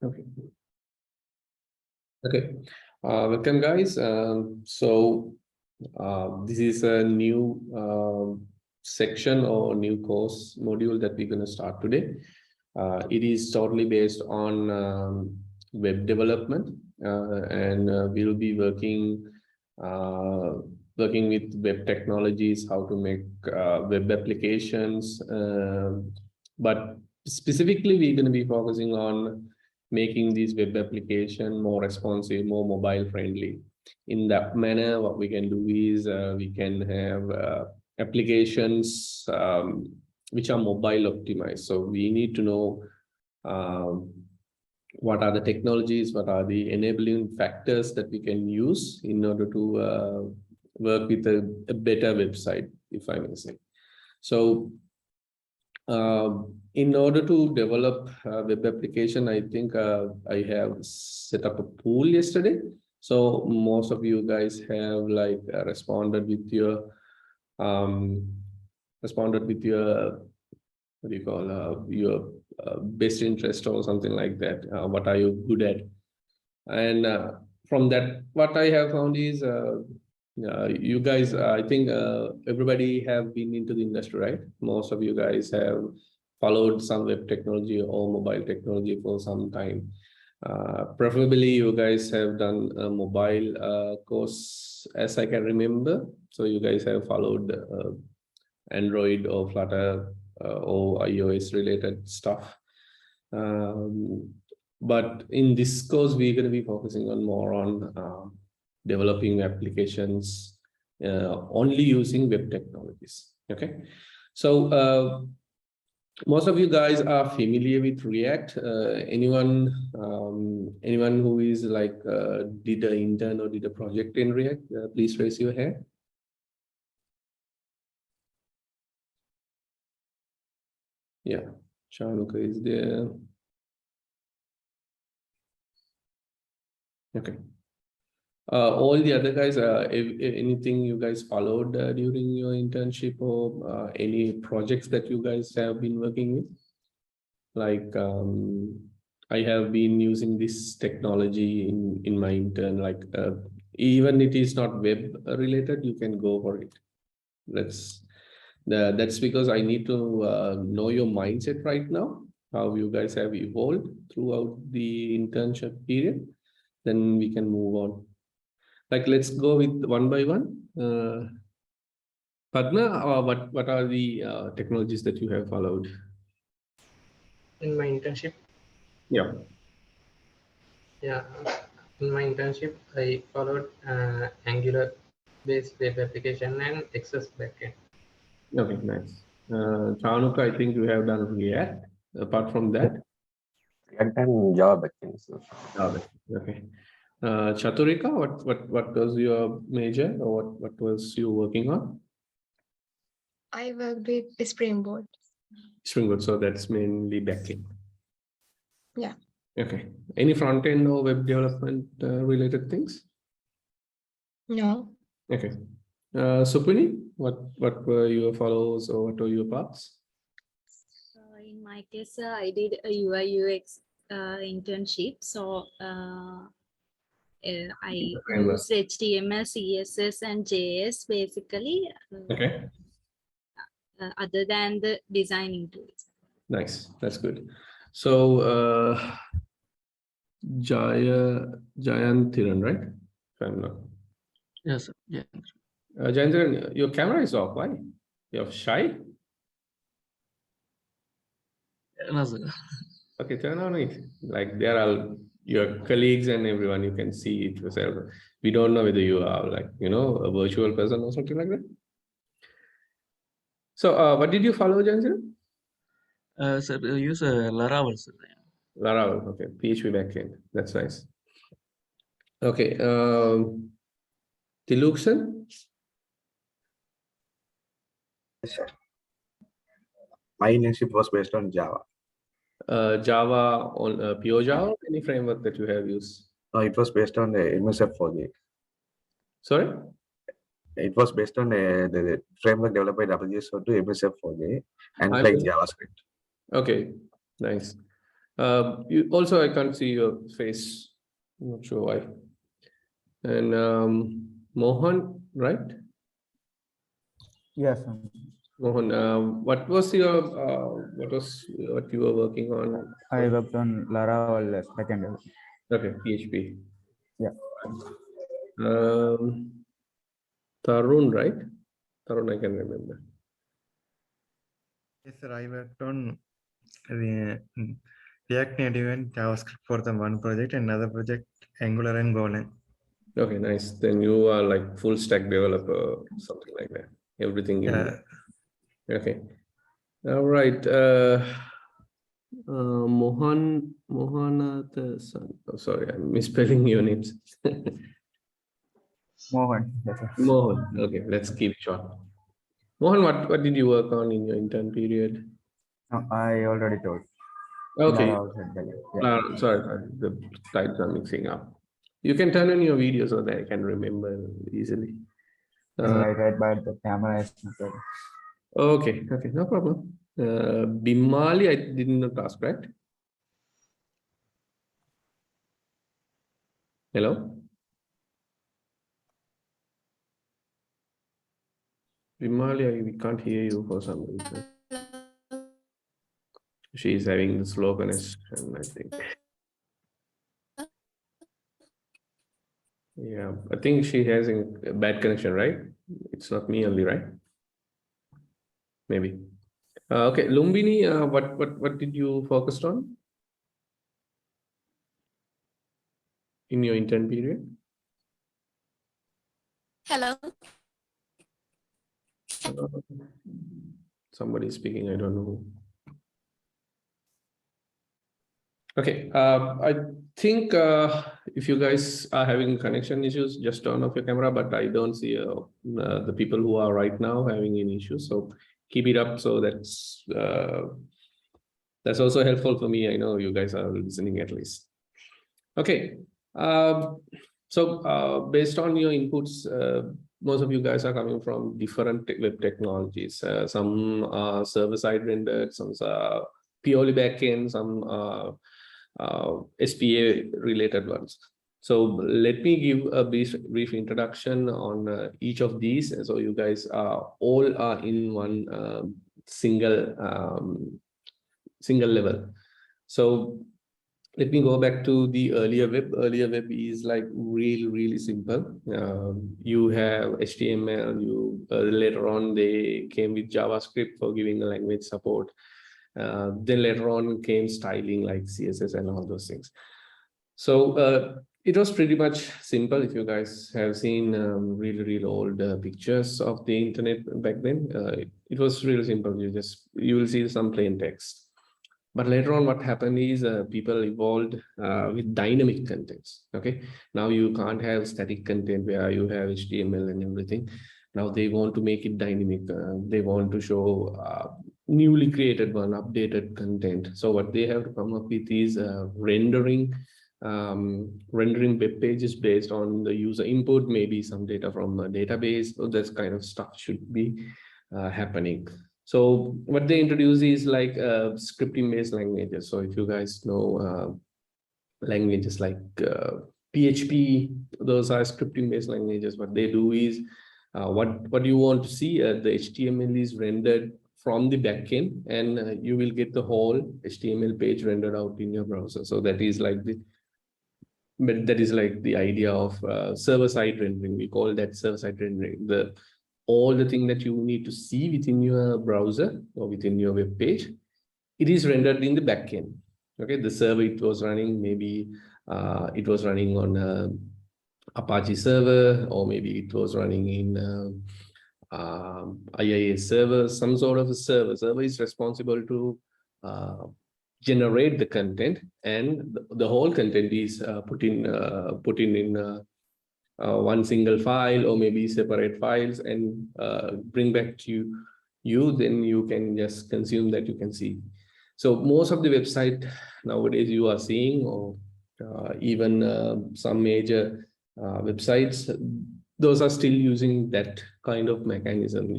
Okay. Okay. Welcome, guys. This is a new section or new course module that we're going to start today. It is totally based on web development, and we'll be working with web technologies, how to make web applications. But specifically, we're going to be focusing on making these web application more responsive, more mobile friendly. In that manner, what we can do is we can have applications which are mobile optimized. So we need to know what are the technologies, what are the enabling factors that we can use in order to work with a better website, if I may say. So in order to develop a web application, I think I have set up a pool yesterday. So most of you guys have responded with your what do you call your best interest or something like that. What are you good at? And from that, what I have found is you guys, I think everybody have been into the industry, right? Most of you guys have followed some web technology or mobile technology for some time. Preferably, you guys have done a mobile course, as I can remember. So you guys have followed Android or Flutter or iOS related stuff. But in this course, we're going to be focusing on more on developing applications only using web technologies. Okay, so most of you guys are familiar with React. Anyone who is did an intern or did a project in React, please raise your hand. Yeah, Shanuka is there. Okay. All the other guys, if anything you guys followed during your internship or any projects that you guys have been working with? Like I have been using this technology in my intern, even it is not web related, you can go for it. That's because I need to know your mindset right now, how you guys have evolved throughout the internship period. Then we can move on. Let's go with one by one. Padma, what are the technologies that you have followed in my internship? Yeah. In my internship, I followed Angular-based web application and Express backend. Okay, nice. Chanuka, I think you have done React. Apart from that, React and Java backend. Okay. Chaturika, what was your major, or what was you working on? I worked with Spring Boot. Spring Boot, so that's mainly backend. Yeah. Okay. Any front end or web development related things? No. Okay. Supuni, what were your follows or what were your paths? In my case, I did a UI UX internship. So I used HTML, CSS, and JS basically. Okay. Other than the designing tools. Nice, that's good. So Jayanthiran, right? If I'm not. Yes, sir. Yeah. Jayanthiran, your camera is off. Why? You're shy? No, sir. Okay, turn on it. Like there are your colleagues and everyone, you can see it yourself. We don't know whether you are a virtual person or something like that. So what did you follow, Jayanthiran? Sir, use Laravel, sir. Laravel, okay. PHP backend. That's nice. Okay. Tiluksan? Yes, sir. My internship was based on Java. Java on pure Java, any framework that you have used? No, it was based on MSF4J. Sorry? It was based on the framework developed by WSO2 MSF4J and like JavaScript. Okay, nice. You also, I can't see your face. I'm not sure why. And Mohan, right? Yes, Mohan, what was what you were working on? I worked on Laravel backend. Okay, PHP. Yeah. Tarun, right? Tarun, I can remember. Yes, sir. I worked on React Native and JavaScript for the one project, another project Angular and Golang. Okay, nice. Then you are like full stack developer, something like that. Everything in. Yeah. Okay. All right. Mohanathan. Oh, sorry, I'm misspelling your names. Mohan. That's it. Mohan. Okay, let's keep it short. Mohan, what did you work on in your intern period? No, I already told. Okay. Laravel said that. Yeah. Sorry, the types are mixing up. You can turn on your video so that I can remember easily. Right by the camera is not there. Okay, no problem. Bimali, I did not ask, right? Hello? Bimali, we can't hear you for some reason. She's having the slow connection, I think. Yeah, I think she has a bad connection, right? It's not me only, right? Maybe. Okay, Lumbini, what did you focus on in your intern period? Hello. Somebody is speaking, I don't know who. Okay, I think if you guys are having connection issues, just turn off your camera, but I don't see the people who are right now having any issues. So keep it up. So that's also helpful for me. I know you guys are listening at least. Okay. So based on your inputs, most of you guys are coming from different web technologies. Some are server-side rendered, some are purely backend, some are SPA related ones. So let me give a brief introduction on each of these. So you guys are all in one single level. So let me go back to the earlier web. Earlier web is like really simple. You have HTML. Later on they came with JavaScript for giving a language support. Then later on came styling like CSS and all those things. So it was pretty much simple. If you guys have seen really old pictures of the internet back then, it was really simple. You will see some plain text. But later on, what happened is people evolved with dynamic contents. Okay, now you can't have static content where you have HTML and everything. Now they want to make it dynamic. They want to show newly created one, updated content. So what they have to come up with is rendering web pages based on the user input, maybe some data from a database. So that kind of stuff should be happening. So what they introduce is like scripting-based languages. So if you guys know languages like PHP, those are scripting-based languages. What they do is what you want to see, the HTML is rendered from the backend, and you will get the whole HTML page rendered out in your browser. So that is like the idea of server-side rendering. We call that server-side rendering. All the thing that you need to see within your browser or within your web page, it is rendered in the backend. Okay, the server it was running, maybe it was running on Apache server, or maybe it was running in IIS server, some sort of a server. Server is responsible to generate the content, and the whole content is put in one single file or maybe separate files and bring back to you. Then you can just consume that, you can see. So most of the website nowadays you are seeing, or even some major websites, those are still using that kind of mechanism.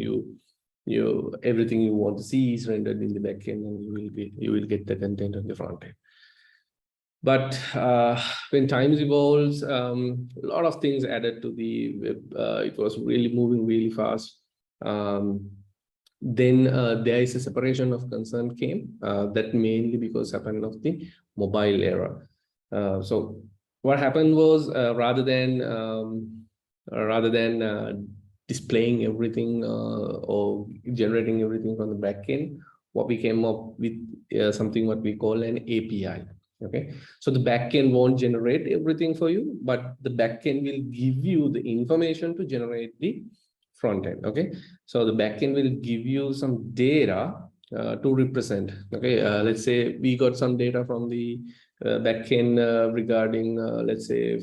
Everything you want to see is rendered in the backend, and you will get the content on the front end. But when times evolves, a lot of things added to the web. It was really moving really fast. Then there is a separation of concern came, that mainly because happened of the mobile era. So what happened was rather than displaying everything or generating everything from the backend, what we came up with something what we call an API. Okay, so the backend won't generate everything for you, but the backend will give you the information to generate the front end. Okay, so the backend will give you some data to represent. Okay, let's say we got some data from the backend regarding let's say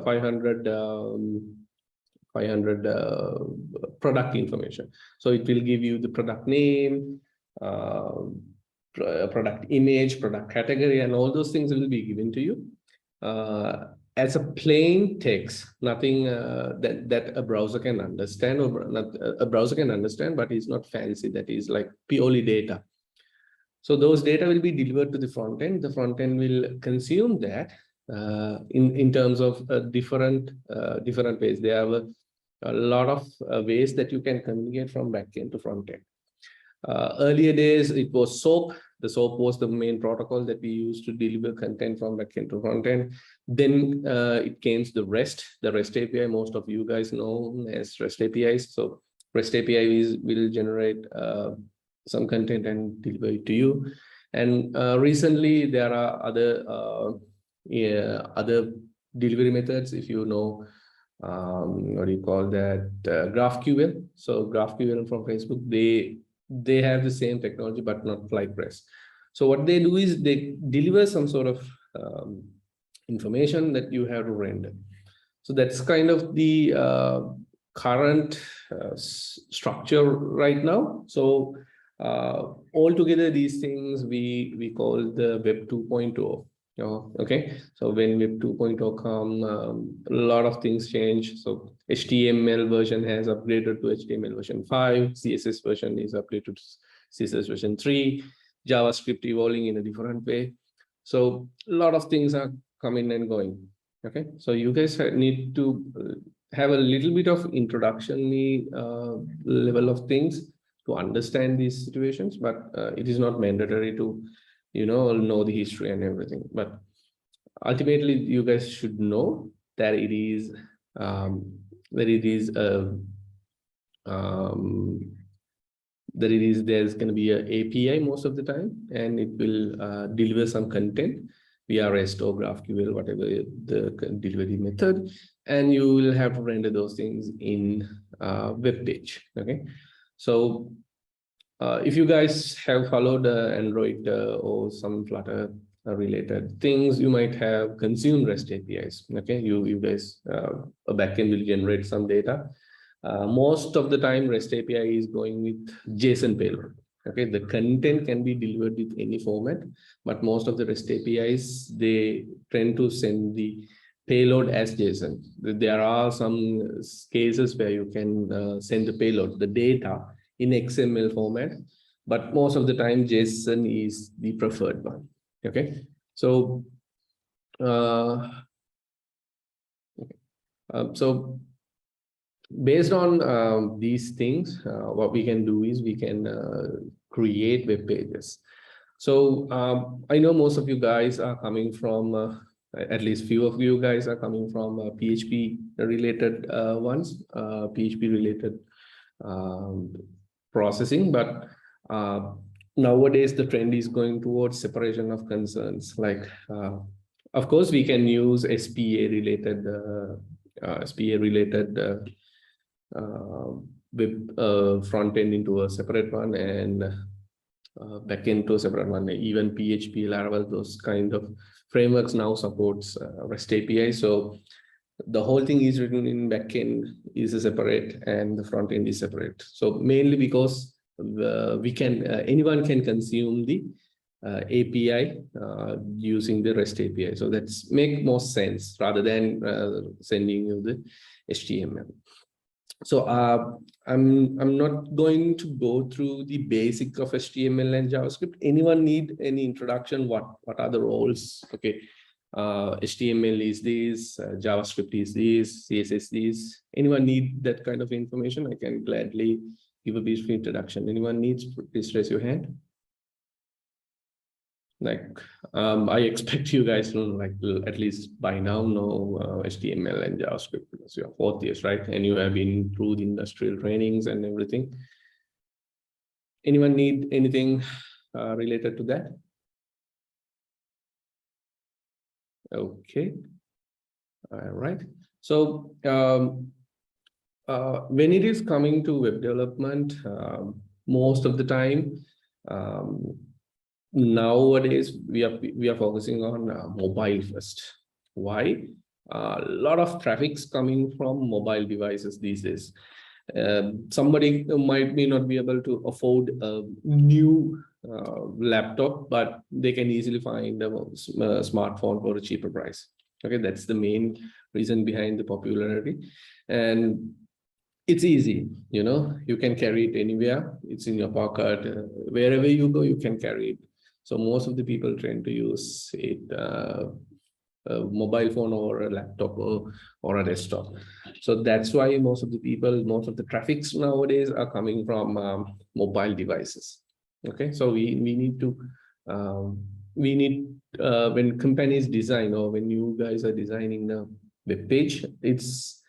500 product information. So it will give you the product name, product image, product category, and all those things will be given to you as a plain text, nothing that a browser can understand, or not a browser can understand, but it's not fancy. That is like purely data. So those data will be delivered to the front end. The front end will consume that in terms of different ways. There are a lot of ways that you can communicate from backend to front end. Earlier days, it was SOAP. The SOAP was the main protocol that we used to deliver content from backend to front end. Then it came to the REST API. Most of you guys know as REST APIs. So REST API will generate some content and deliver it to you. And recently there are other delivery methods. If you know, what do you call that? GraphQL. So GraphQL from Facebook, they have the same technology, but not like REST. So what they do is they deliver some sort of information that you have to render. So that's kind of the current structure right now. So altogether, these things we call the Web 2.0. Okay, so when Web 2.0 come, a lot of things change. So HTML version has upgraded to HTML version 5, CSS version is upgraded to CSS version 3, JavaScript evolving in a different way. So a lot of things are coming and going. Okay, so you guys need to have a little bit of introduction level of things to understand these situations, but it is not mandatory to know the history and everything. But ultimately, you guys should know that there's going to be an API most of the time, and it will deliver some content via REST or GraphQL, whatever the delivery method, and you will have to render those things in web page. Okay, so if you guys have followed Android or some Flutter related things, you might have consumed REST APIs. Okay, you guys, a backend will generate some data. Most of the time, REST API is going with JSON payload. Okay, the content can be delivered with any format, but most of the REST APIs, they tend to send the payload as JSON. There are some cases where you can send the payload, the data, in XML format, but most of the time JSON is the preferred one. Okay, so so based on these things, what we can do is we can create web pages. So I know most of you guys are coming from, at least few of you guys are coming from PHP related ones, PHP related processing, but nowadays the trend is going towards separation of concerns. Like, of course, we can use SPA related web front end into a separate one, and back end to a separate one. Even PHP, Laravel, those kind of frameworks now supports REST API. So the whole thing is written in backend is a separate, and the front end is separate. So mainly because anyone can consume the API using the REST API. So that's make more sense rather than sending you the HTML. So I'm not going to go through the basic of HTML and JavaScript. Anyone need any introduction? What are the roles? Okay, HTML is this, JavaScript is this, CSS is. Anyone need that kind of information? I can gladly give a brief introduction. Anyone needs? Please raise your hand. Like, I expect you guys to like at least by now know HTML and JavaScript because you're 4th years, right? And you have been through the industrial trainings and everything. Anyone need anything related to that? Okay. All right. So when it is coming to web development, most of the time, nowadays we are focusing on mobile first. Why? A lot of traffic's coming from mobile devices these days. Somebody may not be able to afford a new laptop, but they can easily find a smartphone for a cheaper price. Okay, that's the main reason behind the popularity. And it's easy, you know, you can carry it anywhere. It's in your pocket. Wherever you go, you can carry it. So most of the people tend to use it, a mobile phone or a laptop or a desktop. So that's why most of the traffics nowadays are coming from mobile devices. Okay, so we need to, when companies design or when you guys are designing the web page, it's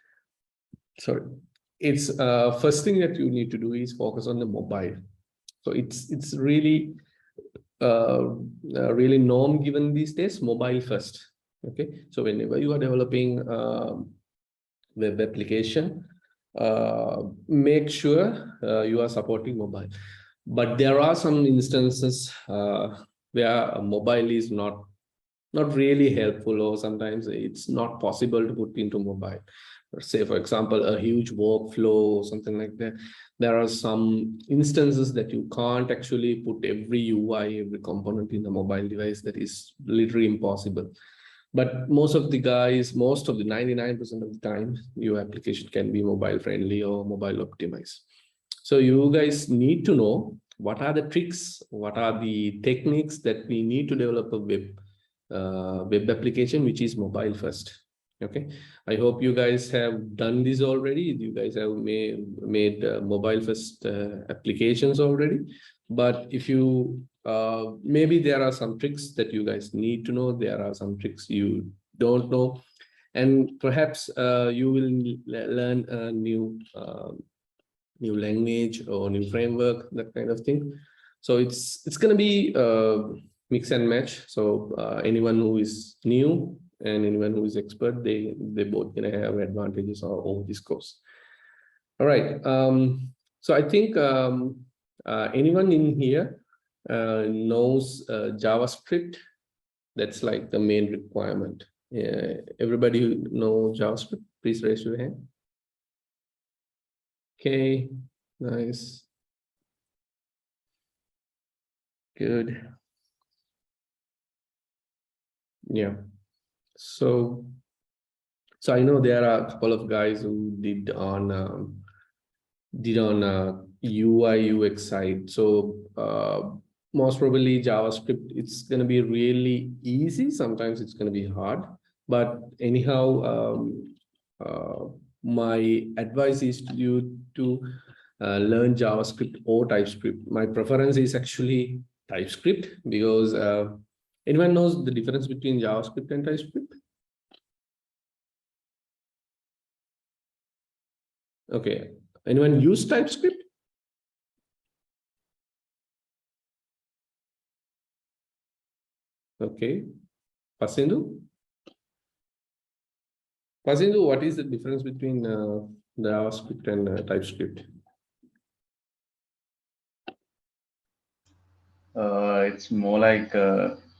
first thing that you need to do is focus on the mobile. So it's really really norm given these days, mobile first. Okay, so whenever you are developing web application, make sure you are supporting mobile. But there are some instances where mobile is not really helpful, or sometimes it's not possible to put into mobile. Say, for example, a huge workflow or something like that. There are some instances that you can't actually put every UI, every component in the mobile device. That is literally impossible. But most of the 99% of the time, your application can be mobile friendly or mobile optimized. So you guys need to know what are the tricks, what are the techniques that we need to develop a web application which is mobile first. Okay, I hope you guys have done this already. You guys have made mobile first applications already. But if you maybe there are some tricks that you guys need to know. There are some tricks you don't know, and perhaps you will learn a new language or new framework, that kind of thing. So it's going to be mix and match. So anyone who is new and anyone who is expert, they both gonna have advantages over this course. All right. So I think anyone in here knows JavaScript. That's like the main requirement. Everybody who knows JavaScript, please raise your hand. Okay, nice. Good. Yeah. So I know there are a couple of guys who did on UI UX side. So most probably JavaScript, it's going to be really easy. Sometimes it's going to be hard, but anyhow, my advice is to you to learn JavaScript or TypeScript. My preference is actually TypeScript because anyone knows the difference between JavaScript and TypeScript? Okay, anyone use TypeScript? Okay, Pasindu? Pasindu, what is the difference between JavaScript and TypeScript? It's more like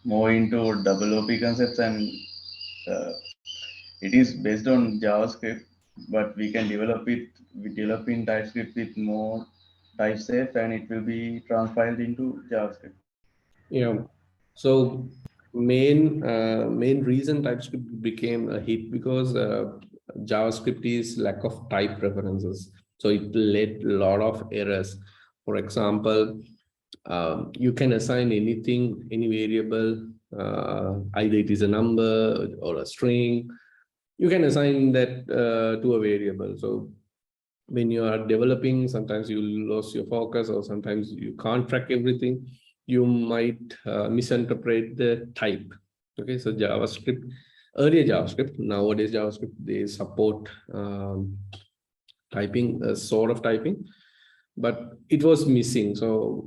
more into double OP concepts, and it is based on JavaScript, but we can develop in TypeScript with more type set, and it will be transpiled into JavaScript. Yeah. So main reason TypeScript became a hit because JavaScript is lack of type preferences. So it led a lot of errors. For example, you can assign anything, any variable, either it is a number or a string. You can assign that to a variable. So when you are developing, sometimes you lose your focus, or sometimes you can't track everything. You might misinterpret the type. Okay, so JavaScript, earlier JavaScript, nowadays JavaScript, they support typing, sort of typing, but it was missing. So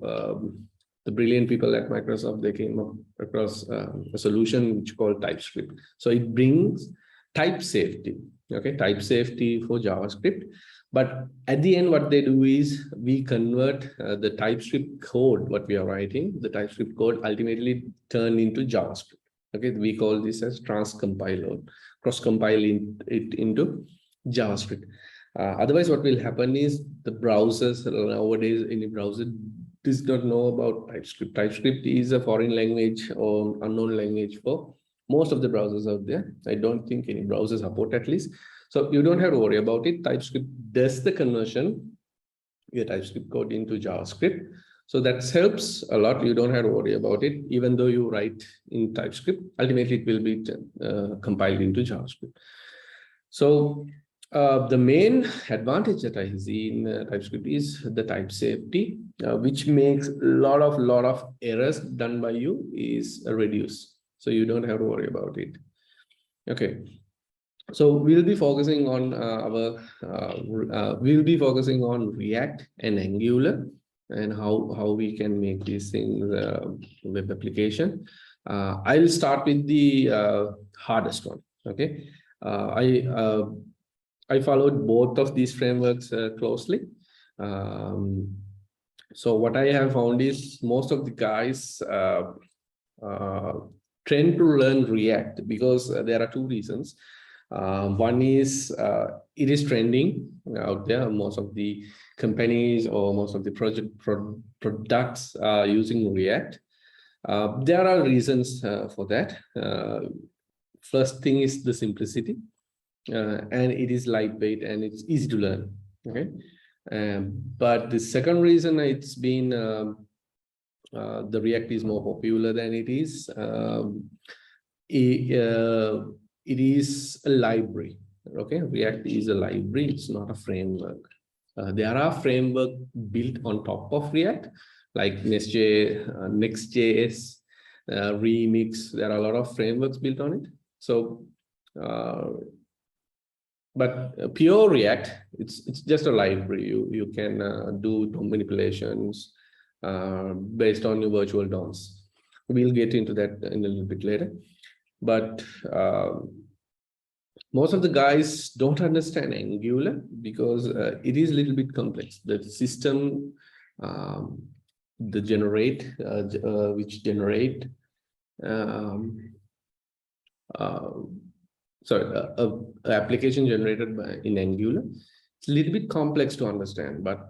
the brilliant people at Microsoft, they came up across a solution which called TypeScript. So it brings type safety, okay, type safety for JavaScript. But at the end, what they do is we convert the TypeScript code, what we are writing, the TypeScript code ultimately turn into JavaScript. Okay, we call this as cross-compile it into JavaScript. Otherwise, what will happen is the browsers nowadays, any browser does not know about TypeScript. TypeScript is a foreign language or unknown language for most of the browsers out there. I don't think any browser support, at least. So you don't have to worry about it. TypeScript does the conversion, your TypeScript code into JavaScript. So that helps a lot. You don't have to worry about it. Even though you write in TypeScript, ultimately it will be compiled into JavaScript. So the main advantage that I see in TypeScript is the type safety, which makes a lot of errors done by you is reduced. So you don't have to worry about it. Okay. So we'll be focusing on React and Angular, and how we can make these things web application. I'll start with the hardest one. Okay, I followed both of these frameworks closely. So what I have found is most of the guys tend to learn React because there are two reasons. One is it is trending out there. Most of the companies or most of the products are using React. There are reasons for that. First thing is the simplicity, and it is lightweight and it's easy to learn. Okay, but the second reason it's been the React is more popular than it is. It is a library. Okay, React is a library. It's not a framework. There are frameworks built on top of React, like Next.js, Remix. There are a lot of frameworks built on it. So, but pure React, it's just a library. You can do DOM manipulations based on your virtual DOMs. We'll get into that in a little bit later. But most of the guys don't understand Angular because it is a little bit complex. The system, the generate, which generate, application generated in Angular, it's a little bit complex to understand. But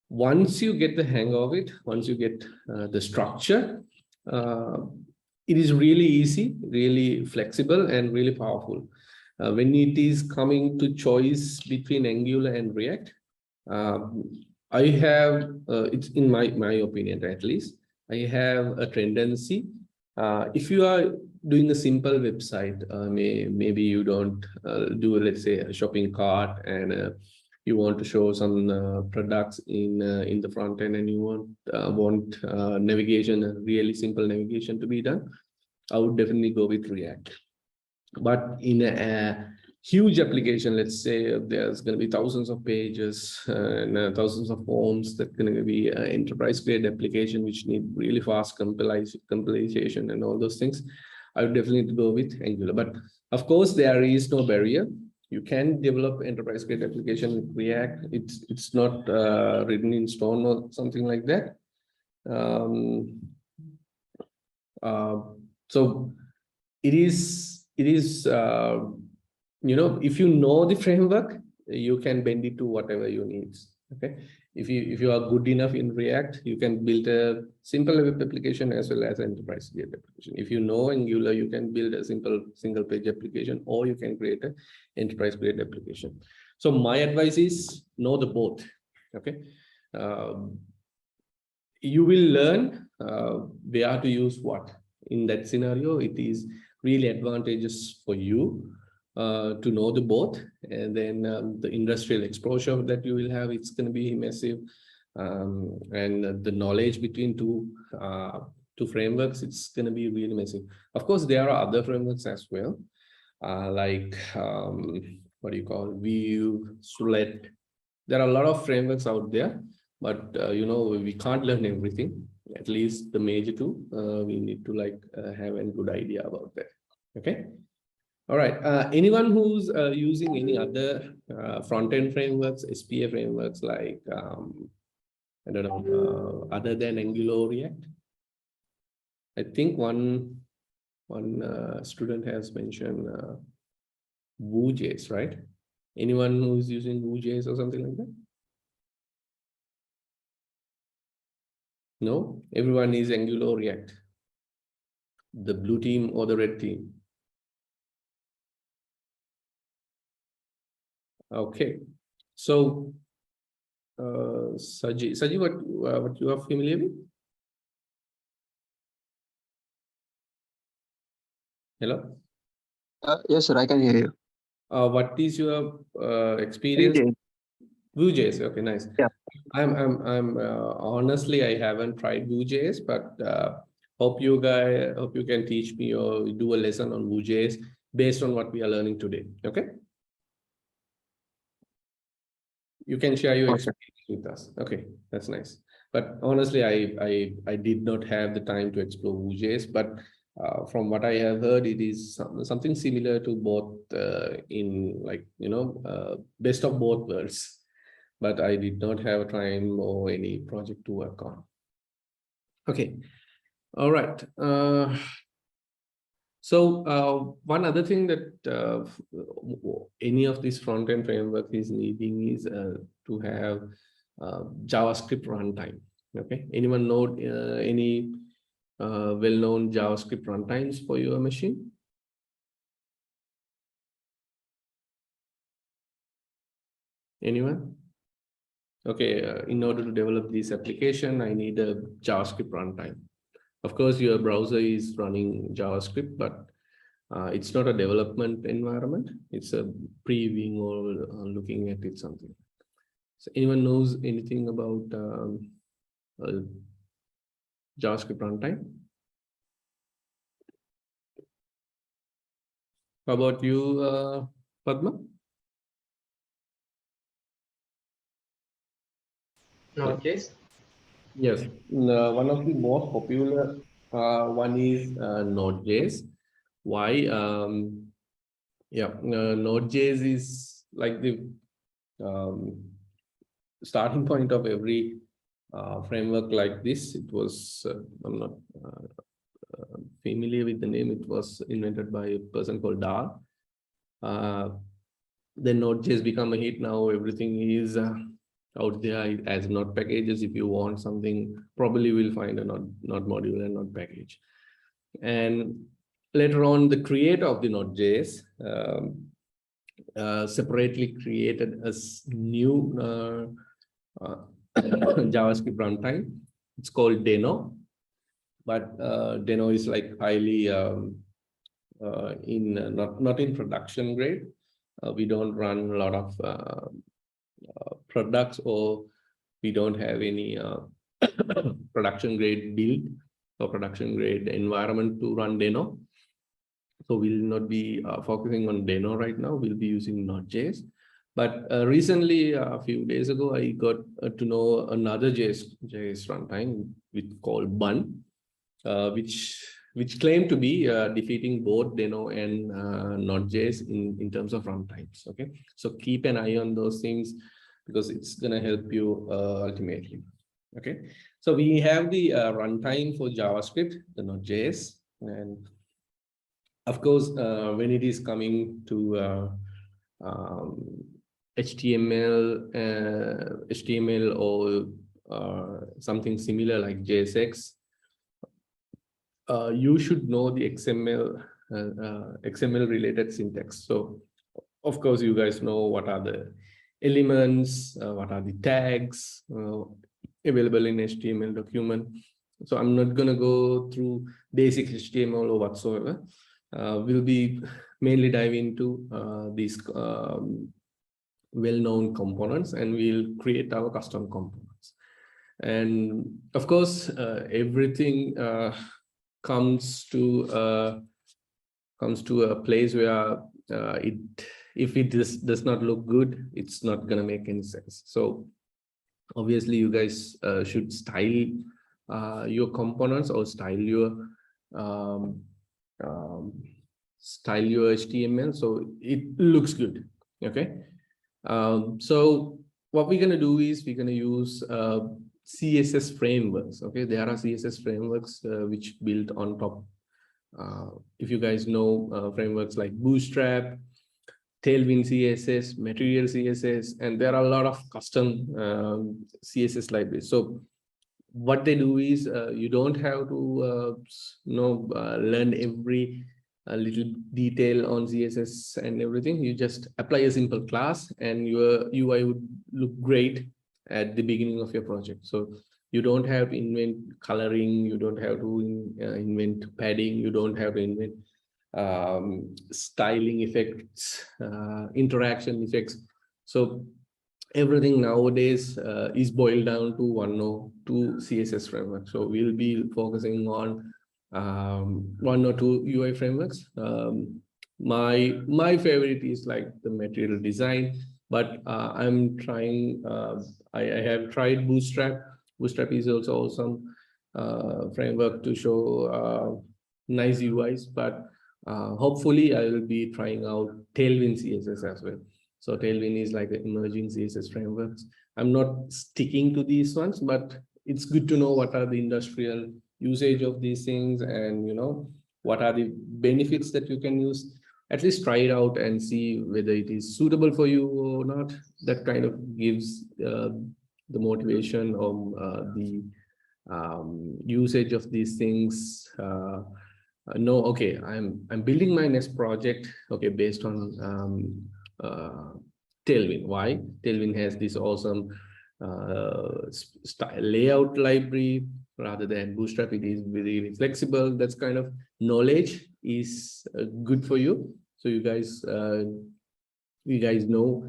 once you get the hang of it, once you get the structure, it is really easy, really flexible, and really powerful. When it is coming to choice between Angular and React, I have, it's in my opinion at least, I have a tendency, if you are doing a simple website, maybe you don't do, let's say, a shopping cart, and you want to show some products in the front end, and you want navigation, really simple navigation to be done, I would definitely go with React. But in a huge application, let's say there's going to be thousands of pages and thousands of forms, that's going to be an enterprise grade application which need really fast compilation and all those things, I would definitely go with Angular. But of course, there is no barrier. You can develop enterprise grade application with React. It's not written in stone or something like that. So it is, you know, if you know the framework, you can bend it to whatever you need. Okay, if you are good enough in React, you can build a simple web application as well as enterprise grade application. If you know Angular, you can build a simple single page application, or you can create an enterprise grade application. So my advice is know the both. Okay, you will learn where to use what. In that scenario, it is really advantageous for you to know the both, and then the industrial exposure that you will have, it's going to be massive, and the knowledge between two frameworks, it's going to be really massive. Of course, there are other frameworks as well, like what do you call Vue, Sulet. There are a lot of frameworks out there, but you know, we can't learn everything. At least the major two, we need to have a good idea about that. Okay. All right. Anyone who's using any other front-end frameworks, SPA frameworks, like I don't know, other than Angular, React? I think one student has mentioned Vue.js, right? Anyone who's using Vue.js or something like that? No, everyone is Angular, React. The blue team or the red team. Okay, so Saji, what you are familiar with? Hello. Yes, sir, I can hear you. What is your experience? Vue.js. Okay, nice. Yeah. I'm honestly, I haven't tried Vue.js, but hope you can teach me or do a lesson on Vue.js based on what we are learning today. Okay. You can share your experience with us. Okay, that's nice. But honestly, I did not have the time to explore Vue.js, but from what I have heard, it is something similar to both in best of both worlds. But I did not have time or any project to work on. Okay, all right. So one other thing that any of these front-end framework is needing is to have JavaScript runtime. Okay, anyone know any well-known JavaScript runtimes for your machine? Anyone? Okay, in order to develop this application, I need a JavaScript runtime. Of course, your browser is running JavaScript, but it's not a development environment. It's a previewing or looking at it something. So anyone knows anything about JavaScript runtime? How about you, Padma? Node.js. Yes, one of the most popular one is Node.js. Why? Node.js is like the starting point of every framework like this. It was, I'm not familiar with the name. It was invented by a person called Dal. Then Node.js become a hit. Now everything is out there as Node packages. If you want something, probably will find a Node module and Node package. And later on, the creator of the Node.js separately created a new JavaScript runtime. It's called Deno, but Deno is like highly not in production grade. We don't run a lot of products, or we don't have any production grade build or production grade environment to run Deno. So we'll not be focusing on Deno right now. We'll be using Node.js. But recently, a few days ago, I got to know another JS runtime called Bun, which claimed to be defeating both Deno and Node.js in terms of runtimes. Okay, so keep an eye on those things, because it's going to help you ultimately. Okay, so we have the runtime for JavaScript, the Node.js, and of course, when it is coming to HTML, HTML or something similar like JSX, you should know the XML related syntax. So of course, you guys know what are the elements, what are the tags available in HTML document. So I'm not going to go through basic HTML or whatsoever. We'll be mainly dive into these well-known components, and we'll create our custom components. And of course, everything comes to a place where if it does not look good, it's not going to make any sense. So obviously you guys should style your components or style your HTML so it looks good. Okay. So what we're going to do is we're going to use CSS frameworks. Okay, there are CSS frameworks which build on top. If you guys know frameworks like Bootstrap, Tailwind CSS, Material CSS, and there are a lot of custom CSS libraries. So what they do is you don't have to learn every little detail on CSS and everything. You just apply a simple class and your UI would look great at the beginning of your project. So you don't have to invent coloring, you don't have to invent padding, you don't have to invent styling effects, interaction effects. So everything nowadays is boiled down to one or two CSS frameworks. So we'll be focusing on one or two UI frameworks. My favorite is like the Material Design, but I'm trying. I have tried Bootstrap. Bootstrap is also awesome framework to show nice UIs, but hopefully I will be trying out Tailwind CSS as well. So Tailwind is like the emerging CSS frameworks. I'm not sticking to these ones, but it's good to know what are the industrial usage of these things, and what are the benefits that you can use. At least try it out and see whether it is suitable for you or not. That kind of gives the motivation or the usage of these things. No, okay, I'm building my next project, okay, based on Tailwind. Why? Tailwind has this awesome style layout library. Rather than Bootstrap, it is very flexible. That's kind of knowledge is good for you. So you guys know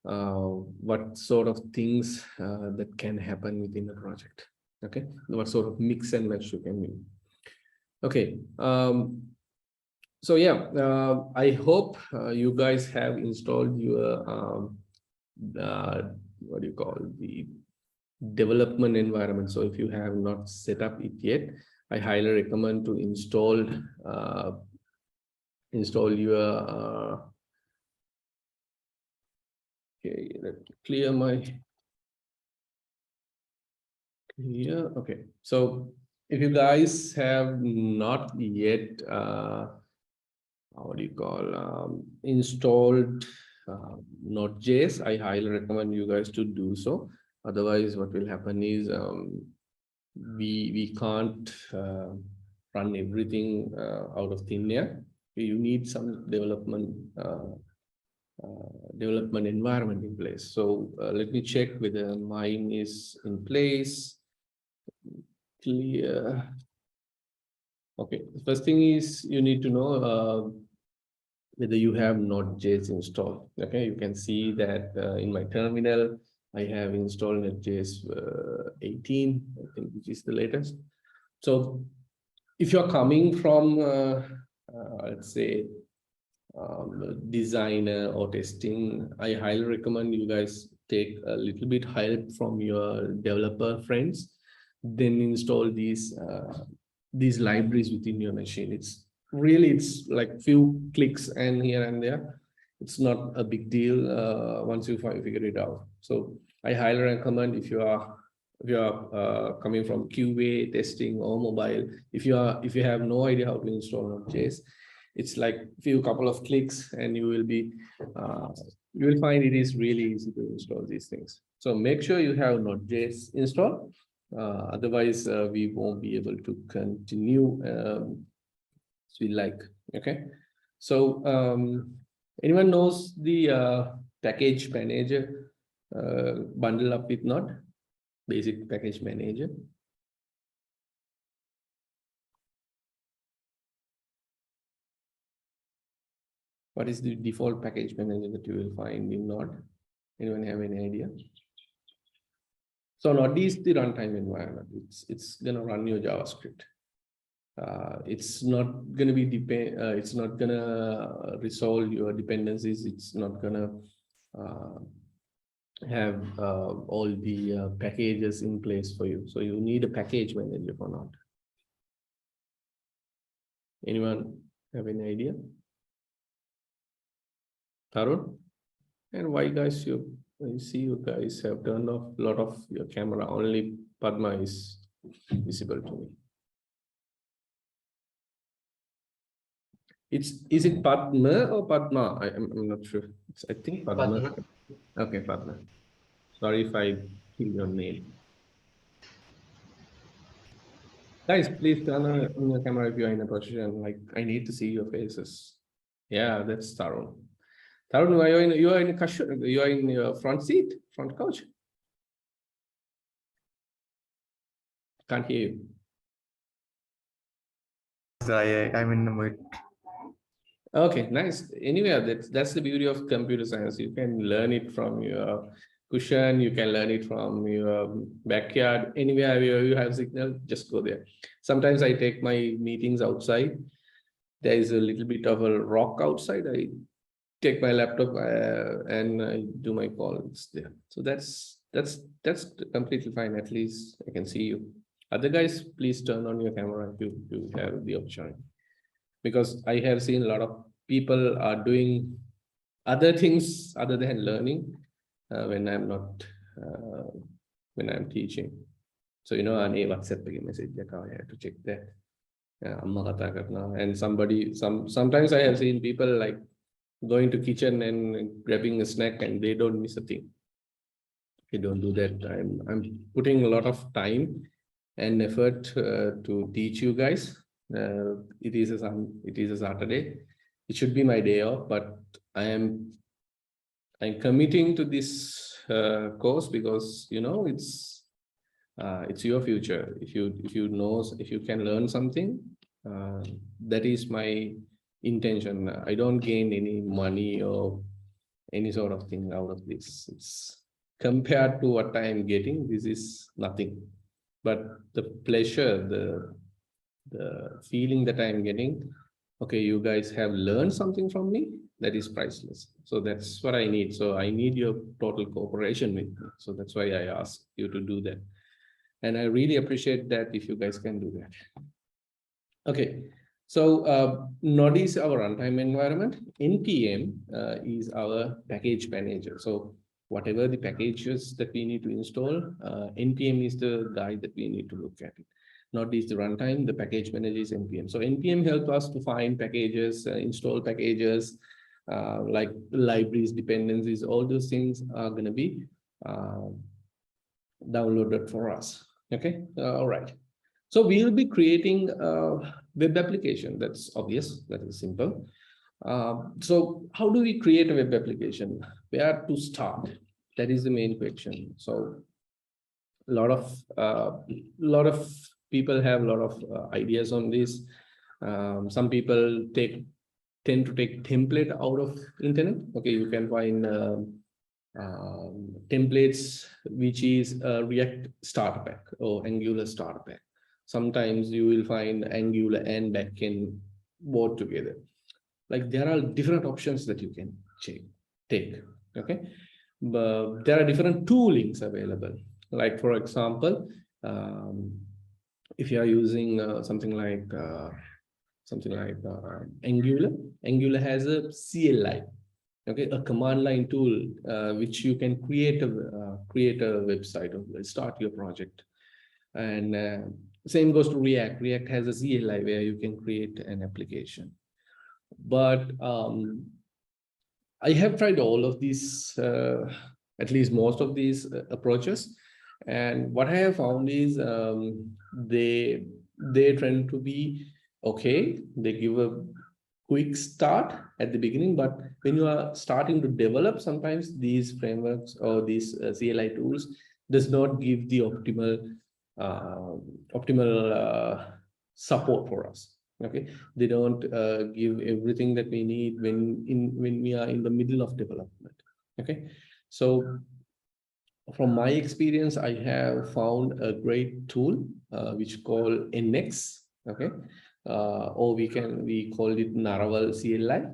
what sort of things that can happen within a project. Okay, what sort of mix and match you can do. Okay, so yeah, I hope you guys have installed your what do you call the development environment. So if you have not set up it yet, I highly recommend to install your okay, let me clear my okay. So if you guys have not yet what do you call installed Node.js, I highly recommend you guys to do so. Otherwise, what will happen is we can't run everything out of thin air. You need some development environment in place. So let me check whether mine is in place. Clear. Okay, the first thing is you need to know whether you have Node.js installed. Okay, you can see that in my terminal, I have installed Node.js 18, I think, which is the latest. So if you're coming from, let's say, designer or testing, I highly recommend you guys take a little bit help from your developer friends, then install these libraries within your machine. It's like few clicks and here and there. It's not a big deal once you figure it out. So I highly recommend if you are coming from QA testing or mobile, if you have no idea how to install Node.js, It's like few couple of clicks and you will find it is really easy to install these things. So make sure you have Node.js installed. Otherwise, we won't be able to continue as we like. Okay. So anyone knows the package manager bundle up with Node? Basic package manager. What is the default package manager that you will find in Node? Anyone have any idea? So Node is the runtime environment. It's gonna run your JavaScript. It's not gonna be it's not gonna resolve your dependencies. It's not gonna have all the packages in place for you. So you need a package manager for Node. Anyone have any idea? Tarun? And why guys, I see you guys have turned off a lot of your camera. Only Padma is visible to me. Is it Padma or Padma? I'm not sure. I think Padma. Padma. Okay, Padma. Sorry if I kill your name. Guys, please turn on your camera if you're in a position. Like, I need to see your faces. Yeah, that's Tarun. Tarun, you are in your front seat, front couch. Can't hear you. I'm in the mood. Okay, nice. Anyway, that's the beauty of computer science. You can learn it from your cushion. You can learn it from your backyard. Anywhere where you have signal, just go there. Sometimes I take my meetings outside. There is a little bit of a rock outside. I take my laptop and I do my calls there. So that's completely fine. At least I can see you. Other guys, please turn on your camera if you have the opportunity. Because I have seen a lot of people are doing other things other than learning when I'm not when I'm teaching. So I WhatsApp message I have to check that. And sometimes I have seen people like going to kitchen and grabbing a snack and they don't miss a thing. Okay, don't do that. I'm putting a lot of time and effort to teach you guys. It is a Saturday. It should be my day off, but I'm committing to this course because it's your future. If you can learn something, that is my intention. I don't gain any money or any sort of thing out of this. It's compared to what I am getting, this is nothing. But the pleasure, the feeling that I'm getting, okay, you guys have learned something from me, that is priceless. So that's what I need. So I need your total cooperation with me. So that's why I asked you to do that. And I really appreciate that if you guys can do that. Okay, so Node is our runtime environment. NPM is our package manager. So whatever the packages that we need to install, NPM is the guide that we need to look at it. Node is the runtime, the package manager is NPM. So NPM helps us to find packages, install packages, like libraries, dependencies, all those things are going to be downloaded for us. Okay, all right. So we'll be creating a web application. That's obvious, that is simple. So how do we create a web application? Where to start? That is the main question. So a lot of people have a lot of ideas on this. Some people tend to take template out of internet. Okay, you can find templates, which is React starter pack or Angular starter pack. Sometimes you will find Angular and backend both together. Like there are different options that you can take. Okay, but there are different toolings available. Like for example, if you are using something like Angular has a CLI, okay, a command line tool which you can create a website or start your project. And same goes to React. React has a CLI where you can create an application. But I have tried all of these, at least most of these approaches. And what I have found is they tend to be okay. They give a quick start at the beginning, but when you are starting to develop, sometimes these frameworks or these CLI tools does not give the optimal support for us. Okay, they don't give everything that we need when we are in the middle of development. Okay, so from my experience, I have found a great tool which called NX. Okay, or we call it Laravel CLI.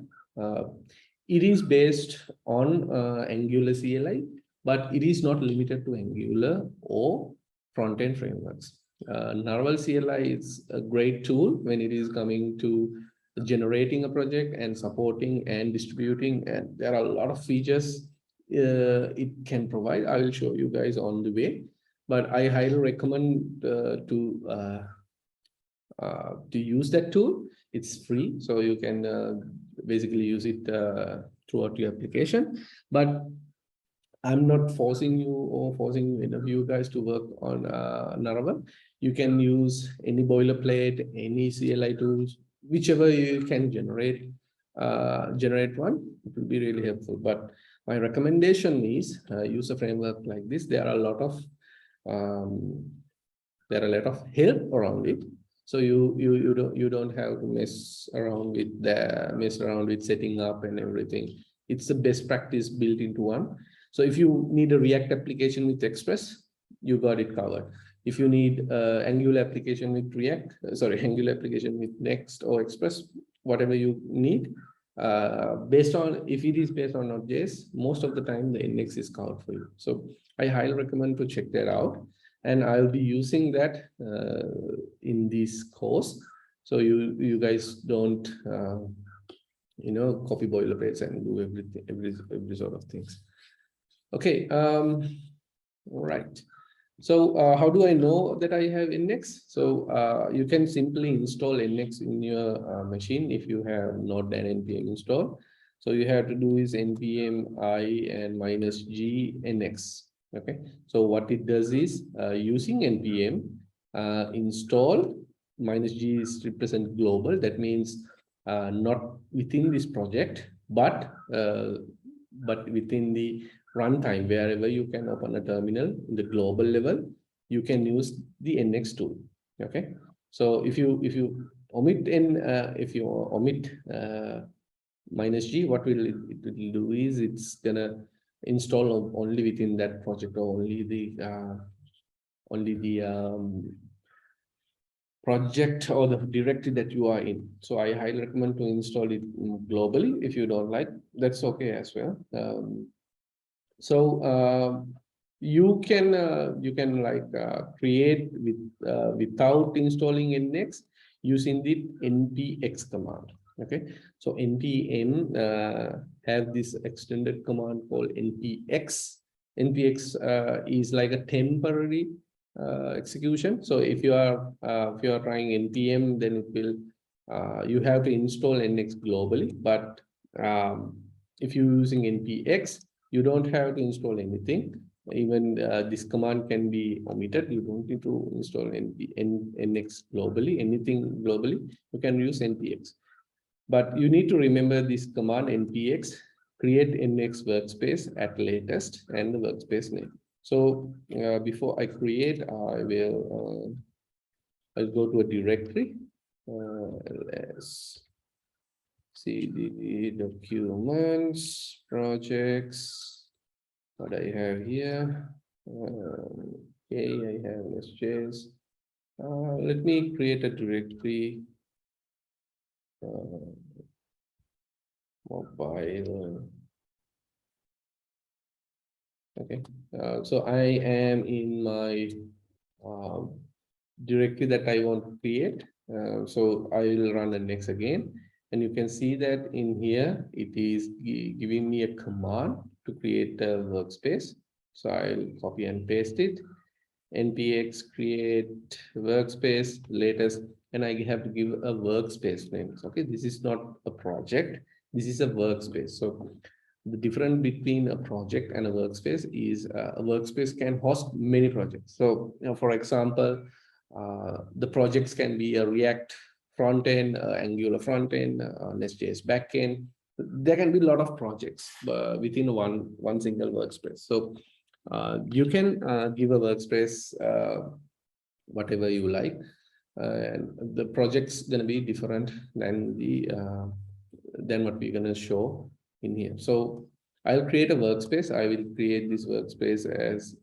It is based on Angular CLI, but it is not limited to Angular or front-end frameworks. Laravel CLI is a great tool when it is coming to generating a project and supporting and distributing, and there are a lot of features it can provide. I will show you guys on the way, but I highly recommend to use that tool. It's free, so you can basically use it throughout your application. But I'm not forcing you or forcing any of you guys to work on Laravel. You can use any boilerplate, any CLI tools, whichever you can generate one. It will be really helpful. But my recommendation is use a framework like this. There are a lot of help around it. So you don't have to mess around with setting up and everything. It's the best practice built into one. So if you need a React application with Express, you got it covered. If you need Angular application with Angular application with Next or Express, whatever you need, if it is based on Node.js, most of the time the index is covered for you. So I highly recommend to check that out. And I'll be using that in this course. So you guys don't, copy boilerplates and do every sort of things. Okay, all right. So how do I know that I have NX? So you can simply install NX in your machine if you have Node and NPM installed. So you have to do is npm I and -g NX. Okay, so what it does is using npm install -g is represent global. That means not within this project, but within the runtime, wherever you can open a terminal in the global level, you can use the NX tool. Okay, so if you omit -g, what it will do is it's gonna install only within that project, or only the project or the directory that you are in. So I highly recommend to install it globally. If you don't like, that's okay as well. You can create without installing NX using the npx command. Okay, so npm have this extended command called npx. Npx is like a temporary execution. So if you are trying npm, then it will you have to install NX globally. But if you're using npx, you don't have to install anything. Even this command can be omitted. You don't need to install NX globally. Anything globally, you can use npx. But you need to remember this command npx, create NX workspace at latest, and the workspace name. So before I create, I'll go to a directory. Let's see the documents, projects, what I have here. Okay, I have SJS. Let me create a directory. Mobile. Okay, so I am in my directory that I want to create. So I will run NX again, and you can see that in here it is giving me a command to create a workspace. So I'll copy and paste it. npx create workspace latest. and I have to give a workspace name. Okay, this is not a project. This is a workspace. So the difference between a project and a workspace is a workspace can host many projects. So, for example, the projects can be a React front end, Angular front end, Nest.js back end. There can be a lot of projects within one single workspace. So you can give a workspace whatever you like, and the project's going to be different than what we're going to show in here. So I'll create a workspace. I will create this workspace as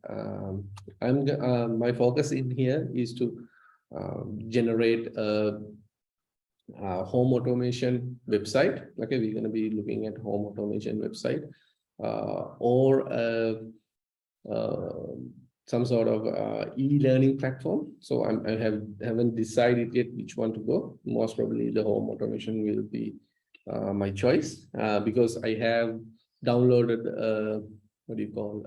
my focus in here is to generate a home automation website. Okay, we're going to be looking at home automation website or some sort of e-learning platform. So I haven't decided yet which one to go. Most probably the home automation will be my choice because I have downloaded what do you call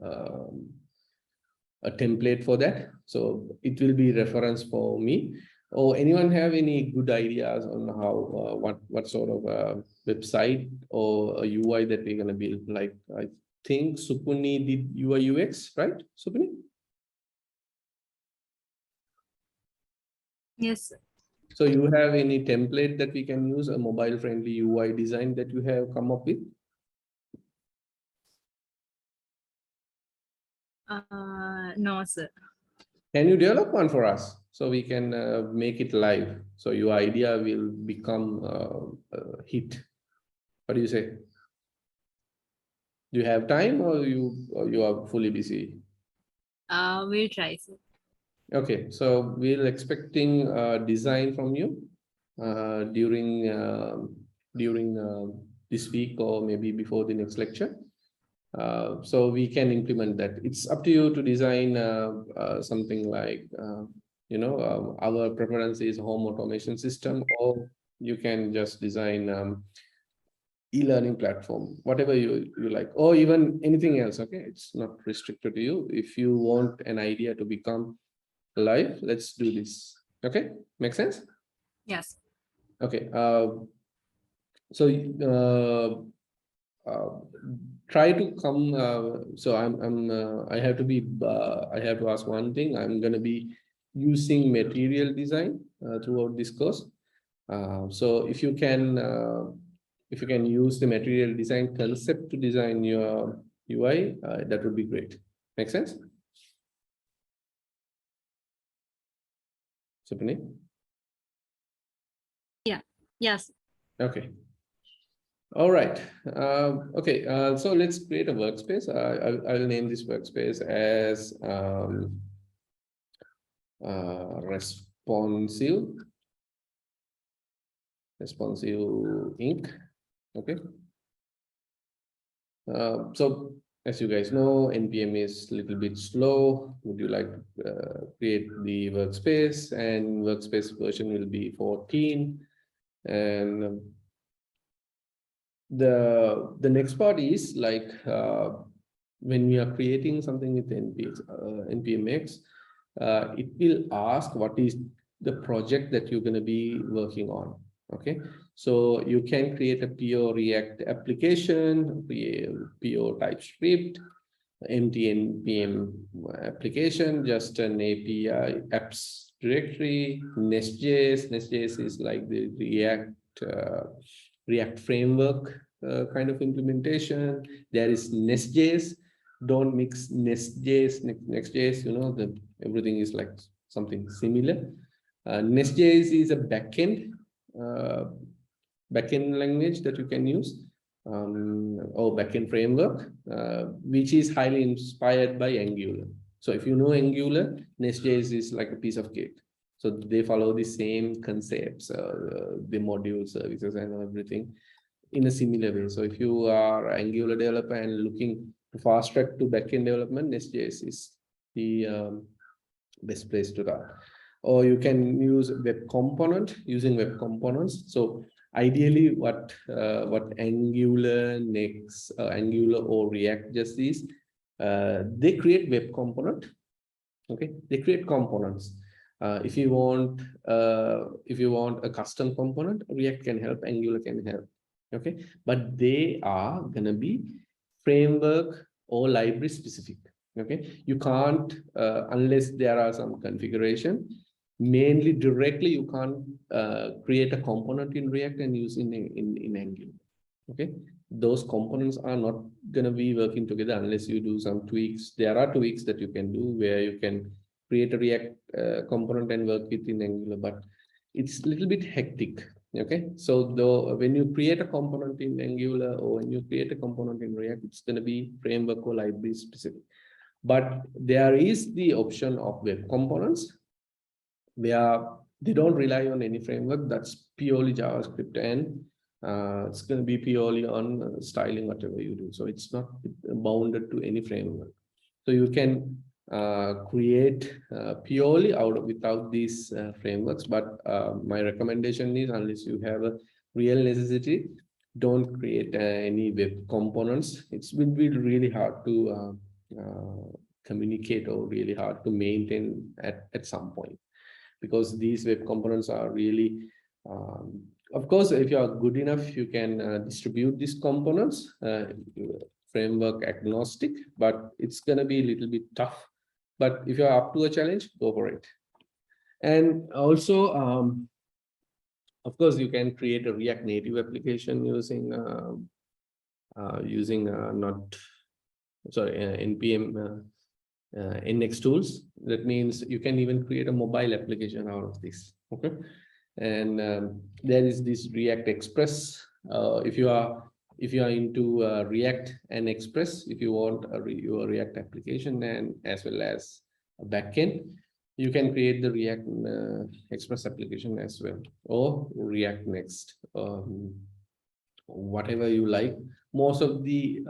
a template for that. So it will be reference for me. Or anyone have any good ideas on how what sort of website or a UI that we're gonna build? Like I think Supuni did UI UX, right? Supuni? Yes, sir. So you have any template that we can use, a mobile friendly UI design that you have come up with? No, sir. Can you develop one for us so we can make it live? So your idea will become a hit. What do you say? Do you have time or you are fully busy? We'll try, sir. Okay, so we're expecting design from you during this week or maybe before the next lecture. So we can implement that. It's up to you to design something like, our preference is home automation system, or you can just design e-learning platform, whatever you like, or even anything else. Okay, it's not restricted to you. If you want an idea to become live, let's do this. Okay, make sense? Yes. Okay. So try to come. So I have to ask one thing. I'm going to be using material design throughout this course. So if you can use the material design concept to design your UI, that would be great. Make sense? Supani? Yeah. Yes. Okay. All right. Okay. So let's create a workspace. I'll name this workspace as responsive Inc. Okay. So as you guys know, NPM is a little bit slow. Would you like to create the workspace? And workspace version will be 14. And the next part is like when we are creating something with NPMX, it will ask what is the project that you're going to be working on. Okay, so you can create a pure React application, pure TypeScript, empty NPM application, just an API apps directory, Nest.js. Nest.js is like the React framework kind of implementation. There is Nest.js. Don't mix Nest.js, Next.js, everything is like something similar. Nest.js is a backend language that you can use, or backend framework, which is highly inspired by Angular. So if you know Angular, Nest.js is like a piece of cake. So they follow the same concepts, the module services and everything in a similar way. So if you are an Angular developer and looking to fast track to backend development, Nest.js is the best place to start. Or you can use web component using web components. So ideally, what Angular, Next, Angular or React just is, they create web component. Okay, they create components. If you want a custom component, React can help, Angular can help. Okay, but they are gonna be framework or library specific. Okay, you can't unless there are some configuration. Mainly directly, you can't create a component in React and use in Angular. Okay, those components are not going to be working together unless you do some tweaks. There are tweaks that you can do where you can create a React component and work it in Angular, but it's a little bit hectic. Okay, so though when you create a component in Angular or when you create a component in React, it's going to be framework or library specific. But there is the option of web components where they don't rely on any framework. That's purely JavaScript, and it's going to be purely on styling whatever you do. So it's not bounded to any framework. So you can create purely without these frameworks. But my recommendation is, unless you have a real necessity, don't create any web components. It will be really hard to communicate or really hard to maintain at some point, because these web components are really, of course, if you are good enough, you can distribute these components, framework agnostic, but it's going to be a little bit tough. But if you're up to a challenge, go for it. And also, of course, you can create a React Native application using NPM NX tools. That means you can even create a mobile application out of this. Okay, and there is this React Express. If you are into React and Express, if you want your React application and as well as a backend, you can create the React Express application as well, or React Next, whatever you like. Most of the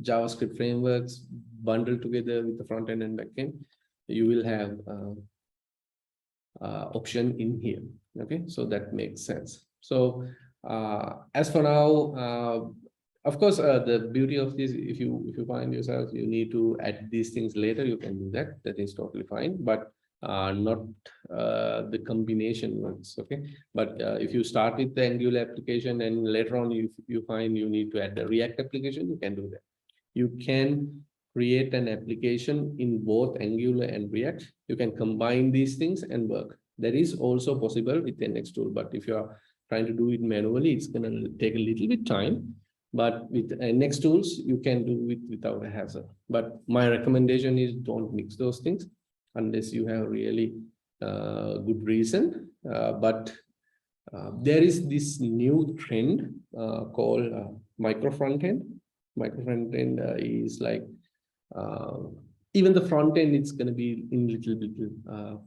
JavaScript frameworks bundled together with the front end and back end, you will have option in here. Okay, so that makes sense. So as for now, of course, the beauty of this, if you find yourself you need to add these things later, you can do that. That is totally fine, but not the combination ones. Okay, but if you start with the Angular application and later on you find you need to add the React application, you can do that. You can create an application in both Angular and React. You can combine these things and work. That is also possible with the NX tool, but if you are trying to do it manually, it's going to take a little bit time. But with NX tools, you can do it without a hassle. But my recommendation is don't mix those things unless you have really good reason. But there is this new trend called micro front end. Micro front end is like even the front end, it's going to be in little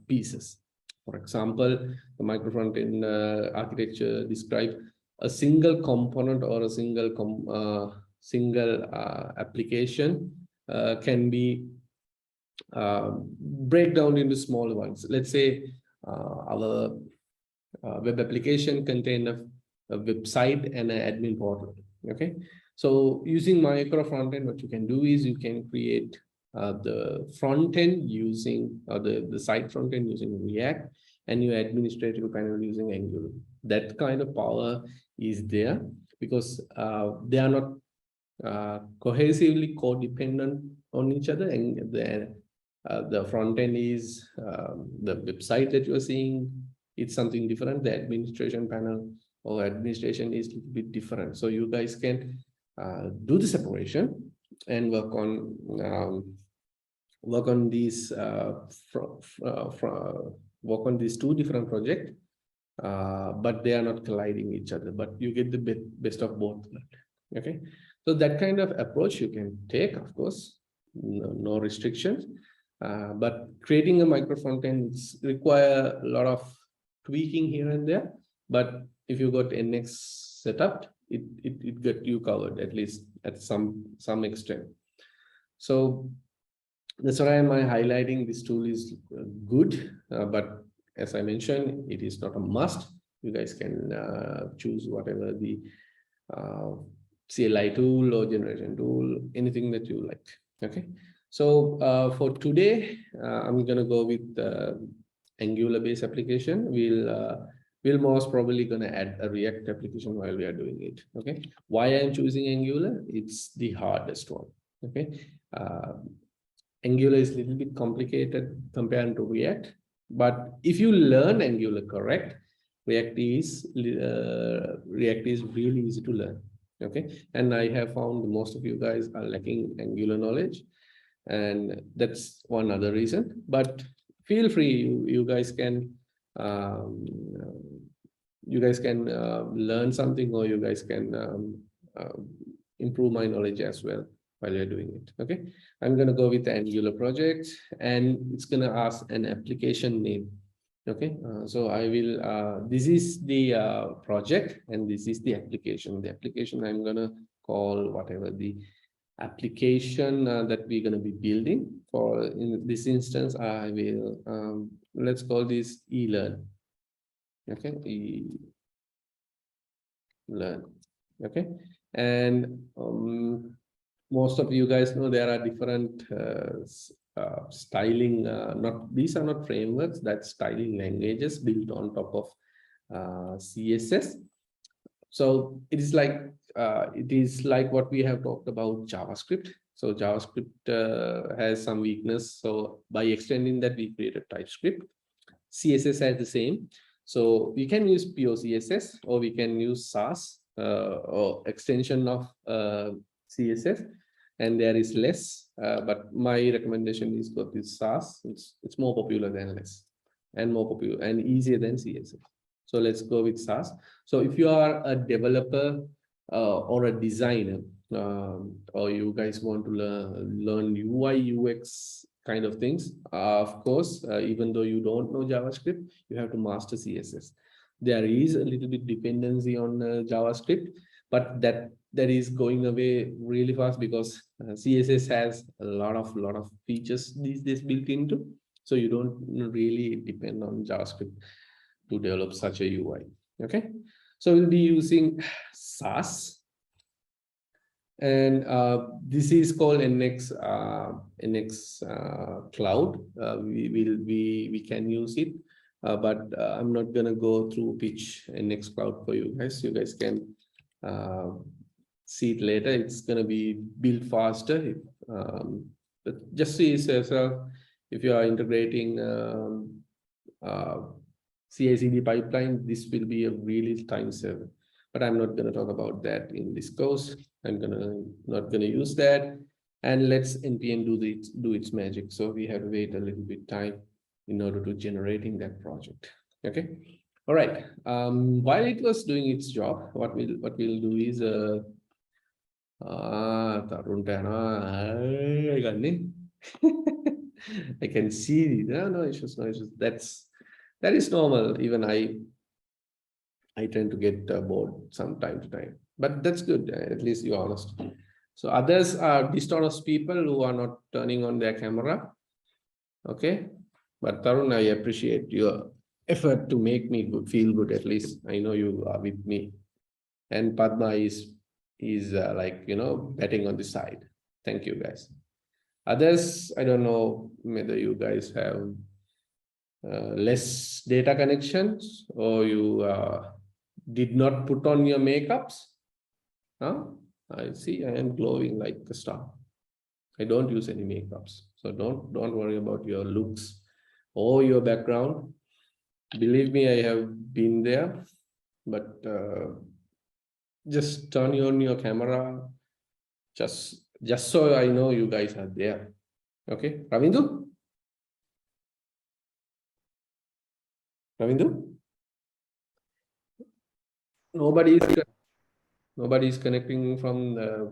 pieces. For example, the micro front end architecture describes a single component or a single application can be break down into smaller ones. Let's say our web application contains a website and an admin portal. Okay, so using micro front end, what you can do is you can create the front end using the site front end using React, and your administrative panel using Angular. That kind of power is there because they are not cohesively codependent on each other, and the front end is the website that you're seeing. It's something different. The administration panel or administration is a little bit different. So you guys can do the separation and work on these work on these two different projects, but they are not colliding each other, but you get the best of both. Okay, so that kind of approach you can take, of course, no restrictions, but creating a micro front end require a lot of tweaking here and there. But if you got NX set up, it got you covered, at least at some extent. So that's why I'm highlighting this tool is good, but as I mentioned, it is not a must. You guys can choose whatever the CLI tool or generation tool, anything that you like. Okay, So for today, I'm gonna go with Angular based application. We'll most probably gonna add a React application while we are doing it. Okay. Why I'm choosing Angular? It's the hardest one. Okay. Angular is a little bit complicated compared to React, but if you learn Angular correct, React is really easy to learn. Okay, and I have found most of you guys are lacking Angular knowledge, and that's one other reason. But feel free, you guys can learn something, or you guys can improve my knowledge as well while you're doing it. Okay, I'm gonna go with the Angular project, and it's gonna ask an application name. Okay, so I will, this is the project, and this is the application. The application I'm gonna call whatever the application that we're gonna be building. For in this instance, I will, let's call this eLearn. Okay, eLearn. Okay, and most of you guys know there are different styling, these are not frameworks, that's styling languages built on top of CSS. So it is like what we have talked about JavaScript. So JavaScript has some weakness. So by extending that, we created TypeScript. CSS has the same. So we can use pure CSS, or we can use Sass or extension of CSS. And there is less, but my recommendation is go with Sass. It's more popular than less, and more popular and easier than CSS. So let's go with Sass. So if you are a developer or a designer, or you guys want to learn UI UX kind of things, of course, even though you don't know JavaScript, you have to master CSS. There is a little bit dependency on JavaScript, but that is going away really fast, because CSS has a lot of features these days built into, so you don't really depend on JavaScript to develop such a UI. Okay, so we'll be using Sass, and this is called NX Cloud. We can use it, but I'm not gonna go through pitch NX Cloud for you guys. You guys can see it later. It's going to be built faster. But just see yourself, if you are integrating CI/CD pipeline, this will be a really time saver. But I'm not going to talk about that in this course. I'm not gonna use that. And let's npm do its magic. So we have to wait a little bit time in order to generating that project. Okay. All right. While it was doing its job, what we'll do is I can see no issues. That is normal. Even I tend to get bored from time to time, but that's good. At least you're honest. So others are dishonest people who are not turning on their camera. Okay, but Tarun, I appreciate your effort to make me feel good. At least I know you are with me. And Padma is like, betting on the side. Thank you, guys. Others, I don't know whether you guys have less data connections, or you did not put on your makeups. Huh? I see I am glowing like a star. I don't use any makeups, so don't worry about your looks or your background. Believe me, I have been there. But just turn on your camera, just so I know you guys are there. Okay, Ravindu? Nobody is connecting from the,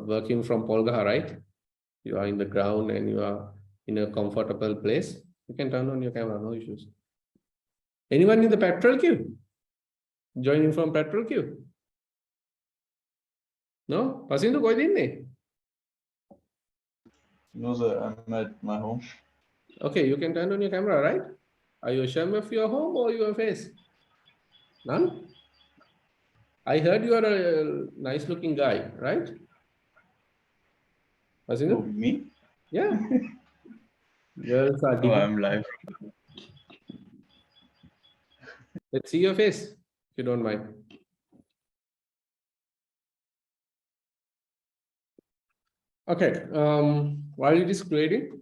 working from Polgaha, right? You are in the ground and you are in a comfortable place. You can turn on your camera, no issues. Anyone in the petrol queue? Joining from petrol queue? No? Pasindu koi dinne? No, sir, I'm at my home. Okay, you can turn on your camera, right? Are you ashamed of your home or your face? None? I heard you are a nice looking guy, right? Pasina? Oh, me? Yeah. Girls are Oh, different. I'm live. Let's see your face, if you don't mind. Okay, while it is creating,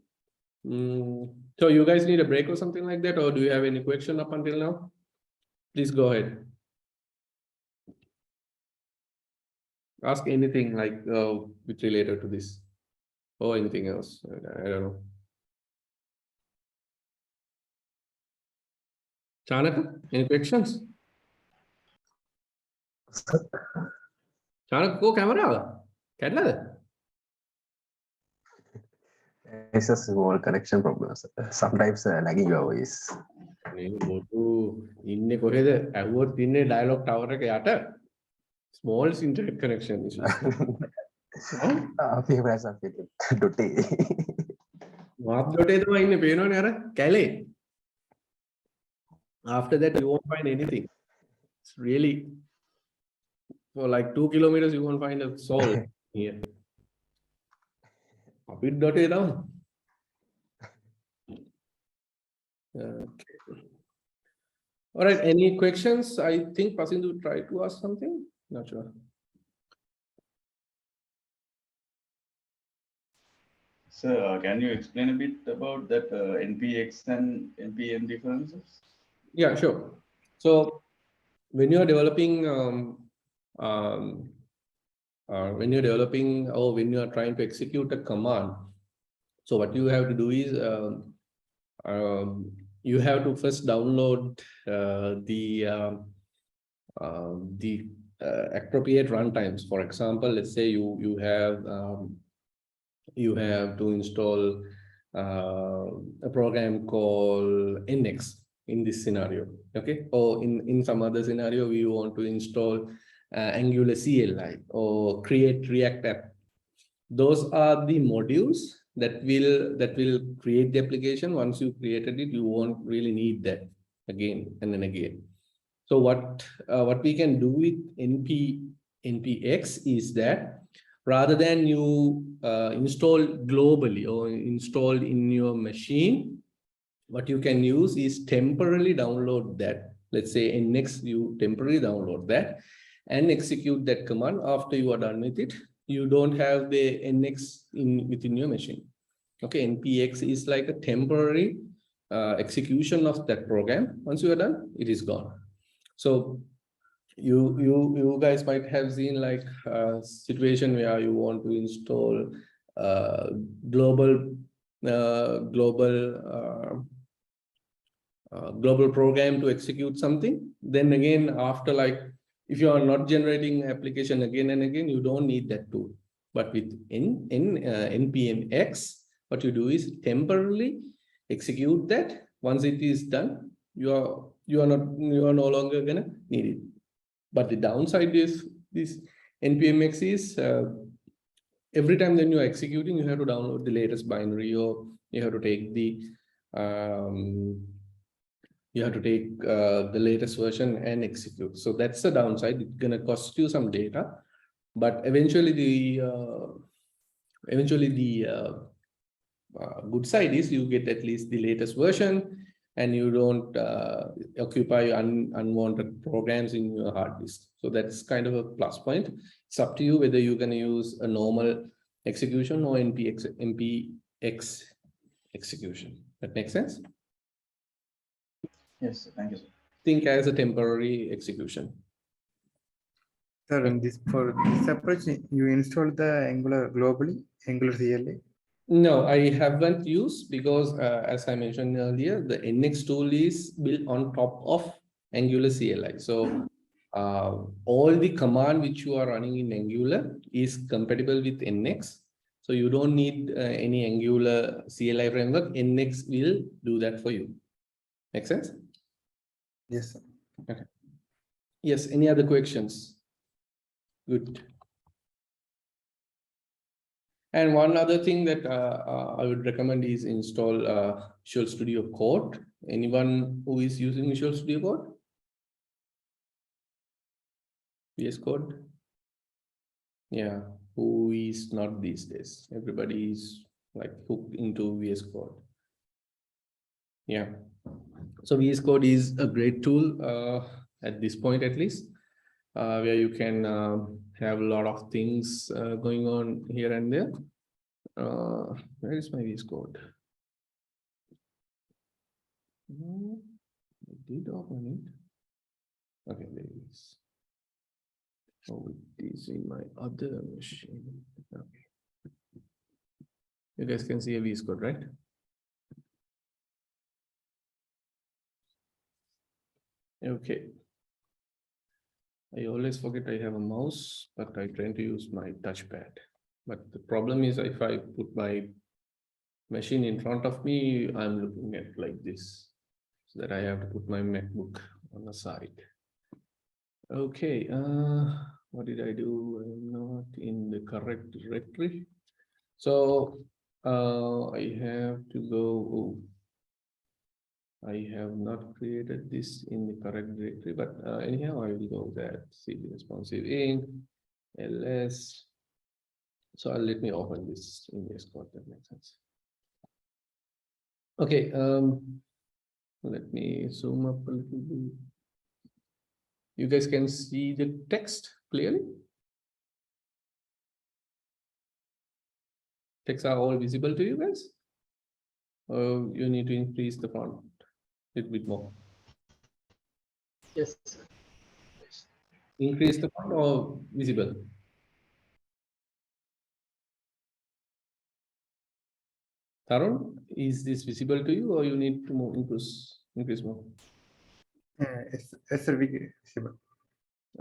so you guys need a break or something like that, or do you have any question up until now? Please go ahead. Ask anything like which related to this or anything else. I don't know. Chanaka, any questions? Chanaka, go camera. Catla. It's a small connection problem. Sir. Sometimes lagging your voice. ඉන්නේ කොහෙද ඇහුවොත් ඉන්නේ dialogue tower එක යට small internet connection issues. අපි ප්‍රයස ඩොටේ මාත් ඩොටේ තමයි ඉන්නේ පේනවනේ අර කැලේ. After that you won't find anything. It's really for like 2 kilometers you won't find a soul here. අපිත් ඩොටේ තමයි. Okay. All right, any questions? I think Pasindu tried to ask something. Not sure. Sir, can you explain a bit about that NPX and NPM differences? Yeah, sure. So when you're developing when you're trying to execute a command, so what you have to do is you have to first download the appropriate runtimes. For example, let's say you have to install a program called NX in this scenario, okay? Or in some other scenario, we want to install Angular CLI or create React app. Those are the modules that will create the application. Once you created it, you won't really need that again and then again. So what we can do with NPX is that rather than you install globally or install in your machine, what you can use is temporarily download that. Let's say NX, you temporarily download that and execute that command. After you are done with it, you don't have the NX within your machine. Okay, NPX is like a temporary execution of that program. Once you are done, it is gone. So you guys might have seen like a situation where you want to install global program to execute something. Then again, after like, if you are not generating application again and again, you don't need that tool. But with NPMX, what you do is temporarily execute that. Once it is done, you are no longer gonna need it. But the downside is this NPMX is every time when you are executing, you have to download the latest binary, or you have to take the latest version and execute. So that's the downside. It's gonna cost you some data, but eventually the good side is you get at least the latest version, and you don't occupy unwanted programs in your hard disk. So that's kind of a plus point. It's up to you whether you're going to use a normal execution or NPX execution. That makes sense? Yes, thank you, sir. Think as a temporary execution. Sir, for this approach, you installed the Angular globally, Angular CLI? No, I haven't used, because as I mentioned earlier, the NX tool is built on top of Angular CLI. So all the command which you are running in Angular is compatible with NX. So you don't need any Angular CLI framework. NX will do that for you. Make sense? Yes, sir. Okay. Yes, any other questions? Good. And one other thing that I would recommend is install Visual Studio Code. Anyone who is using Visual Studio Code? VS Code? Yeah, who is not these days. Everybody is like hooked into VS Code. Yeah. So VS Code is a great tool at this point, at least, where you can have a lot of things going on here and there. Where is my VS Code? I did open it. Okay, there it is. Oh, it is in my other machine. Okay. You guys can see a VS Code, right? Okay. I always forget I have a mouse, but I try to use my touchpad. But the problem is if I put my machine in front of me, I'm looking at like this, so that I have to put my MacBook on the side. Okay, what did I do? I'm not in the correct directory. So I have to go. I have not created this in the correct directory, but anyhow, I will go there. CD responsive in ls. So let me open this in VS Code. That makes sense. Okay, let me zoom up a little bit. You guys can see the text clearly. Texts are all visible to you guys. You need to increase the font a little bit more. Yes, sir. Increase the font or visible? Tarun, is this visible to you or you need to more increase more? Yes, sir, visible.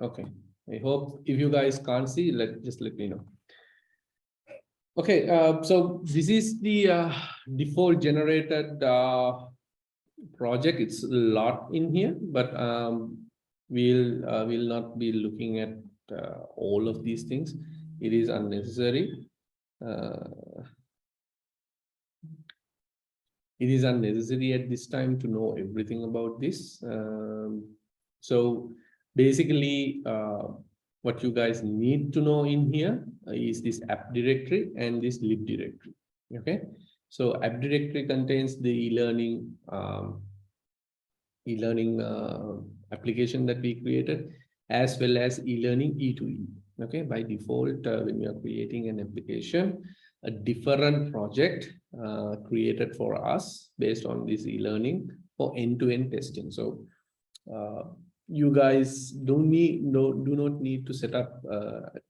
Okay, I hope if you guys can't see, just let me know. Okay, so this is the default generated project. It's a lot in here, but we'll not be looking at all of these things. It is unnecessary. It is unnecessary at this time to know everything about this. So basically, what you guys need to know in here is this app directory and this lib directory. Okay, so app directory contains the e-learning application that we created, as well as e-learning E2E. Okay, by default, when you are creating an application, a different project created for us based on this e-learning for end-to-end testing. So you guys do not need to set up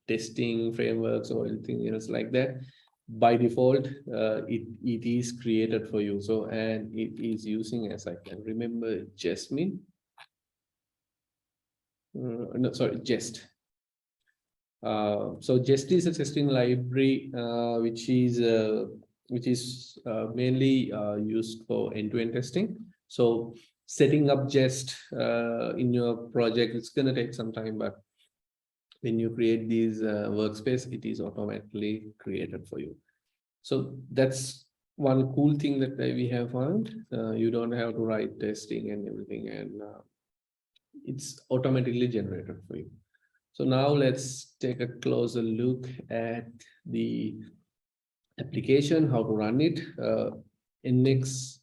testing frameworks or anything else like that. By default, it is created for you. So, and it is using, as I can remember, Jasmine. No, sorry, Jest. So Jest is a testing library which is mainly used for end-to-end testing. So setting up Jest in your project, it's going to take some time, but when you create these workspace, it is automatically created for you. So that's one cool thing that we have found. You don't have to write testing and everything, and it's automatically generated for you. So now let's take a closer look at the application, how to run it. Nx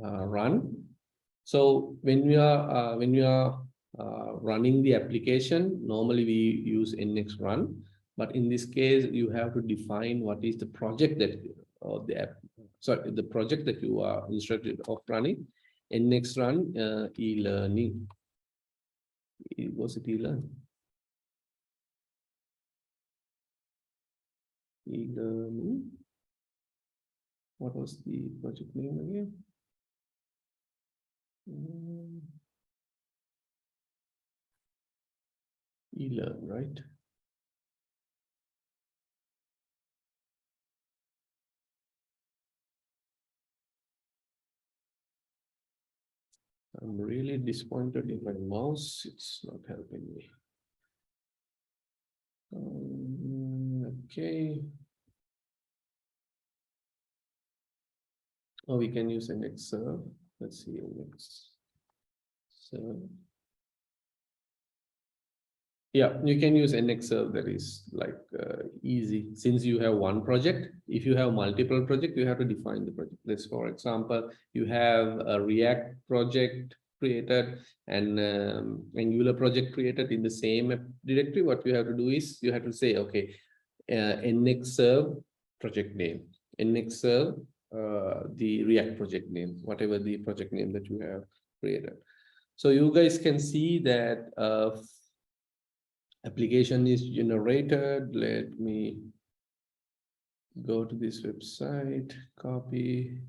run. So when we are running the application, normally we use Nx run, but in this case you have to define what is the project that or the app. Sorry, the project that you are instructed of running. Nx run e-learning. Was it e-learn? E-learning. What was the project name again? E-learn, right? I'm really disappointed in my mouse. It's not helping me. Okay. Oh, we can use an Excel. Let's see next. So Yeah, you can use NX that is like easy since you have one project. If you have multiple projects, you have to define the project. Let's, for example, you have a React project created and Angular project created in the same directory. What you have to do is you have to say, okay, NX project name, NX the React project name, whatever the project name that you have created. So you guys can see that application is generated. Let me go to this website, copy.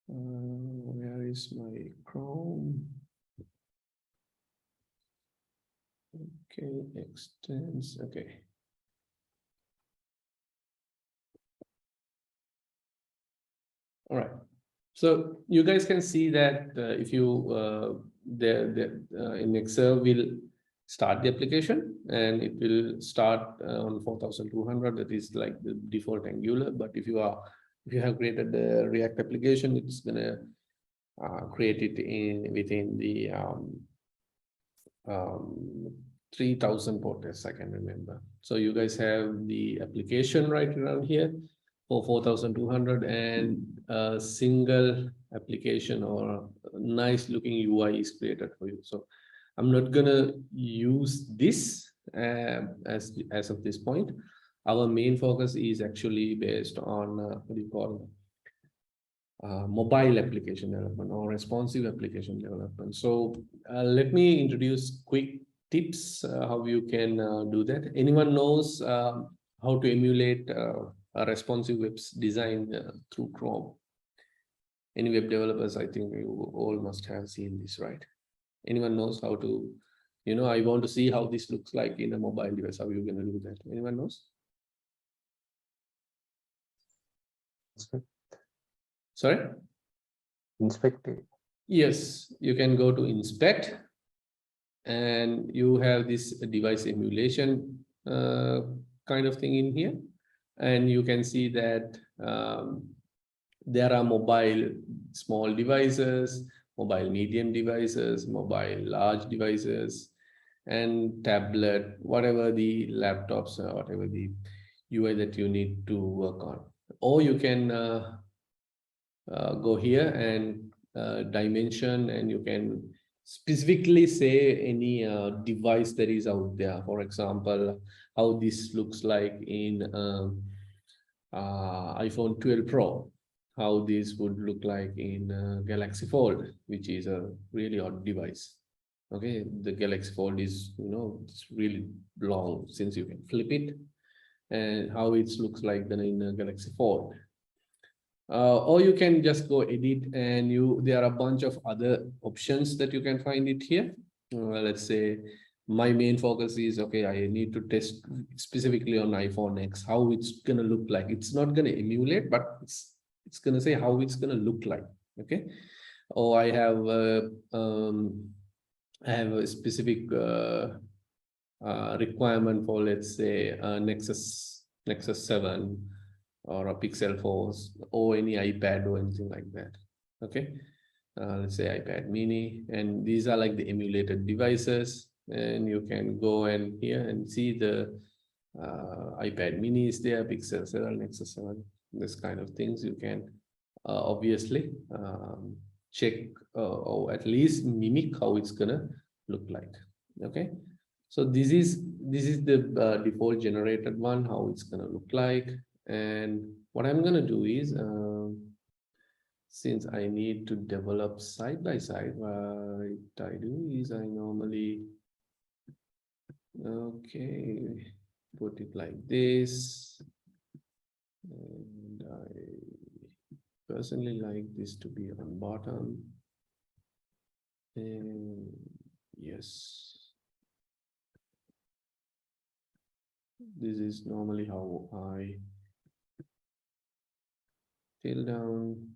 Where is my Chrome? Okay, extends. Okay. All right. So you guys can see that if you in Excel will start the application and it will start on 4200. That is like the default Angular. But if you have created the React application, it's gonna create it within the 3000 ports, I can remember. So you guys have the application right around here for 4200 and a single application or a nice looking UI is created for you. So I'm not gonna use this as of this point. Our main focus is actually based on what do you call mobile application development or responsive application development. So let me introduce quick tips how you can do that. Anyone knows how to emulate a responsive web design through Chrome? Any web developers, I think you all must have seen this, right? Anyone knows how to, I want to see how this looks like in a mobile device. How are you going to do that? Anyone knows? Sorry? Inspect it. Yes, you can go to inspect and you have this device emulation kind of thing in here. And you can see that there are mobile small devices, mobile medium devices, mobile large devices, and tablet, whatever the laptops or whatever the UI that you need to work on. Or you can go here and dimension, and you can specifically say any device that is out there. For example, how this looks like in iPhone 12 Pro, how this would look like in Galaxy Fold, which is a really odd device. Okay, the Galaxy Fold is, it's really long since you can flip it, and how it looks like then in a Galaxy Fold. Or you can just go edit, and there are a bunch of other options that you can find it here. Let's say my main focus is, okay, I need to test specifically on iPhone X, how it's gonna look like. It's not gonna emulate, but it's gonna say how it's gonna look like. Okay. Or I have a specific requirement for, let's say, Nexus 7 or a Pixel 4 or any iPad or anything like that. Okay, let's say iPad mini, and these are like the emulated devices, and you can go and here and see the iPad mini is there, Pixel 7, Nexus 7, this kind of things. You can obviously check or at least mimic how it's gonna look like. Okay, so this is the default generated one, how it's gonna look like. And what I'm gonna do is, since I need to develop side by side, what I do is I normally, okay, put it like this. And I personally like this to be on bottom. And yes, this is normally how I tail down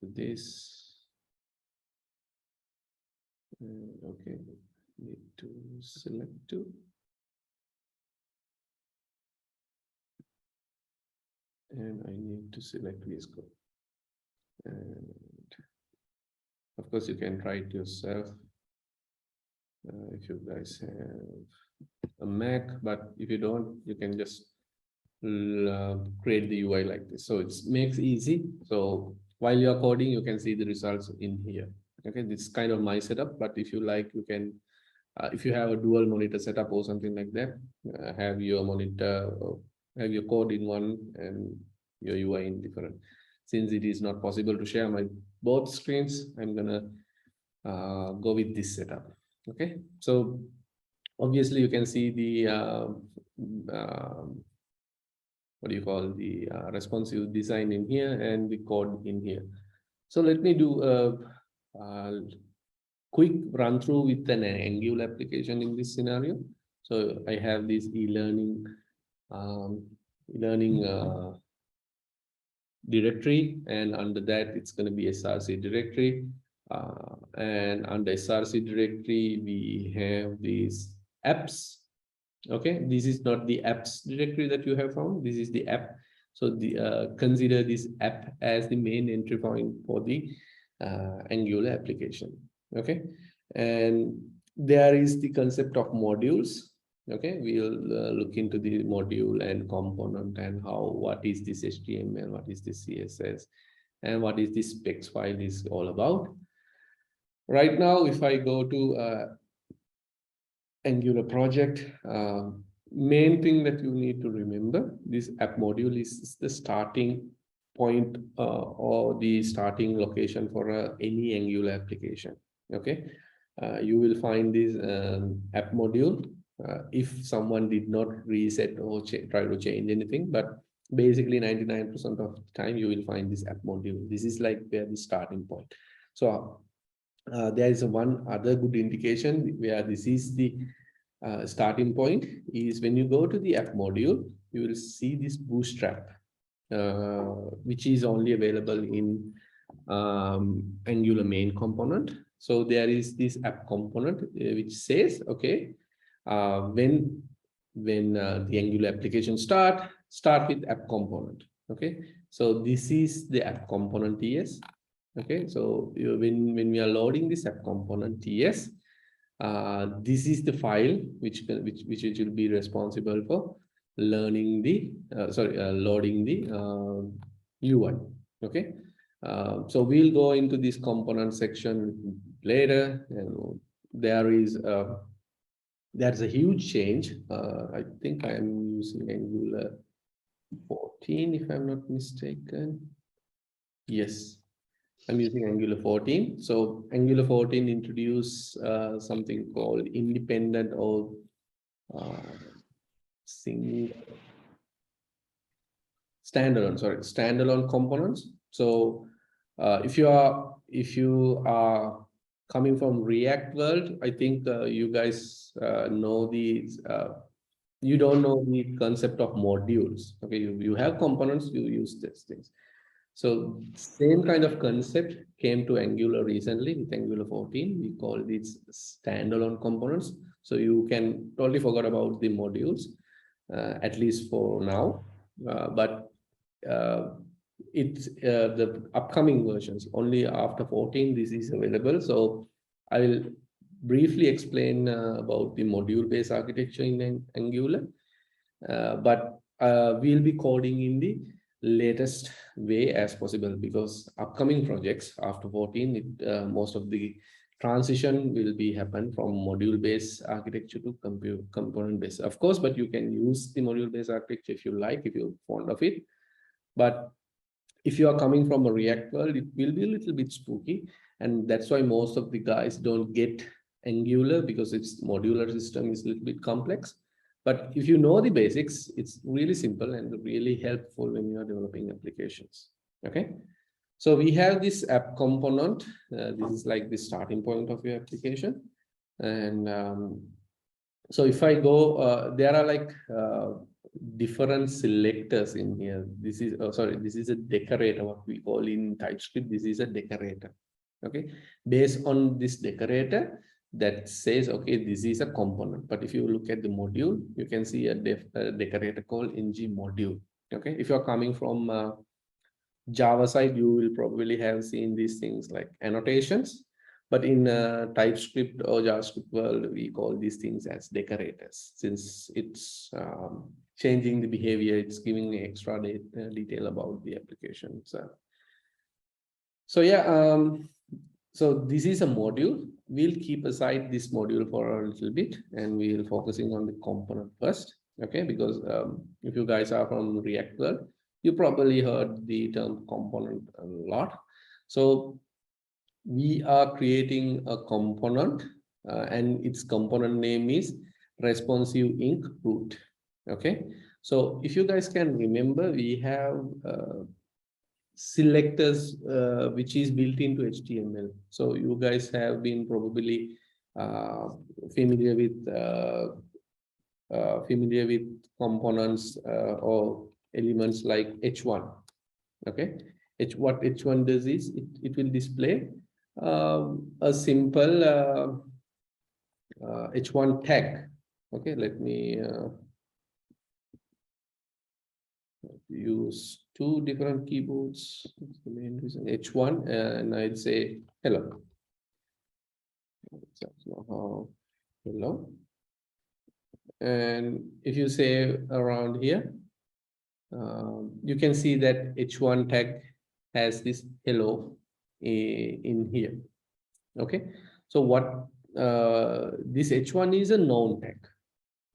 to this. Okay, need to select two. And I need to select VS Code. And of course, you can try it yourself. if you guys have a Mac, but if you don't, you can just create the UI like this. So it makes easy. So while you're coding, you can see the results in here. Okay, this is kind of my setup, but if you like, you can, if you have a dual monitor setup or something like that, have your monitor, have your code in one and your UI in different. Since it is not possible to share my both screens, I'm gonna go with this setup. Okay, so obviously you can see the what do you call the responsive design in here and the code in here. So let me do a quick run through with an Angular application in this scenario. So I have this e-learning directory, and under that it's going to be SRC directory, and under SRC directory we have these apps. Okay, this is not the apps directory that you have found, this is the app. So the consider this app as the main entry point for the Angular application. Okay, and there is the concept of modules. Okay, we'll look into the module and component and how, what is this HTML, what is this CSS, and what is this specs file is all about. Right now, if I go to Angular project, main thing that you need to remember, this app module is the starting point or the starting location for any Angular application. Okay, you will find this app module if someone did not reset or try to change anything, but basically 99% of the time you will find this app module. This is like where the starting point. So there is one other good indication where this is the starting point is when you go to the app module, you will see this Bootstrap, which is only available in Angular main component. So there is this app component which says, okay, when the Angular application start with app component. Okay, so this is the app component TS. Okay, so when we are loading this app component TS, this is the file which will be responsible for learning the loading the UI. Okay, so we'll go into this component section later, and there's a huge change. I think I am using Angular 14 if I'm not mistaken. Yes, I'm using Angular 14. So Angular 14 introduced something called independent or standalone components. So if you are coming from React world, I think you guys know these. You don't know the concept of modules. Okay, you have components, you use these things. So same kind of concept came to Angular recently with Angular 14. We call these standalone components. So you can totally forget about the modules, at least for now. But it's the upcoming versions, only after 14 this is available. So I will briefly explain about the module-based architecture in Angular, but we'll be coding in the latest way as possible, because upcoming projects after 14, most of the transition will be happen from module-based architecture to component-based, of course, but you can use the module-based architecture if you like, if you're fond of it. But if you are coming from a React world, it will be a little bit spooky, and that's why most of the guys don't get Angular, because its modular system is a little bit complex. But if you know the basics, it's really simple and really helpful when you are developing applications. Okay, so we have this app component. This is like the starting point of your application. And so if I go, there are like different selectors in here. This is, this is a decorator, what we call in TypeScript. This is a decorator. Okay, based on this decorator, that says, okay, this is a component. But if you look at the module, you can see a decorator called ng module. Okay, if you're coming from Java side, you will probably have seen these things like annotations. But in TypeScript or JavaScript world, we call these things as decorators, since it's changing the behavior, it's giving extra detail about the application. So yeah, so this is a module. We'll keep aside this module for a little bit, and we'll focusing on the component first, okay? Because if you guys are from React world, you probably heard the term component a lot. So we are creating a component, and its component name is responsive ink root. Okay, so if you guys can remember, we have selectors which is built into HTML. So you guys have been probably familiar with components or elements like H1. Okay, what H1 does is it will display a simple H1 tag. Okay, let me use two different keyboards. That's the main reason. H1, and I'd say hello. That's not how hello. And if you say around here, you can see that H1 tag has this hello in here. Okay, so what this H1 is a known tag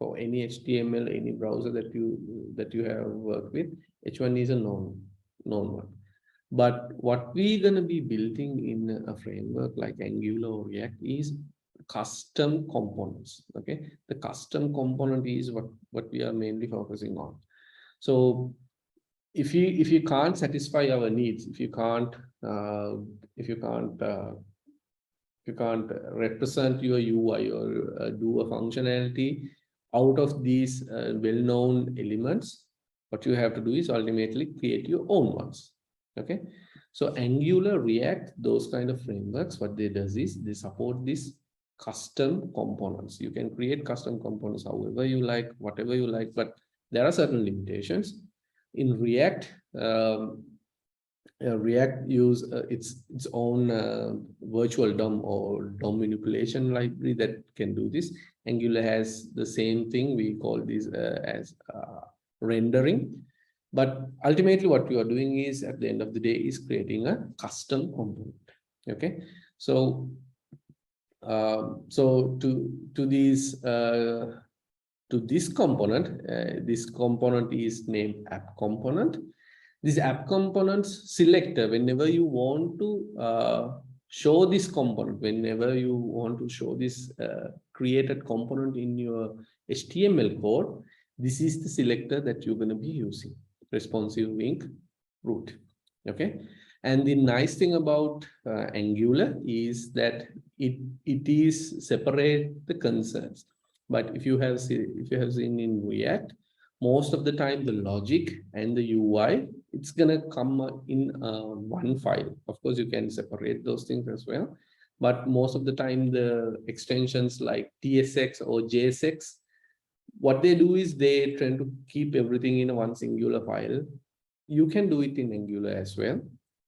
for any HTML, any browser that you have worked with. H1 is a known one. But what we're going to be building in a framework like Angular or React is custom components. Okay, the custom component is what we are mainly focusing on. So if you can't satisfy our needs, if you can't represent your UI or do a functionality out of these well-known elements, what you have to do is ultimately create your own ones. Okay, so Angular, React, those kind of frameworks, what they does is they support these custom components. You can create custom components however you like, whatever you like, but there are certain limitations. In React, React use its own virtual DOM or DOM manipulation library that can do this. Angular has the same thing. We call this as rendering. But ultimately, what you are doing is, at the end of the day, is creating a custom component. Okay, so to this component is named app component. This app component selector, whenever you want to show this component, whenever you want to show this created component in your HTML code, this is the selector that you're going to be using, responsive ink root. Okay, and the nice thing about Angular is that it is separate the concerns. But if you have seen in React, most of the time the logic and the UI, it's gonna come in one file. Of course, you can separate those things as well, but most of the time the extensions like TSX or JSX, what they do is they try to keep everything in one singular file. You can do it in Angular as well,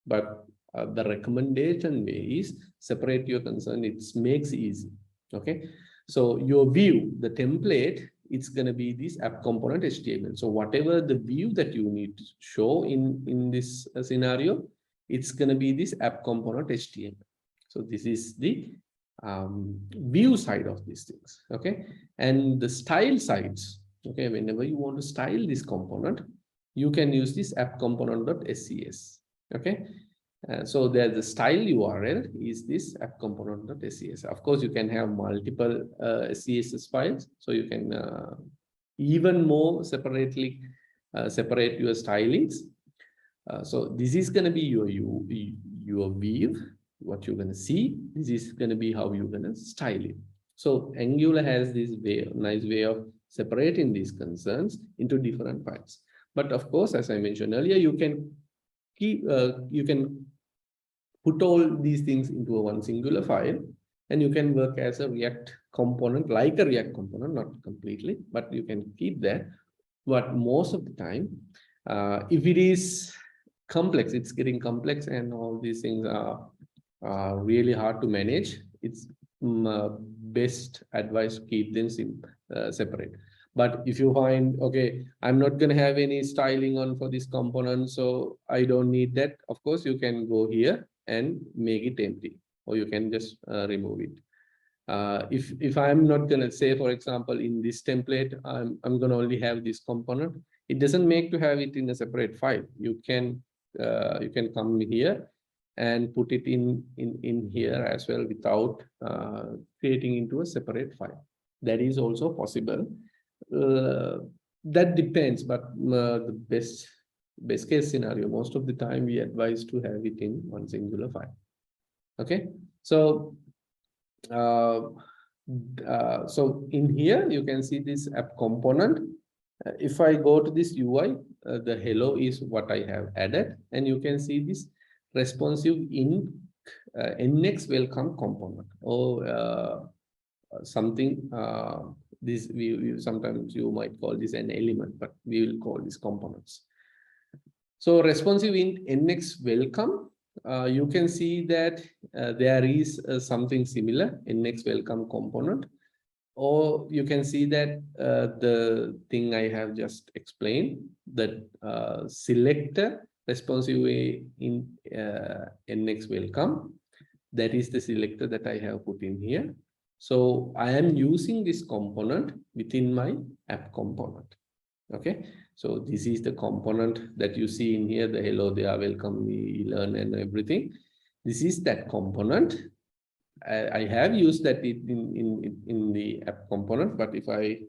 but the recommendation way is separate your concern. It makes easy. Okay, so your view, the template, it's going to be this app component HTML. So whatever the view that you need to show in this scenario, it's going to be this app component HTML. So this is the view side of these things. Okay, and the style sides. Okay, whenever you want to style this component, you can use this app component.scs. Okay, so there the style URL is this app component.scs. Of course, you can have multiple CSS files, so you can even more separately separate your stylings. So this is going to be your view, what you're going to see. This is going to be how you're going to style it. So Angular has this nice way of separating these concerns into different files. But of course, as I mentioned earlier, you can put all these things into one singular file, and you can work as a React component, like a React component, not completely, but you can keep that. But most of the time, if it is complex, it's getting complex, and all these things are really hard to manage, it's best advice to keep them separate. But if you find, okay, I'm not going to have any styling on for this component, so I don't need that, of course, you can go here and make it empty, or you can just remove it. If I'm not going to say, for example, in this template, I'm going to only have this component, it doesn't make to have it in a separate file. You can come here and put it in here as well without creating into a separate file. That is also possible. That depends, but the best case scenario, most of the time we advise to have it in one singular file. Okay, so so in here you can see this app component. If I go to this UI, the hello is what I have added, and you can see this responsive in NX welcome component, or something. This we sometimes you might call this an element, but we will call this components. So responsive in NX welcome, you can see that there is something similar NX welcome component, or you can see that the thing I have just explained, that selector responsive in NX welcome, that is the selector that I have put in here. So I am using this component within my app component. Okay, so this is the component that you see in here, the hello there, welcome me, learn and everything. This is that component. I have used that in the app component, but if I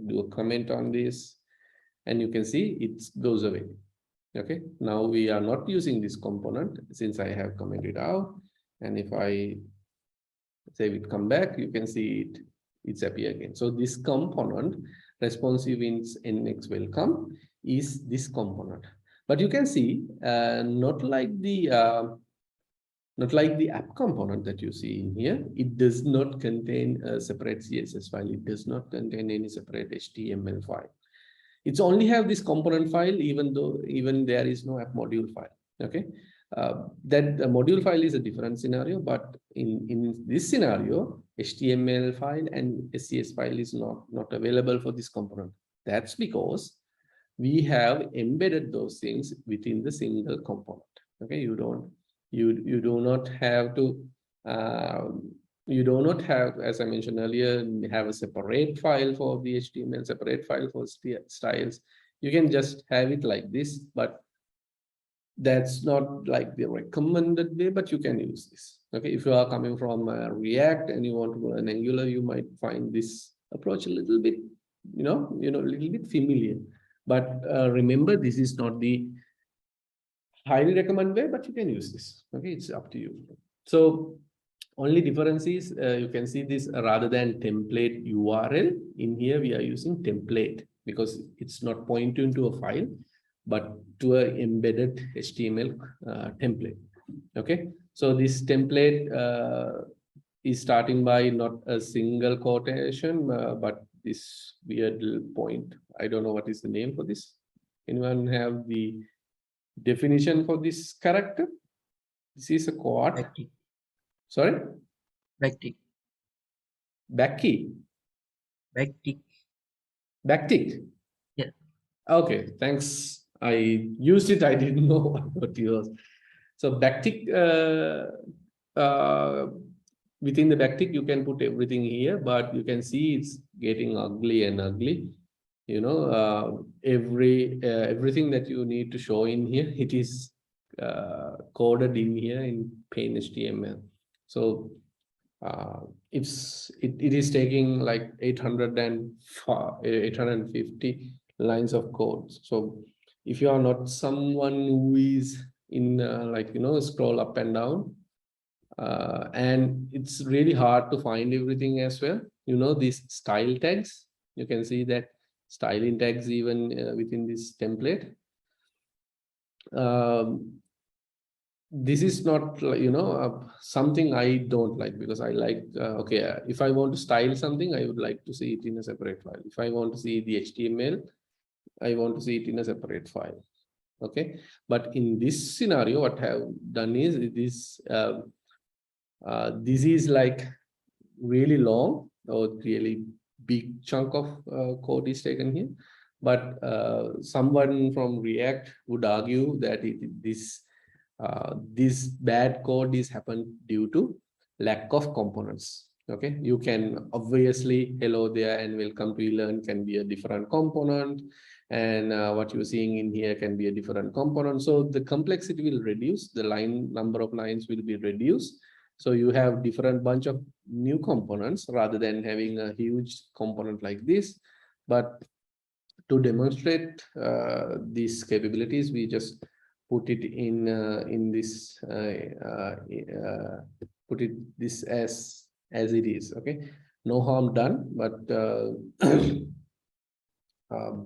do a comment on this, and you can see it goes away. Okay, now we are not using this component since I have commented out, and if I say it come back, you can see it's appear again. So this component responsive in NX welcome is this component, but you can see not like the app component that you see in here. It does not contain a separate CSS file. It does not contain any separate HTML file. It's only have this component file, even there is no app module file. Okay, that the module file is a different scenario, but in this scenario, HTML file and SCS file is not available for this component. That's because we have embedded those things within the single component. Okay, you do not have to you do not have, as I mentioned earlier, have a separate file for the HTML, separate file for styles. You can just have it like this, but that's not like the recommended way, but you can use this. Okay, if you are coming from React and you want to learn Angular, you might find this approach a little bit, a little bit familiar. But remember, this is not the highly recommended way, but you can use this. Okay, it's up to you. So only difference is you can see this rather than template URL in here, we are using template because it's not pointing to a file, but to an embedded HTML template. Okay, so this template is starting by not a single quotation, but this weird point. I don't know what is the name for this. Anyone have the definition for this character? This is a quote. Backtick. Sorry? Backtick. Backkey. Backtick. Backtick. Yeah. Okay, thanks. I used it. I didn't know what it was. So backtick, within the backtick, you can put everything here, but you can see it's getting ugly and ugly. Everything that you need to show in here, it is coded in here in plain HTML. So it is taking like 850 lines of code. So if you are not someone who is in scroll up and down, and it's really hard to find everything as well. These style tags, you can see that styling tags even within this template. This is not something I don't like, because I like if I want to style something, I would like to see it in a separate file. If I want to see the HTML, I want to see it in a separate file. Okay, but in this scenario, what I have done is This is like really long or really big chunk of code is taken here. But someone from React would argue that this bad code is happened due to lack of components. Okay, you can obviously hello there and welcome to learn can be a different component, and what you're seeing in here can be a different component. So the complexity will reduce, the number of lines will be reduced. So you have different bunch of new components rather than having a huge component like this. But to demonstrate these capabilities, we just put it in this put it this as it is. Okay, no harm done, but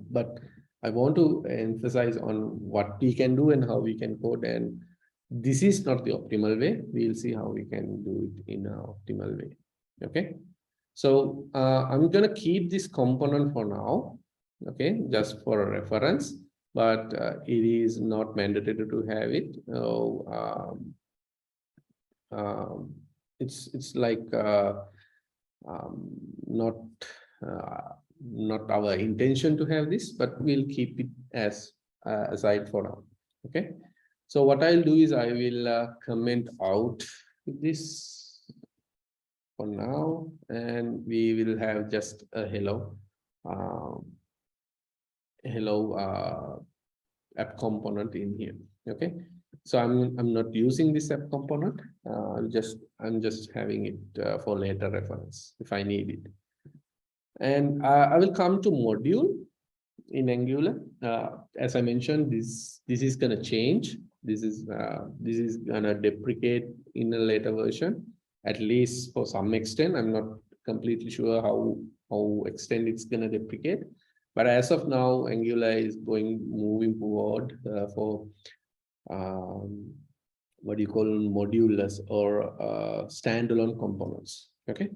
but I want to emphasize on what we can do and how we can code, and this is not the optimal way. We'll see how we can do it in an optimal way. Okay, so I'm gonna keep this component for now. Okay, just for a reference, but it is not mandatory to have it. It's like not our intention to have this, but we'll keep it as aside for now. Okay, so what I'll do is I will comment out this for now, and we will have just a hello app component in here. Okay, so I'm not using this app component. I'm just having it for later reference if I need it. And I will come to module in Angular. As I mentioned, this is gonna change. This is gonna deprecate in a later version, at least for some extent. I'm not completely sure how extent it's gonna deprecate. But as of now, Angular is moving forward for what you call moduleless or standalone components. Okay.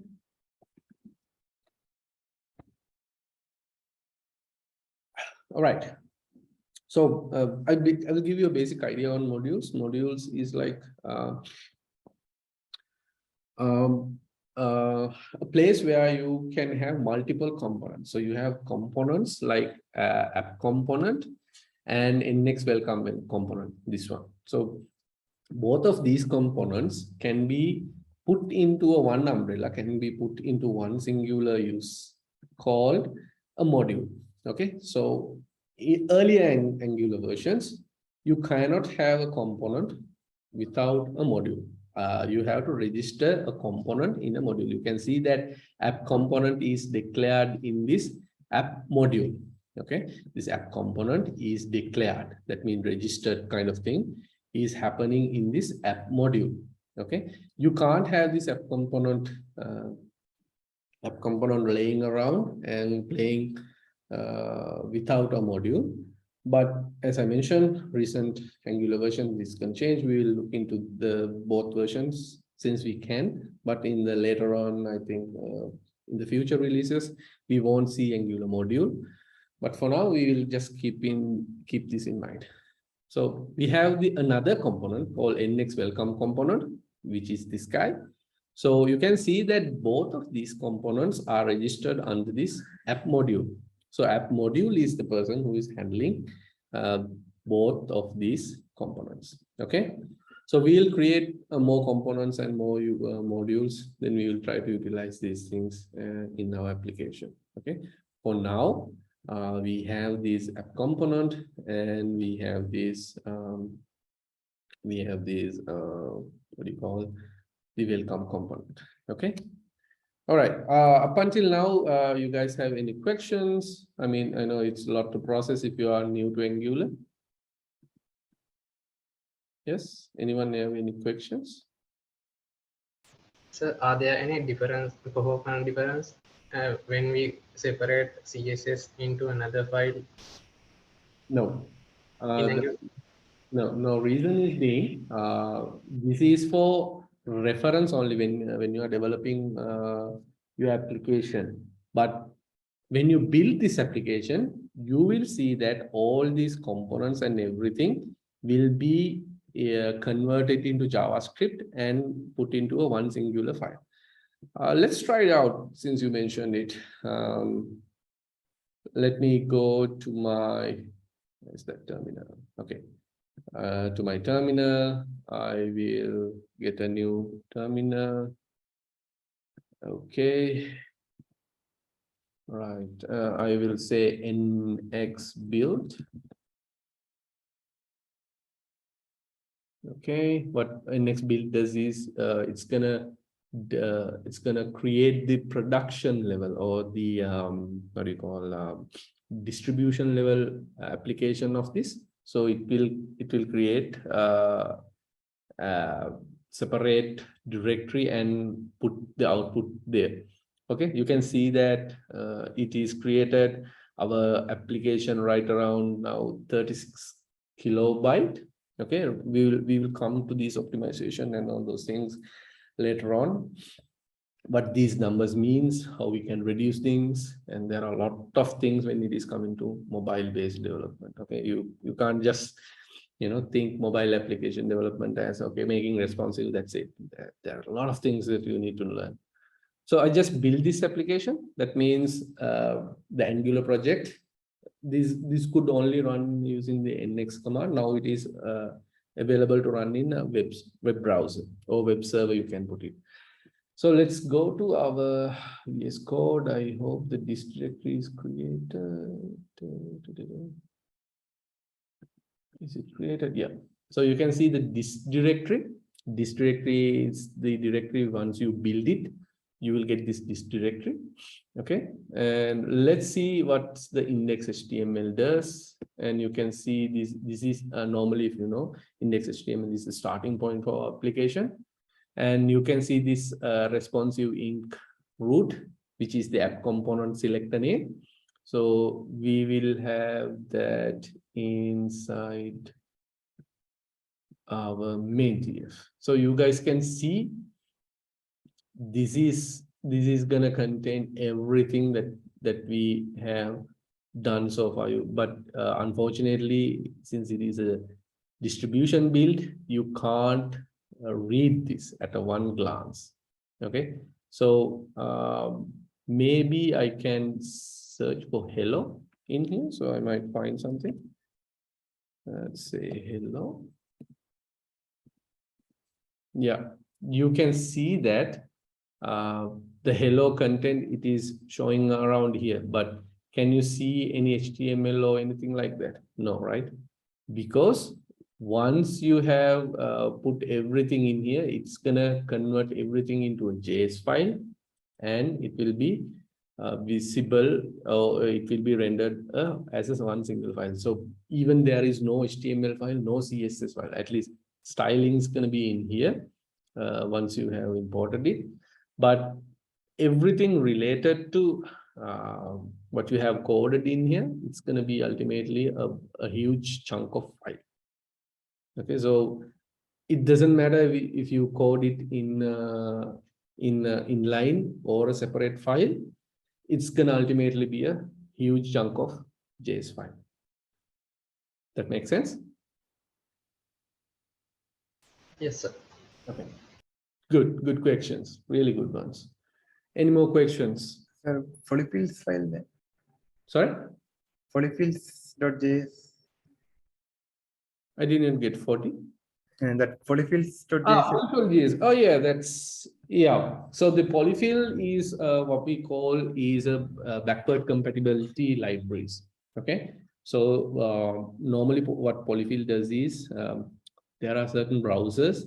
All right. So I will give you a basic idea on modules. Modules is like a place where you can have multiple components. So you have components like app component and index welcome component, this one. So both of these components can be put into a one umbrella, can be put into one singular use called a module. Okay, so in earlier Angular versions, you cannot have a component without a module. You have to register a component in a module. You can see that app component is declared in this app module. Okay, this app component is declared. That means registered kind of thing is happening in this app module. Okay, you can't have this app component laying around and playing without a module. But as I mentioned, recent Angular version, this can change. We will look into the both versions since we can, but in the later on, I think in the future releases, we won't see Angular module. But for now, we will just keep this in mind. So we have another component called NX welcome component, which is this guy. So you can see that both of these components are registered under this app module. So app module is the person who is handling both of these components. Okay, so we'll create more components and more modules. Then we will try to utilize these things in our application. Okay, for now, we have this app component and we have this what do you call the welcome component. Okay. All right. Up until now, you guys have any questions? I mean, I know it's a lot to process if you are new to Angular. Yes. Anyone have any questions? So are there any performance difference when we separate CSS into another file? No. No reason is being this is for reference only when you are developing your application. But when you build this application, you will see that all these components and everything will be convert it into JavaScript and put into a one singular file. Let's try it out since you mentioned it. Let me go to my, where's that terminal? Okay. To my terminal, I will get a new terminal. Okay. Right. I will say nx build. Okay. What nx build does is it's gonna create the production level or the what do you call distribution level application of this. So it will create separate directory and put the output there. Okay, you can see that it is created our application right around now 36 kilobyte. Okay, we will come to this optimization and all those things later on. What these numbers means, how we can reduce things, and there are a lot of things when it is coming to mobile-based development. Okay, you can't just think mobile application development as okay, making responsive, that's it. There are a lot of things that you need to learn. So I just built this application. That means the Angular project. This could only run using the NX command. Now it is available to run in a web browser or web server. You can put it. So let's go to our VS Code. I hope that this directory is created. Is it created? Yeah. So you can see that this directory. This directory is the directory. Once you build it, you will get this directory. Okay. And let's see what the index.html does. And you can see this is normally, if you know, index.html is the starting point for our application. And you can see this responsive inc root, which is the app component selector name. So we will have that inside our main TF. So you guys can see this is gonna contain everything that we have done so far. But unfortunately, since it is a distribution build, you can't read this at a one glance. Okay, so maybe I can search for hello in here, so I might find something. Let's say hello. Yeah, you can see that the hello content, it is showing around here, but can you see any HTML or anything like that? No, right? Because once you have put everything in here, it's gonna convert everything into a JS file, and it will be visible, or it will be rendered as a one single file. So even there is no HTML file, no CSS file, at least styling is gonna be in here once you have imported it. But everything related to what you have coded in here, it's gonna be ultimately a huge chunk of file. Okay, so it doesn't matter if you code it in line or a separate file, it's gonna ultimately be a huge chunk of JS file. That makes sense? Yes, sir. Okay. Good questions. Really good ones. Any more questions? Sir, polyfills file there. Sorry? Polyfills.js. I didn't get 40. And that polyfills.js. Polyfill.js. Oh yeah, that's, yeah. So the polyfill is what we call is a backward compatibility libraries. Okay. So normally what polyfill does is there are certain browsers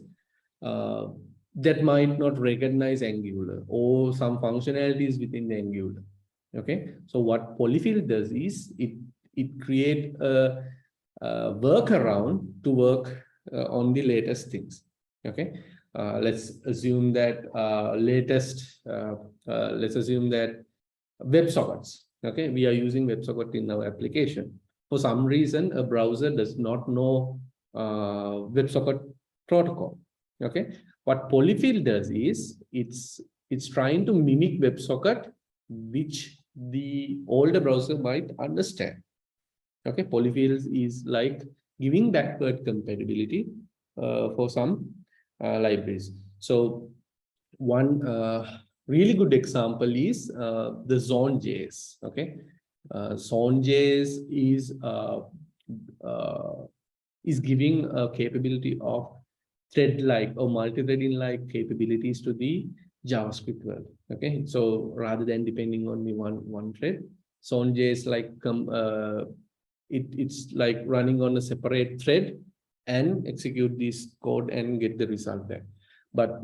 that might not recognize Angular or some functionalities within the Angular. Okay. So what polyfill does is it creates a workaround to work on the latest things. Okay, let's assume that let's assume that WebSockets. Okay, we are using WebSocket in our application. For some reason, a browser does not know WebSocket protocol. Okay, what polyfill does is it's trying to mimic WebSocket, which the older browser might understand. Okay, polyfills is like giving backward compatibility for some libraries. So one really good example is the Zone.js. Okay, Zone.js is giving a capability of thread-like or multi-threading-like capabilities to the JavaScript world. Okay, so rather than depending on the one thread, Zone.js it's like running on a separate thread and execute this code and get the result there. But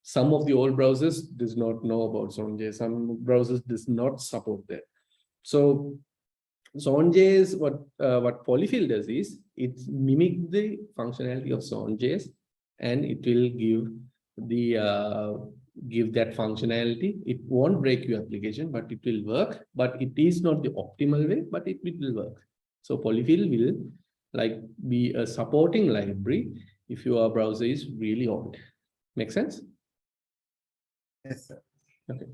some of the old browsers does not know about Zone.js. Some browsers does not support that. So Zone.js, what Polyfill does is it mimic the functionality of Zone.js, and it will give that functionality. It won't break your application, but it will work. But it is not the optimal way, but it will work. So Polyfill will like be a supporting library if your browser is really old. Make sense? Yes, sir. Okay.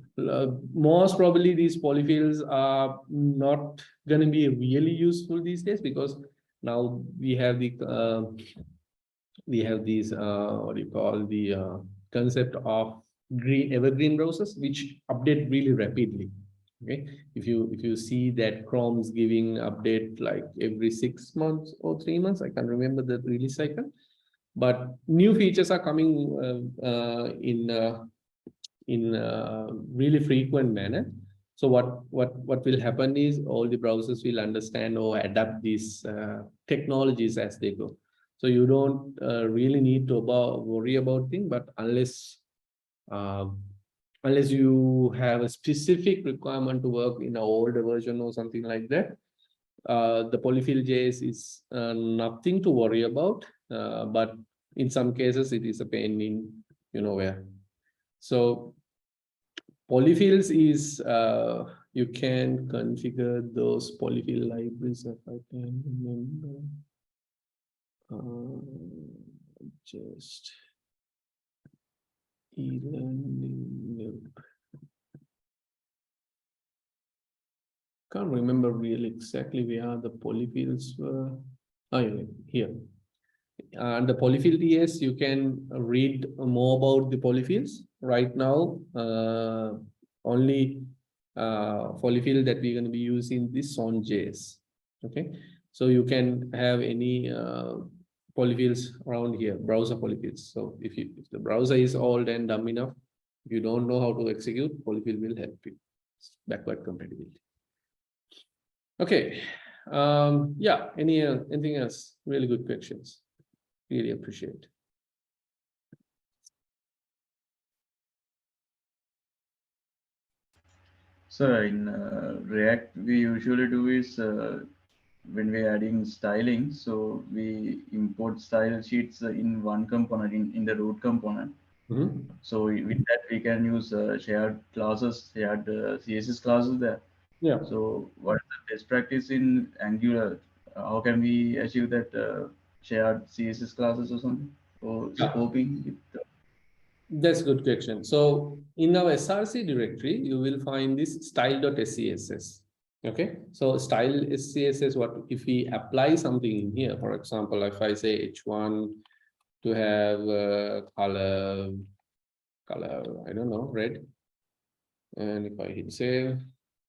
Most probably these polyfills are not going to be really useful these days, because now we have these what do you call the concept of evergreen browsers, which update really rapidly. Okay, if you see that Chrome is giving update like every 6 months or 3 months, I can't remember the release cycle, but new features are coming in a really frequent manner. So what will happen is all the browsers will understand or adapt these technologies as they go. So you don't really need to worry about things, but unless you have a specific requirement to work in an older version or something like that, the Polyfill.js is nothing to worry about. But in some cases, it is a pain in where. So polyfills is you can configure those polyfill libraries if I can remember. Just e-learning. Can't remember really exactly where the polyfills were. Oh, yeah, here. And the Polyfill.ts, you can read more about the polyfills. Right now, only polyfill that we're going to be using this Zone.js. Okay, so you can have any polyfills around here, browser polyfills. So if the browser is old and dumb enough, if you don't know how to execute, polyfill will help you. Backward compatibility. Okay, yeah. Anything else? Really good questions. Really appreciate. So in React, we usually do is when we're adding styling, so we import style sheets in one component, in the root component. Mm-hmm. So with that, we can use shared classes, shared CSS classes there. Yeah. So what is the best practice in Angular? How can we achieve that shared CSS classes or something? Or Yeah. scoping with That's a good question. So in our SRC directory, you will find this style.scss. Okay, so style SCSS, what if we apply something in here? For example, if I say H1 to have color, I don't know, red. And if I hit save,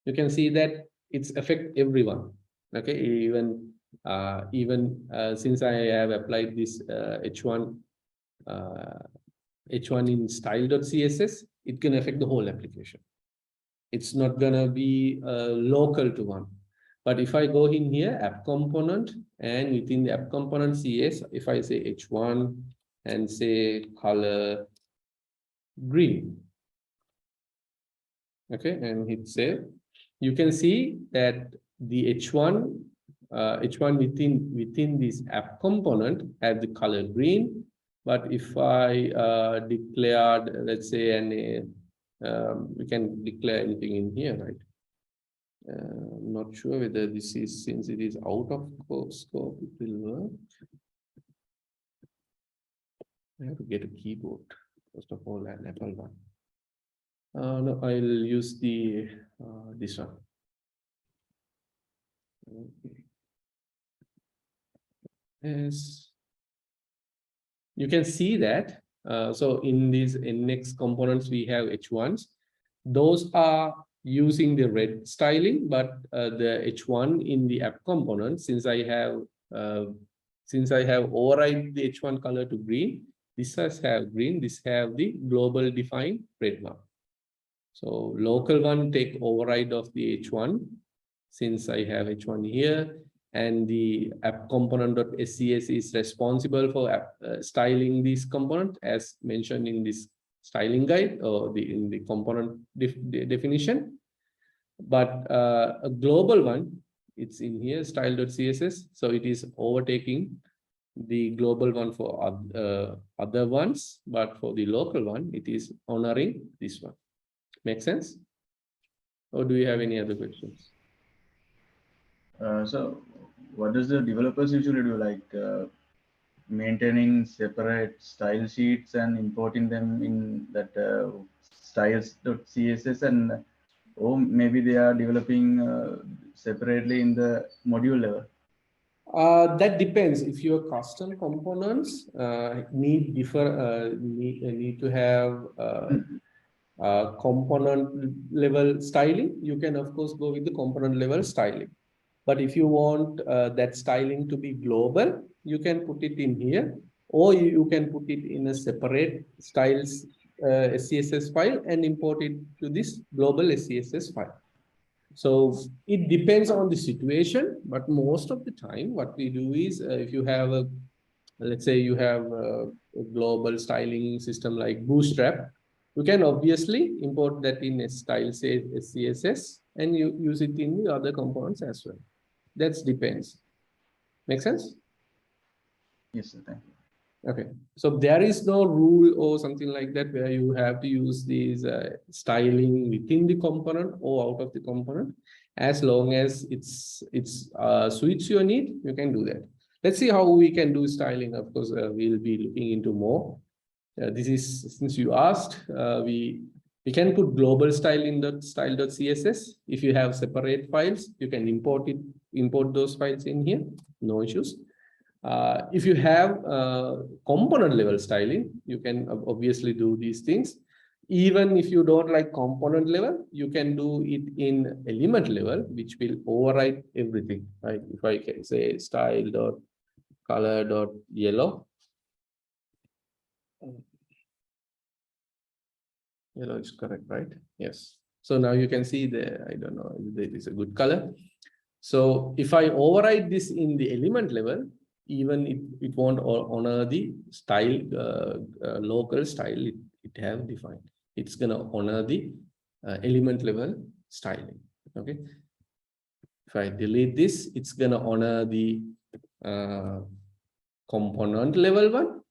you can see that it's affect everyone. Okay, even since I have applied this H1 in style.css, it can affect the whole application. It's not gonna be local to one. But if I go in here, app component, and within the app component CS, if I say H1 and say color green, okay, and hit save, you can see that the H1 within this app component has the color green. But if I declared, let's say, we can declare anything in here, right? I'm not sure whether this is, since it is out of scope, it will work. I have to get a keyboard, first of all, an Apple one. No, I'll use the this one. Okay. Yes. you can see that. So in these NX components, we have H1s. Those are using the red styling, but the H1 in the app component, since I have override the H1 color to green, this has have green, this have the global defined red mark. So local one take override of the H1, since I have H1 here, and the app component.scs is responsible for styling this component as mentioned in this styling guide or in the component definition. But a global one, it's in here, style.css. So it is overtaking the global one for other ones, but for the local one, it is honoring this one. Make sense? Or do you have any other questions? So what does the developers usually do, like maintaining separate style sheets and importing them in that styles.css, and or maybe they are developing separately in the module level? That depends. If your custom components need to have component level styling, you can of course go with the component level styling. But if you want that styling to be global, you can put it in here, or you can put it in a separate styles SCSS file and import it to this global SCSS file. So it depends on the situation, but most of the time what we do is if you have a, let's say you have a global styling system like Bootstrap, you can obviously import that in a style say CSS and you use it in the other components as well. That depends. Make sense? Yes, sir, thank you. Okay, so there is no rule or something like that where you have to use these styling within the component or out of the component. As long as it's suits your need, you can do that. Let's see how we can do styling. Of course, we'll be looking into more. This is, since you asked, we can put global style in the style.css. If you have separate files, you can import those files in here, no issues. If you have component level styling, you can obviously do these things. Even if you don't like component level, you can do it in element level, which will override everything. Right? If I can say style.color.yellow. Yellow is correct, right? Yes. So now you can see the, I don't know, it is a good color. So if I override this in the element level, even it won't honor the style, local style it have defined. It's gonna honor the element level styling. Okay. If I delete this, it's gonna honor the component level one.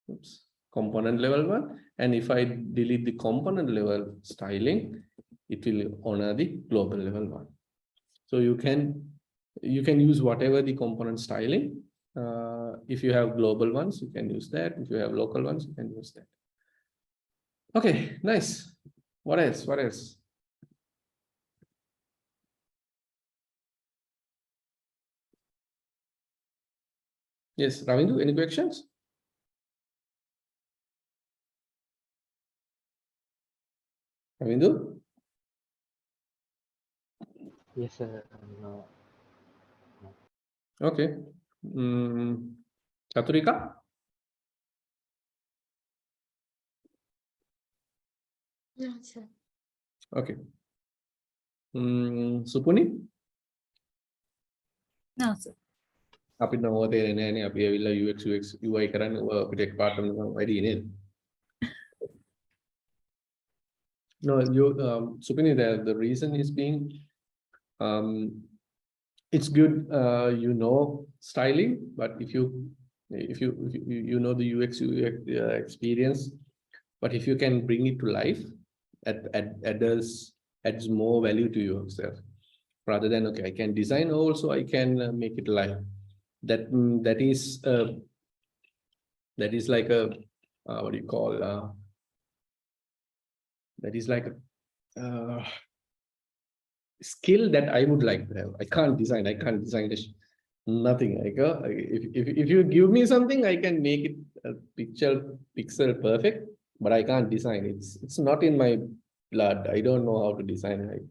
Oops. Component level one. And if I delete the component level styling, it will honor the global level one. So you can use whatever the component styling. If you have global ones, you can use that. If you have local ones, you can use that. Okay, nice. What else? What else? Yes, Ravindu, any questions? Ravindu? Yes, sir. Okay. Chaturika? No, sir. Okay. Supuni? No, sir. අපි නෝ තේරෙන්නේ නැහැ නේ අපි ඇවිල්ලා UX UI කරන්නේ අපිට එකපාරටම වැඩි නේද? No, Supini, the reason is being it's good you know styling, but if you know the UX experience, but if you can bring it to life, adds more value to yourself rather than okay, I can design also, I can make it live. That is like a what do you call that is like a skill that I would like to have. I can't design this. Nothing. If you give me something, I can make it a pixel perfect, but I can't design. It's not in my blood. I don't know how to design.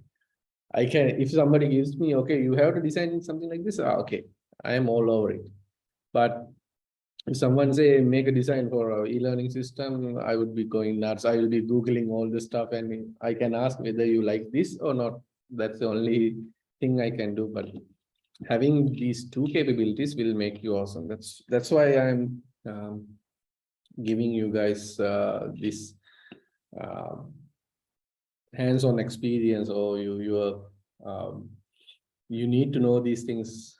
I can, if somebody gives me, okay, you have to design something like this. Okay, I am all over it. But if someone say make a design for a e-learning system, I would be going nuts. I will be Googling all the stuff and I can ask whether you like this or not. That's the only thing I can do. But having these two capabilities will make you awesome. That's why I'm giving you guys this hands-on experience, or you need to know these things,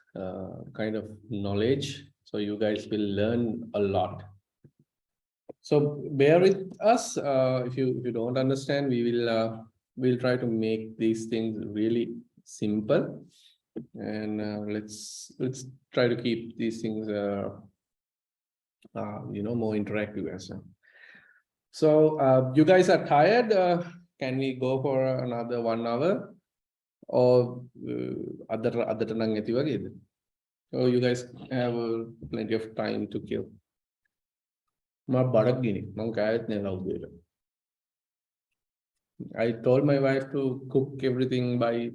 kind of knowledge. So you guys will learn a lot. So bear with us. If you don't understand, we'll try to make these things really simple, and let's try to keep these things more interactive as well. So you guys are tired. Can we go for another 1 hour, or other so you guys have plenty of time to kill. I told my wife to cook everything by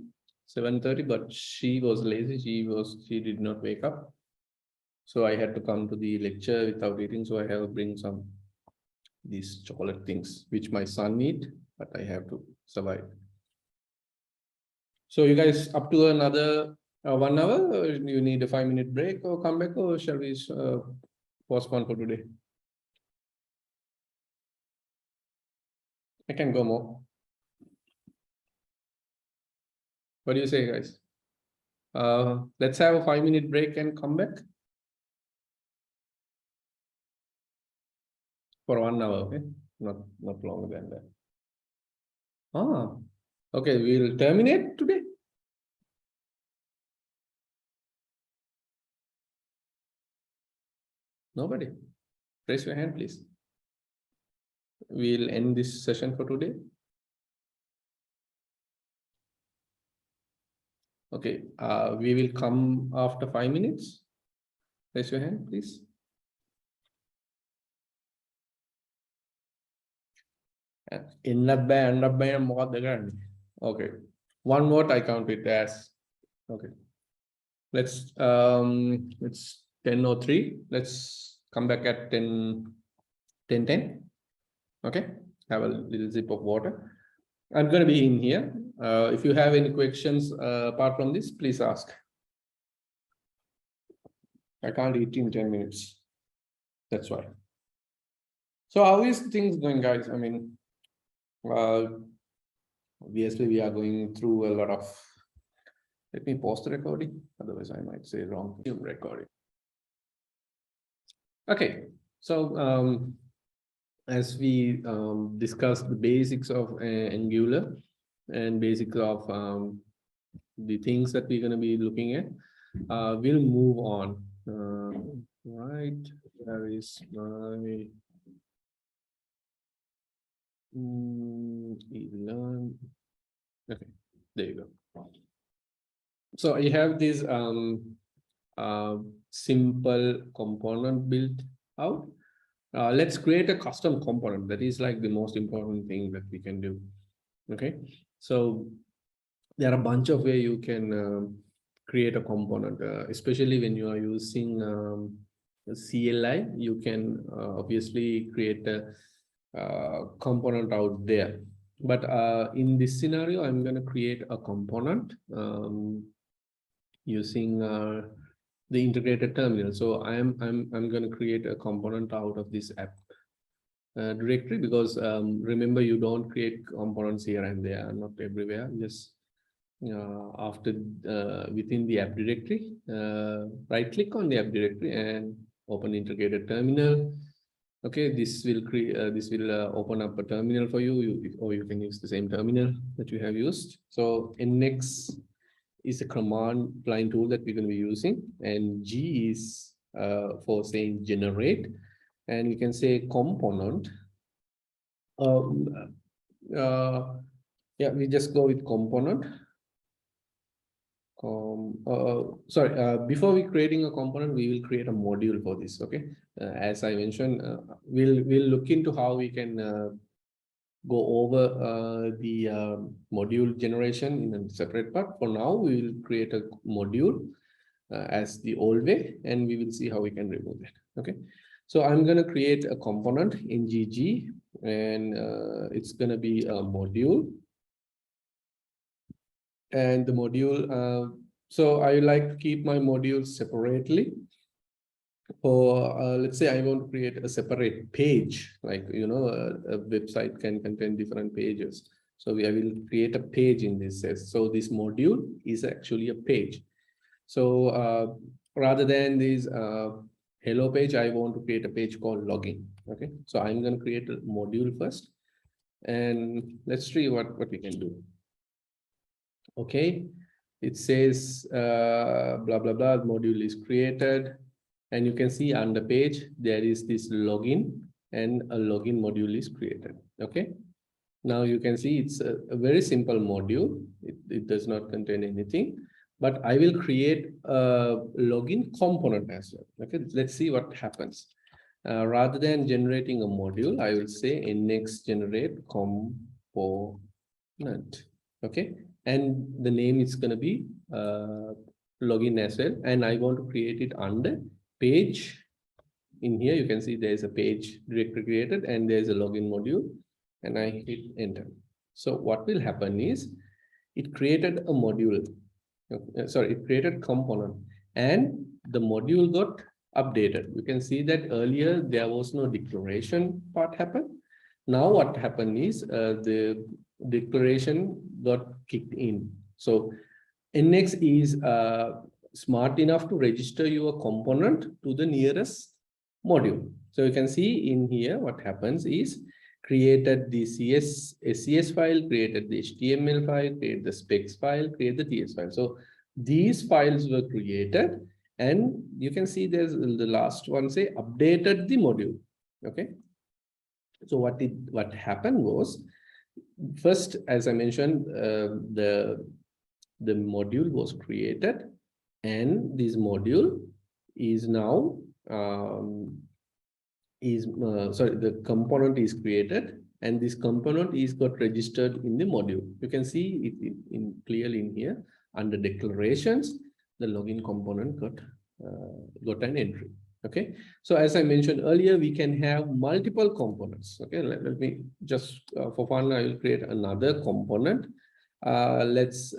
7:30, but she was lazy. She did not wake up. So I had to come to the lecture without eating. So I have to bring these chocolate things, which my son need, but I have to survive. So you guys up to another 1 hour, or you need a 5-minute break or come back, or shall we postpone for today? I can go more. What do you say, guys? Let's have a 5-minute break and come back for 1 hour, okay? Not longer than that. Okay, we'll terminate today. Nobody? Raise your hand, please. We'll end this session for today. Okay, we will come after 5 minutes. Raise your hand, please. Okay, 1 vote, I count it as. Okay, let's 10:03. Let's come back at 10:10. Okay, have a little sip of water. I'm going to be in here. If you have any questions apart from this, please ask. I can't eat in 10 minutes. That's why. So how is things going, guys? I mean, obviously we are going through a lot of. Let me pause the recording. Otherwise, I might say wrong recording. Okay, so as we discussed the basics of Angular and basics of the things that we're going to be looking at, we'll move on. Right, there is my learn. Okay, there you go. So I have this simple component built out. Let's create a custom component. That is like the most important thing that we can do. Okay, so there are a bunch of ways you can create a component, especially when you are using CLI. You can obviously create a component out there. But in this scenario, I'm going to create a component using the integrated terminal. So I'm going to create a component out of this app directory, because remember, you don't create components here and there, not everywhere. Just after within the app directory, right click on the app directory and open integrated terminal. Okay, this will create open up a terminal for you, or you can use the same terminal that you have used. So NX is a command line tool that we're going to be using, and G is for saying generate, and we can say component. Yeah, we just go with component. Before we creating a component, we will create a module for this. Okay, as I mentioned, we'll look into how we can go over the module generation in a separate part. For now, we will create a module as the old way, and we will see how we can remove that. Okay, so I'm going to create a component in GG, and it's going to be a module. And the module, so I like to keep my modules separately. For let's say I want to create a separate page, like a website can contain different pages. So I will create a page in this. So this module is actually a page. So rather than this hello page, I want to create a page called login. Okay, so I'm going to create a module first, and let's see what we can do. Okay, it says blah blah blah, module is created, and you can see on the page there is this login, and a login module is created. Okay, now you can see it's a very simple module. It does not contain anything, but I will create a login component as well. Okay, let's see what happens. Rather than generating a module, I will say nx generate component. Okay, and the name is going to be login as well, and I want to create it under page. In here you can see there is a page directory created, and there is a login module, and I hit enter. So what will happen is it created a module, it created component, and the module got updated. You can see that earlier there was no declaration part happened. Now what happened is the declaration got kicked in. So NX is smart enough to register your component to the nearest module. So you can see in here what happens is created the SCS file, created the HTML file, created the specs file, created the TS file. So these files were created, and you can see there's the last one say updated the module. Okay, so what happened was, first, as I mentioned, the module was created, and this module is now the component is created, and this component is got registered in the module. You can see it clearly in here under declarations. The login component got an entry. Okay, so as I mentioned earlier, we can have multiple components. Okay, let me just for fun, I will create another component. Let's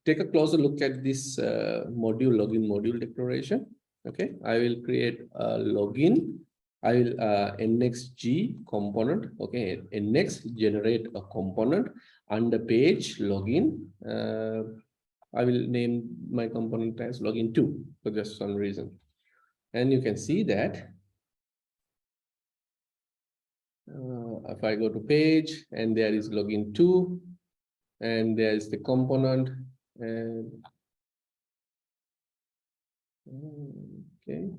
take a closer look at this login module declaration. Okay, I will create a login. I will nxg component. Okay, nx generate a component under page login. I will name my component as login2 for just some reason. And you can see that if I go to page, and there is login2, and there is the component, and okay.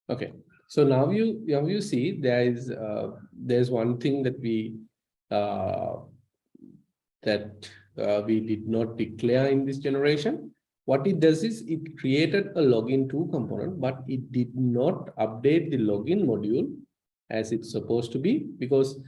Okay, so now you see there's one thing that we did not declare in this generation. What it does is it created a login2 component, but it did not update the login module as it's supposed to be, because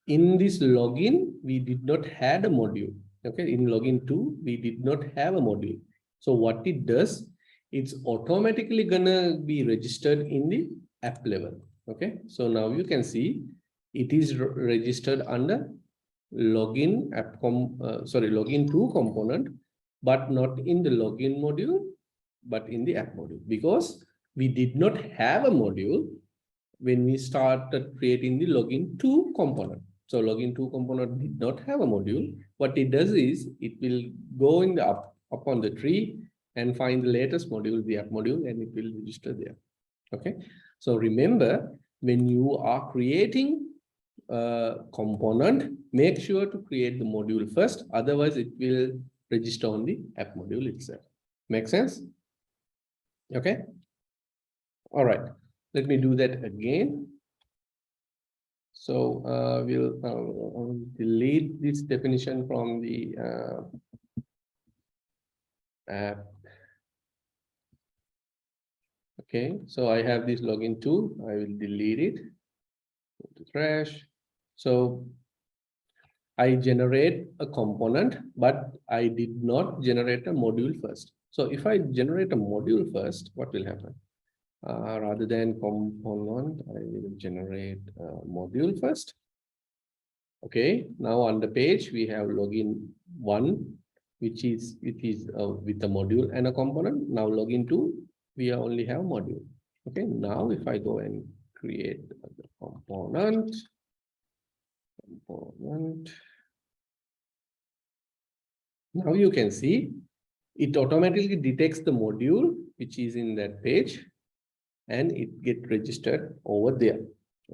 in this login we did not have a module. Okay, in login2 we did not have a module. So what it does, it's automatically gonna be registered in the app level. Okay, so now you can see it is registered under login2 component, but not in the login module, but in the app module, because we did not have a module when we started creating the login2 component. So login2 component did not have a module. What it does is it will go in the up on the tree and find the latest module, the app module, and it will register there. Okay, so remember, when you are creating a component, make sure to create the module first, otherwise it will register on the app module itself. Make sense? Okay, all right, let me do that again. So we'll delete this definition from the app. Okay, so I have this login tool. I will delete it. Go to trash. So I generate a component, but I did not generate a module first. So if I generate a module first, what will happen? Rather than component, I will generate a module first. Okay, now on the page, we have login 1, which is with a module and a component. Now login 2, we only have module. Okay, now if I go and create the component, now you can see it automatically detects the module which is in that page and it get registered over there.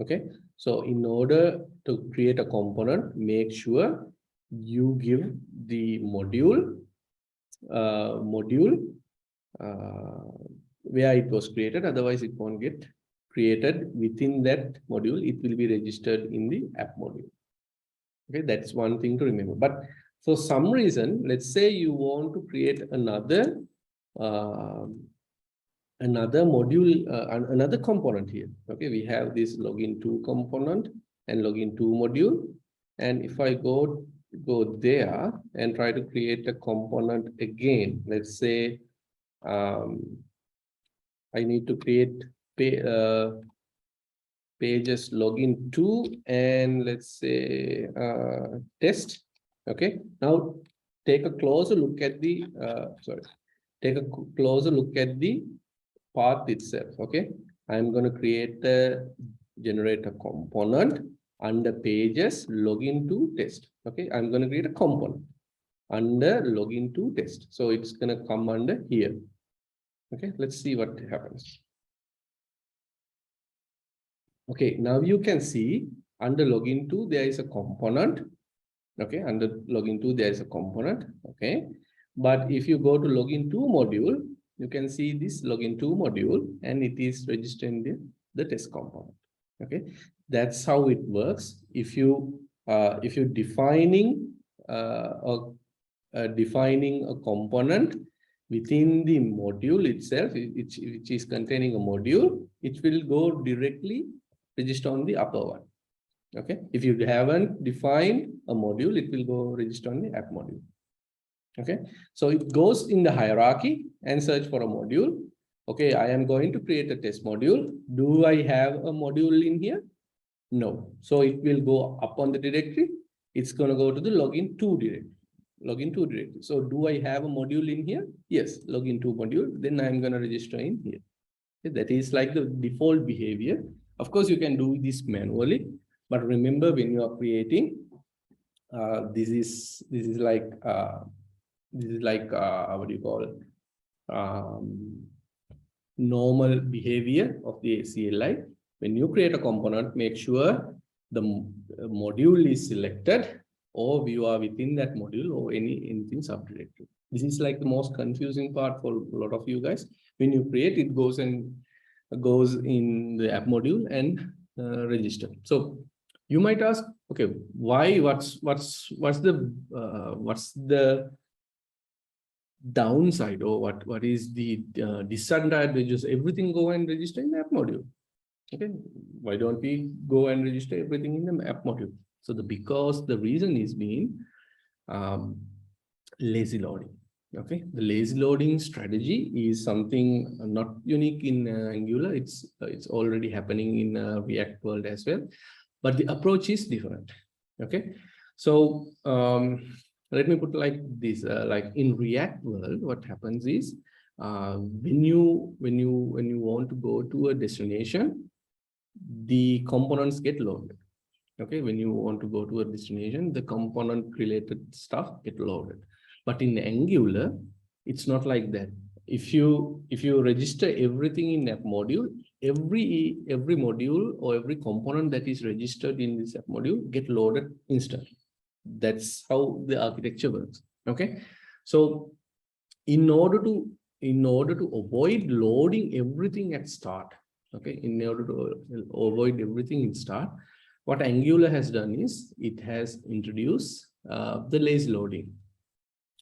Okay, so in order to create a component, make sure you give the module where it was created, otherwise it won't get created within that module. It will be registered in the app module. Okay, that's one thing to remember. But for some reason, let's say you want to create another module, another component here. Okay, we have this login 2 component and login 2 module. And if I go there and try to create a component again, let's say I need to create pages login 2 and let's say test. Okay, now take a closer look at the path itself. Okay, I'm going to generate a component under pages login to test. Okay, I'm going to create a component under login to test. So it's going to come under here. Okay, let's see what happens. Okay, now you can see under login 2 there is a component. Okay, under login 2 there is a component. Okay, but if you go to login 2 module, you can see this login 2 module and it is registered in the test component. Okay, that's how it works. If you defining a component within the module itself, which is containing a module, it will go directly register on the upper one. Okay, if you haven't defined a module, it will go register on the app module. Okay, so it goes in the hierarchy and search for a module. Okay, I am going to create a test module. Do I have a module in here? No. So it will go up on the directory. It's going to go to the login 2 directory. Login 2 directory. So do I have a module in here? Yes, login 2 module. Then I'm going to register in here. Okay, that is like the default behavior. Of course, you can do this manually, but remember when you are creating, this is like what do you call normal behavior of the CLI. When you create a component, make sure the module is selected, or you are within that module, or anything subdirectory. This is like the most confusing part for a lot of you guys. When you create, it goes in the app module and register. So you might ask, okay, why? What's the downside, or what is the disadvantages? Everything go and register in the app module. Okay, why don't we go and register everything in the app module? So because the reason is being lazy loading. Okay, the lazy loading strategy is something not unique in Angular. It's already happening in React world as well, but the approach is different. Okay, so let me put like this: like in React world, what happens is when you want to go to a destination, the components get loaded. Okay, when you want to go to a destination, the component related stuff get loaded. But in Angular, it's not like that. If you register everything in app module, every module or every component that is registered in this app module get loaded instantly. That's how the architecture works. Okay, so in order to avoid loading everything at start, okay, in order to avoid everything in start, What Angular has done is it has introduced the lazy loading.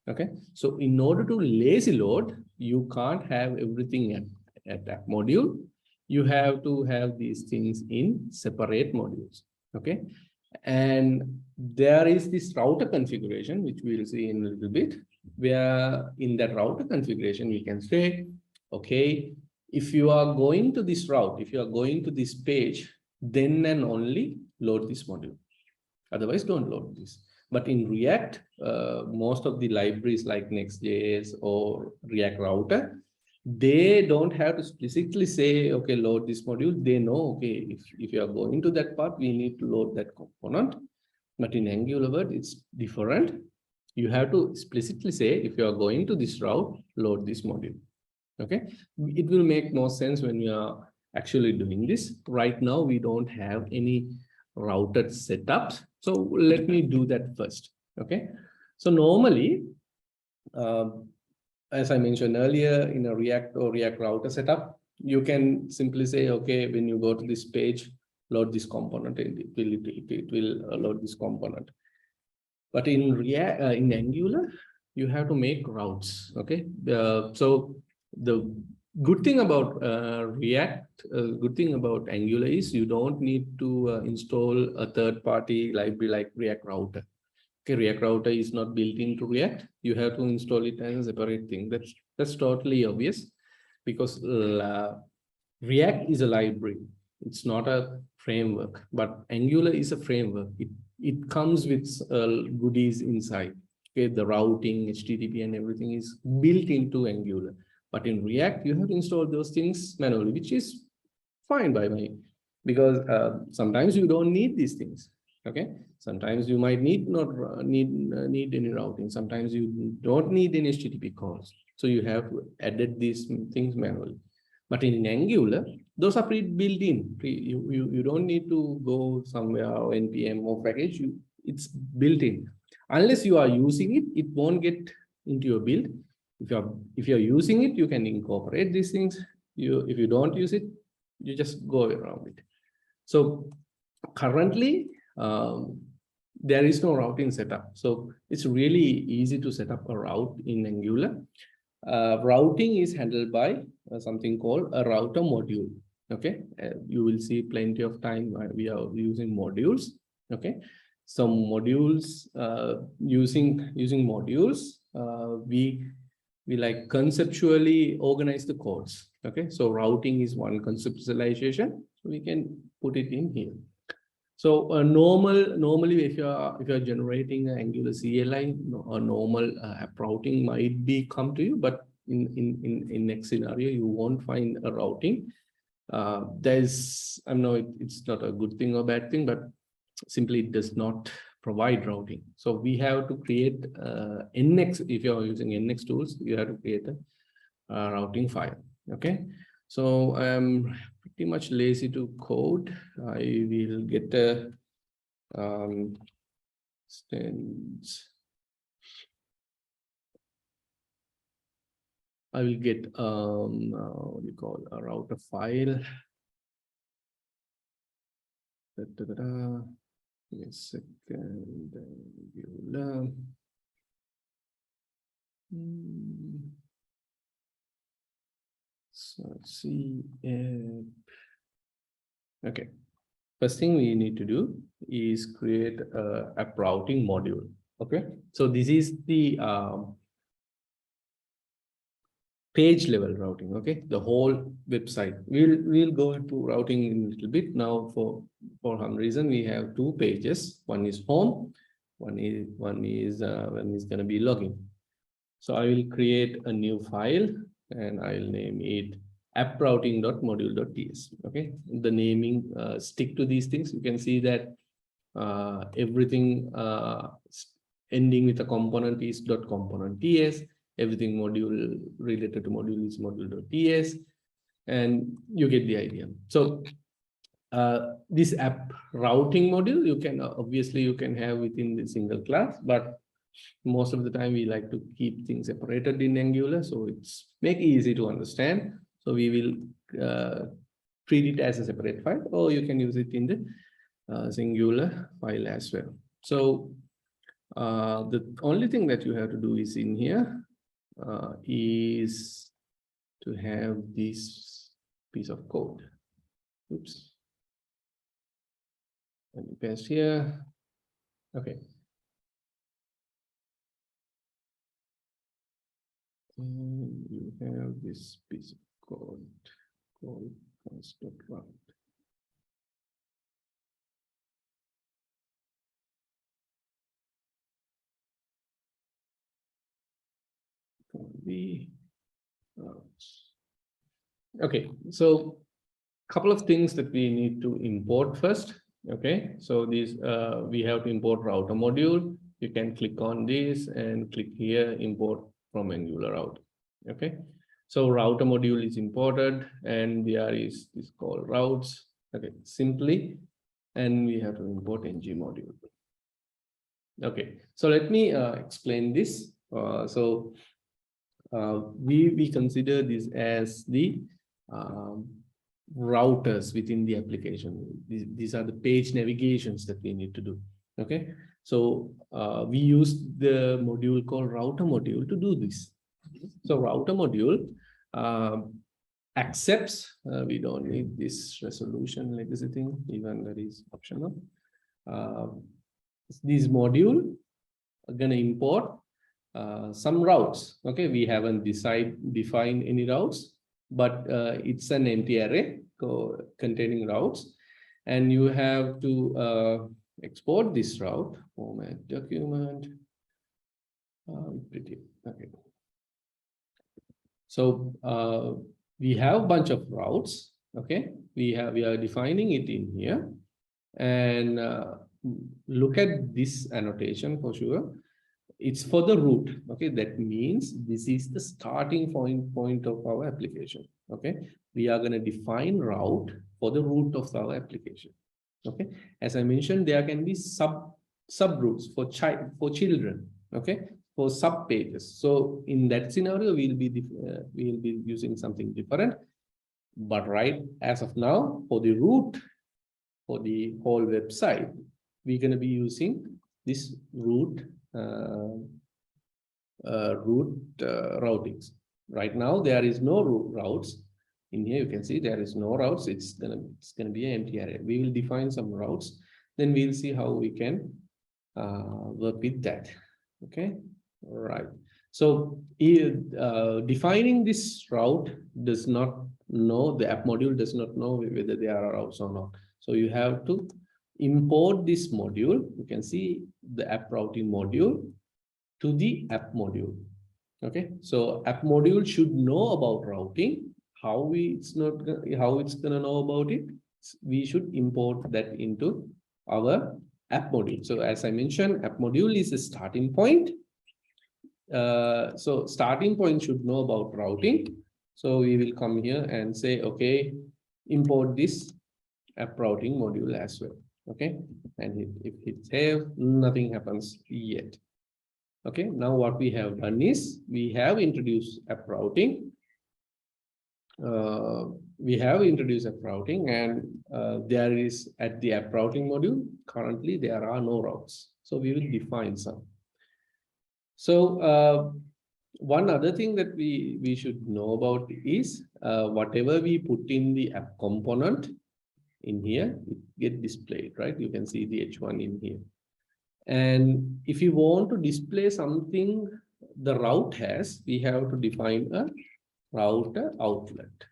Okay, so in order to lazy load, you can't have everything at that module. You have to have these things in separate modules. Okay, and there is this router configuration, which we'll see in a little bit, where in that router configuration, we can say, okay, if you are going to this route, if you are going to this page, then and only load this module. Otherwise, don't load this. But in React, most of the libraries like Next.js or React Router, they don't have to explicitly say, okay, load this module. They know, okay, if you are going to that part, we need to load that component. But in Angular world, it's different. You have to explicitly say, if you are going to this route, load this module. Okay, it will make more sense when you are actually doing this. Right now, we don't have any routed setups. So let me do that first. Okay, so normally, as I mentioned earlier, in a React or React Router setup, you can simply say, okay, when you go to this page, load this component, and it will load this component. But in React, in Angular, you have to make routes. Okay, so the good thing about React, good thing about Angular is you don't need to install a third-party library like React Router. Okay, React Router is not built into React. You have to install it as a separate thing. That's totally obvious, because React is a library. It's not a framework, but Angular is a framework. It comes with goodies inside. Okay, the routing, HTTP, and everything is built into Angular. But in React, you have to install those things manually, which is fine by me, because sometimes you don't need these things. Okay, sometimes you might need any routing. Sometimes you don't need any HTTP calls. So you have added these things manually. But in Angular, those are pre-built in. You don't need to go somewhere or npm or package. It's built in. Unless you are using it, it won't get into your build. If you're using it, you can incorporate these things. If you don't use it, you just go around it. So currently, there is no routing setup. So it's really easy to set up a route in Angular. Routing is handled by something called a router module. Okay, you will see plenty of time we are using modules. Okay, so modules, using modules, we like conceptually organize the codes. Okay, so routing is one conceptualization. So we can put it in here. So normally, if you are generating an Angular CLI, a normal app routing might be come to you, but in next scenario you won't find a routing. I know it's not a good thing or bad thing, but simply it does not provide routing. So we have to create NX. If you are using NX tools, you have to create a routing file. Okay, so I'm pretty much lazy to code. I will get a I will get what do you call a router file. Give me a second. Angular. So let's see. Okay. First thing we need to do is create a app routing module. Okay. So this is the page level routing. Okay. The whole website. We'll go into routing in a little bit now. For some reason, we have two pages. One is home. One is going to be login. So I will create a new file and I'll name it approuting.module.ts. Okay, the naming stick to these things. You can see that everything ending with a component is .component.ts. Everything module related to module is module.ts, and you get the idea. So this app routing module, you can obviously you can have within the single class, but most of the time we like to keep things separated in Angular, so it's make it easy to understand. So we will treat it as a separate file, or you can use it in the singular file as well. So the only thing that you have to do is in here is to have this piece of code. Oops. Let me paste here. Okay. And you have this piece of code called const.route. Okay, so couple of things that we need to import first. Okay, so these we have to import router module. You can click on this and click here, import from Angular router. Okay, so router module is imported, and there is this called routes. Okay, simply, and we have to import ng module. Okay, so let me explain this. We consider this as the routers within the application. These are the page navigations that we need to do. Okay, so we use the module called router module to do this. So router module accepts, we don't need this resolution legacy thing, even that is optional. This module are gonna import some routes. Okay, we haven't defined any routes, but it's an empty array containing routes, and you have to export this route, format document. Pretty okay. So we have a bunch of routes. Okay, we are defining it in here, and look at this annotation for sure. It's for the root. Okay, that means this is the starting point of our application. Okay, we are going to define route for the root of our application. Okay, as I mentioned, there can be subroutes for children. Okay, for sub pages. So in that scenario, we'll be using something different. But right as of now, for the root for the whole website, we're going to be using this root routings. Right now, there is no routes. In here, you can see there is no routes. It's gonna be an empty array. We will define some routes. Then we'll see how we can work with that. Okay, all right. So defining this route does not know, the app module does not know whether there are routes or not. So you have to import this module. You can see the app routing module to the app module. Okay, so app module should know about routing. How it's gonna know about it? We should import that into our app module. So as I mentioned, app module is a starting point. So starting point should know about routing. So we will come here and say, okay, import this app routing module as well. Okay, and if hit save, nothing happens yet. Okay, now what we have done is we have introduced app routing. And there is at the app routing module, currently there are no routes. So we will define some. So one other thing that we should know about is whatever we put in the app component in here, it get displayed, right? You can see the H1 in here. And if you want to display something the route has, we have to define a router outlet.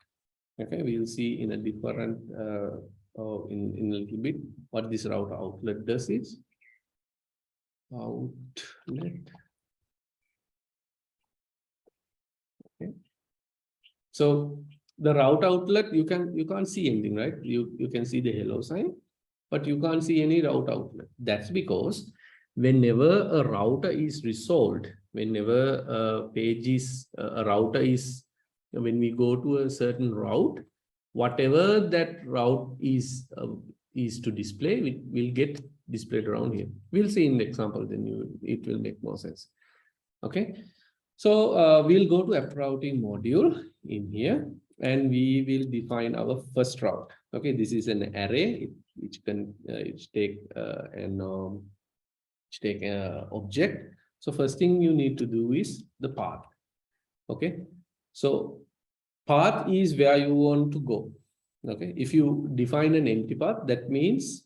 Okay, we'll see in a different in a little bit what this router outlet does is outlet. Okay, so the route outlet, you can't see anything, right? You can see the hello sign, but you can't see any route outlet. That's because whenever a router is resolved, whenever a router is, when we go to a certain route, whatever that route is to display, it will get displayed around here. We'll see in the example, then it will make more sense. Okay, so we'll go to app routing module in here, and we will define our first route. Okay, this is an array. which can which take object. So first thing you need to do is the path. Okay, so path is where you want to go. Okay, if you define an empty path, that means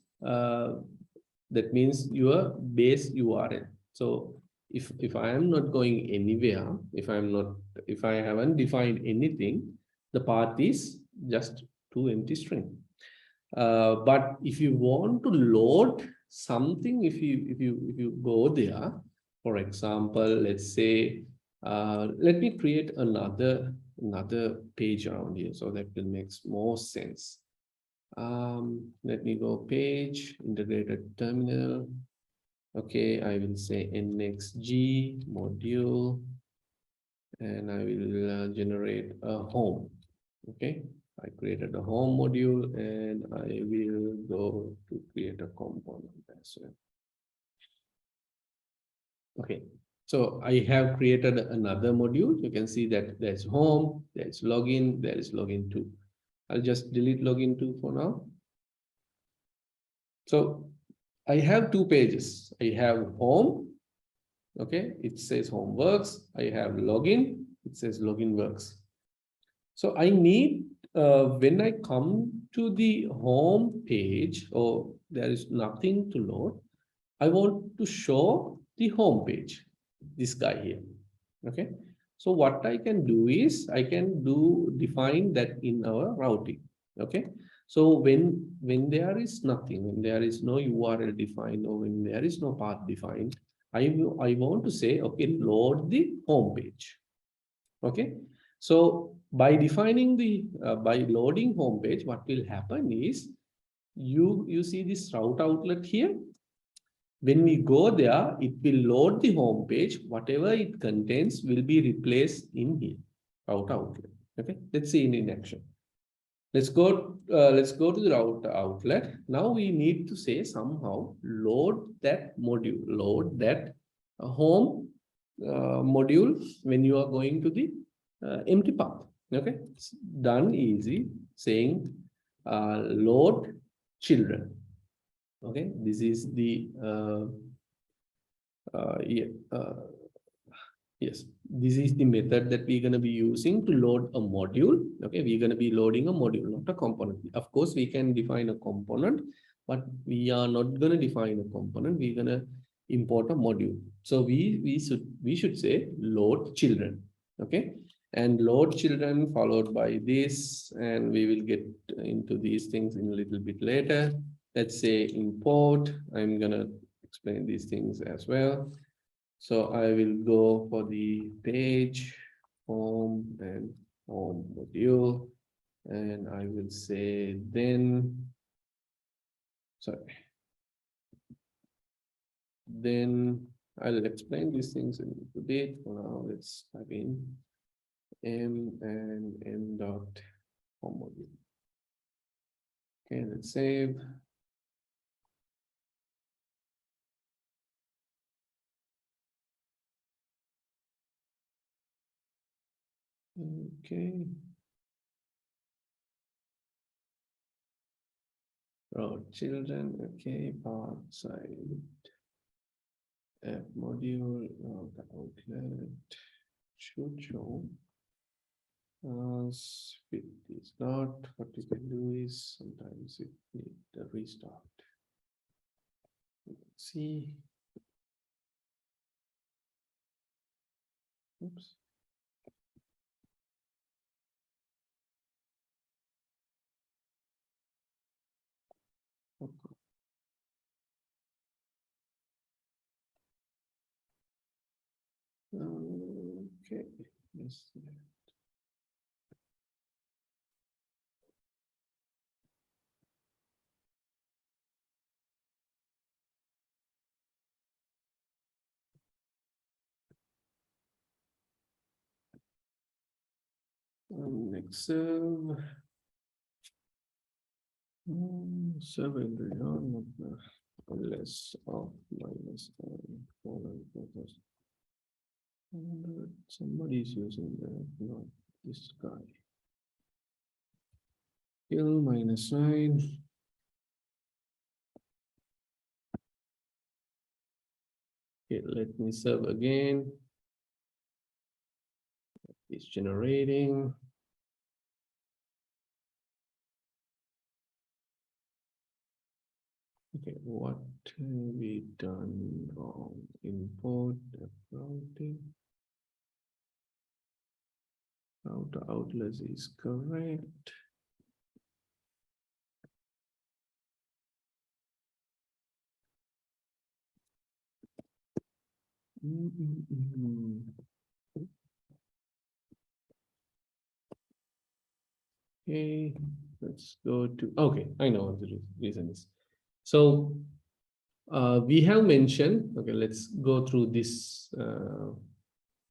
your base URL. So if I am not going anywhere, if I haven't defined anything, the path is just two empty string. But if you want to load something, if you go there, for example, let's say, let me create another page around here, so that will make more sense. Let me go page, integrated terminal. Okay, I will say NXG module, and I will generate a home. Okay, I created a home module, and I will go to create a component as well. Okay, so I have created another module. You can see that there's home, there's login, there is login 2. I'll just delete login 2 for now. So I have two pages. I have home. Okay, it says home works. I have login. It says login works. So I need, when I come to the home page, or there is nothing to load, I want to show the home page, this guy here. Okay, so what I can do is I can define that in our routing. Okay, so when there is nothing, when there is no URL defined, or when there is no path defined, I want to say, okay, load the home page. Okay, so by defining the by loading home page, what will happen is you see this route outlet here. When we go there, it will load the home page. Whatever it contains will be replaced in here, route outlet. Okay, let's see in action. Let's go to the route outlet. Now we need to say somehow load that module, load that home module when you are going to the empty path. Okay, it's done easy, saying load children. Okay, this is the yes, this is the method that we're going to be using to load a module. Okay, we're going to be loading a module, not a component. Of course, we can define a component, but we are not going to define a component. We're going to import a module. So we should say load children. Okay, and load children followed by this, and we will get into these things in a little bit later. Let's say import. I'm going to explain these things as well. So I will go for the page, home, and home module, and I will say then, sorry. Then I'll explain these things in a bit. For now, let's type in m and m dot home module. Okay, let's save. Okay. Route children, okay, path side. App module, outlet should show. Fit is not. What you can do is sometimes it needs a restart. Let's see. Oops. Okay. Okay. Yes. Next serve. Serve less of minus somebody is using that, not this guy. Kill -9. Okay, let me serve again. It's generating. Okay, what have we done wrong? Import routing. Router outlets is correct. Okay, let's go to, okay, I know what the reason is. So we have mentioned, okay, let's go through this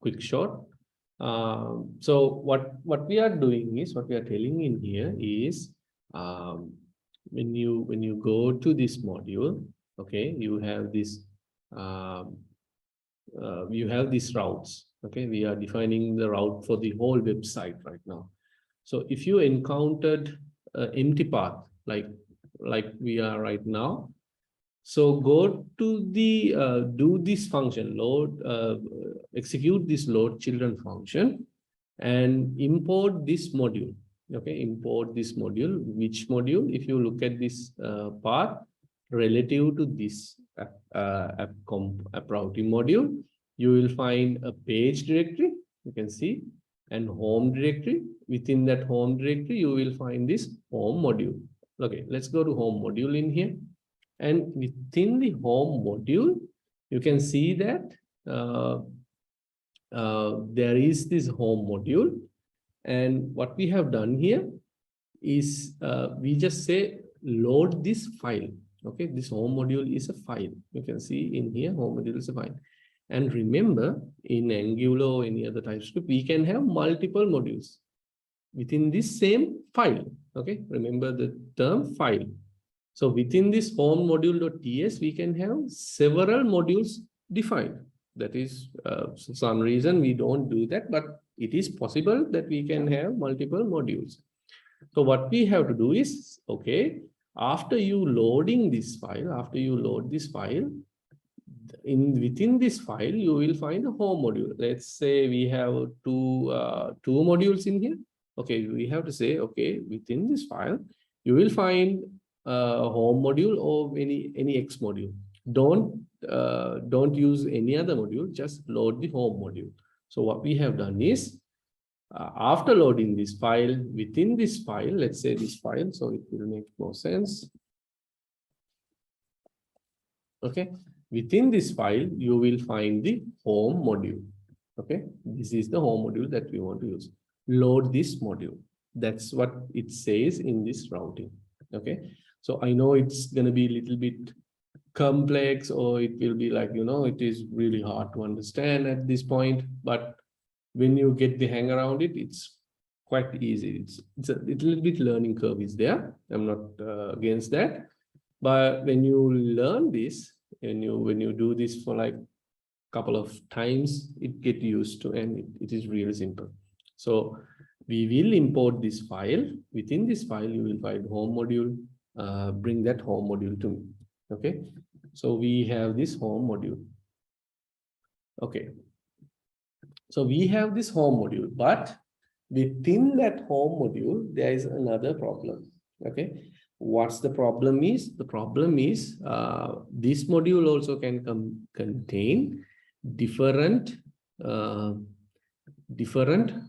quick short. So what we are doing is, what we are telling in here is, when you go to this module, okay, you have this you have these routes. Okay, we are defining the route for the whole website right now. So if you encountered an empty path like we are right now, so go to the do this function, load, execute this load children function and import this module. Okay, import this module. Which module? If you look at this path relative to this app routing module, you will find a page directory, you can see, and home directory. Within that home directory, you will find this home module. Okay, let's go to home module in here. And within the home module, you can see that there is this home module. And what we have done here is we just say load this file. Okay, this home module is a file. You can see in here, home module is a file. And remember, in Angular or any other TypeScript, we can have multiple modules within this same file. Okay, remember the term file. So within this home module.ts, we can have several modules defined. That is, for some reason we don't do that, but it is possible that we can have multiple modules. So what we have to do is, okay, after you loading this file, after you load this file, within this file, you will find a home module. Let's say we have two modules in here. Okay, we have to say, okay, within this file, you will find home module or any X module. Don't use any other module, just load the home module. So what we have done is, after loading this file, within this file, let's say this file, so it will make more sense. Okay, within this file, you will find the home module. Okay, this is the home module that we want to use. Load this module. That's what it says in this routing. Okay, so I know it's going to be a little bit complex, or it will be like, it is really hard to understand at this point, but when you get the hang around it, it's quite easy. It's a little bit learning curve is there. I'm not against that, but when you learn this, when you do this for like a couple of times, it get used to, and it is really simple. So we will import this file. Within this file, you will find home module. Bring that home module to me. Okay, so we have this home module. Okay, so we have this home module, but within that home module, there is another problem. Okay, what's the problem is? The problem is this module also can contain different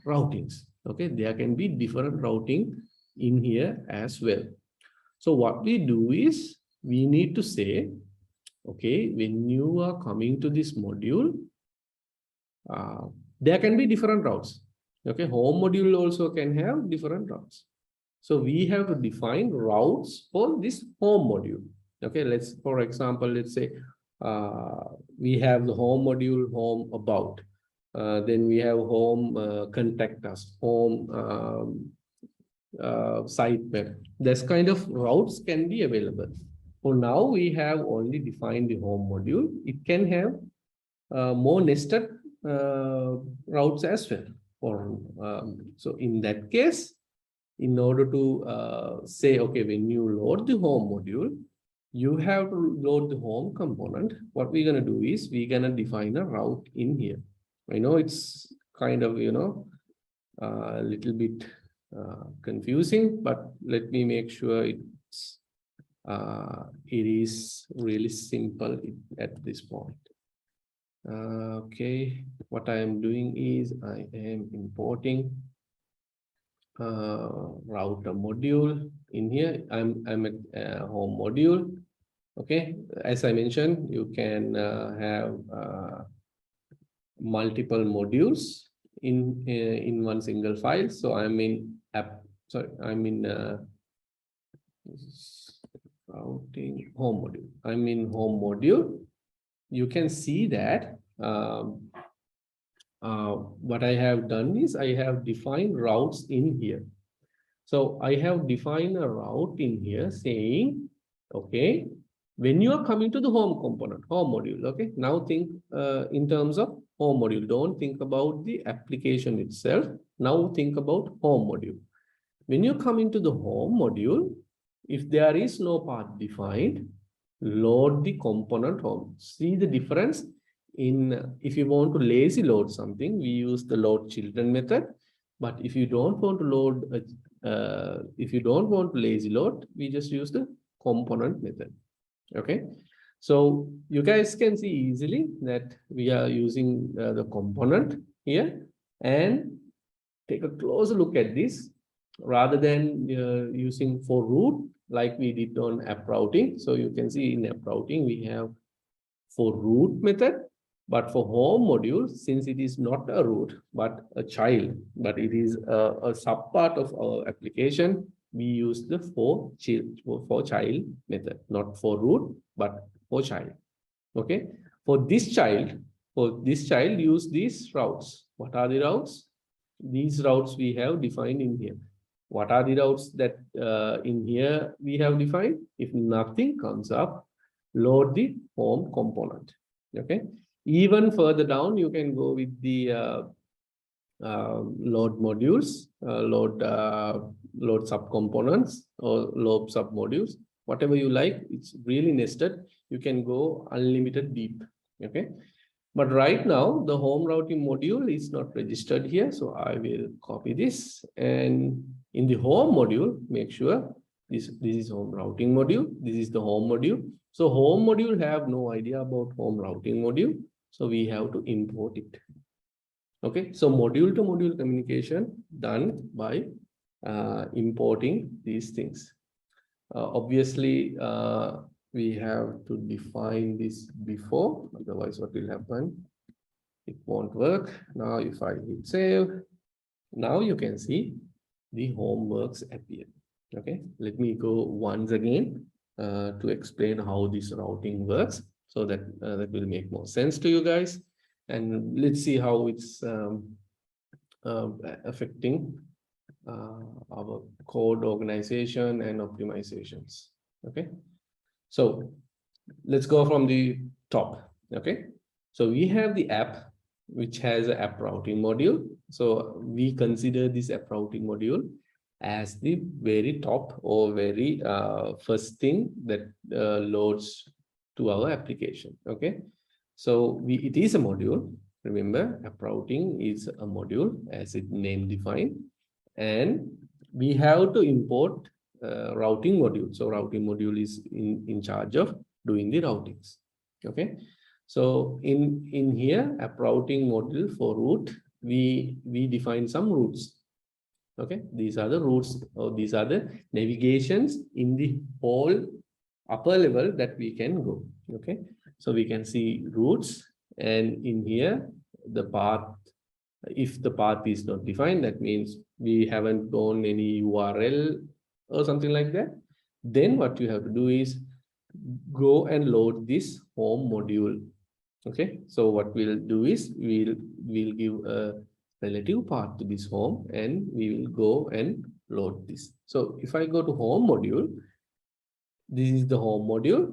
routings. Okay, there can be different routing in here as well. So what we do is, we need to say, okay, when you are coming to this module, there can be different routes. Okay, home module also can have different routes. So we have to define routes for this home module. Okay, for example, let's say we have the home module, home about. Then we have home contact us, home site web. This kind of routes can be available. For now, we have only defined the home module. It can have more nested routes as well. So in that case, in order to say, okay, when you load the home module, you have to load the home component. What we're going to do is we're going to define a route in here. I know it's kind of, a little bit confusing, but let me make sure it is really simple at this point. Okay, what I am doing is I am importing router module in here. I'm at home module. Okay, as I mentioned, you can have multiple modules in one single file. So I'm in routing home module. I'm in home module. You can see that what I have done is I have defined routes in here. So I have defined a route in here saying, okay, when you are coming to the home component, home module, okay, now think in terms of home module. Don't think about the application itself. Now think about home module. When you come into the home module, if there is no path defined, load the component home. See the difference in if you want to lazy load something, we use the load children method. But if you don't want to load, if you don't want to lazy load, we just use the component method. Okay, so you guys can see easily that we are using the component here, and take a closer look at this rather than using for root like we did on app routing. So you can see in app routing we have for root method, but for home module, since it is not a root but a child, but it is a sub part of our application, we use the for child method, not for root but for child. Okay, for this child use these routes. What are the routes? These routes we have defined in here. What are the routes that in here we have defined? If nothing comes up, load the home component. Okay, even further down you can go with the load modules, load subcomponents or load submodules, whatever you like. It's really nested. You can go unlimited deep. Okay, but right now the home routing module is not registered here, so I will copy this, and in the home module, make sure this is home routing module. This is the home module. So home module have no idea about home routing module, so we have to import it. Okay, so module to module communication done by importing these things. Obviously, we have to define this before, otherwise what will happen? It won't work. Now, if I hit save, now you can see the home works appear. Okay, let me go once again to explain how this routing works, so that that will make more sense to you guys. And let's see how it's affecting our code organization and optimizations. Okay, so let's go from the top. Okay, so we have the app which has an app routing module. So we consider this app routing module as the very top or very first thing that loads to our application. Okay, so it is a module. Remember, app routing is a module as its name defined, and we have to import routing module. So routing module is in charge of doing the routings. Okay, so in here app routing module for root, we define some routes. Okay, these are the routes, or these are the navigations in the whole upper level that we can go. Okay, so we can see routes, and in here the path, if the path is not defined, that means we haven't gone any URL or something like that. Then what you have to do is go and load this home module. Okay, so what we'll do is we'll give a relative path to this home, and we will go and load this. So if I go to home module, this is the home module,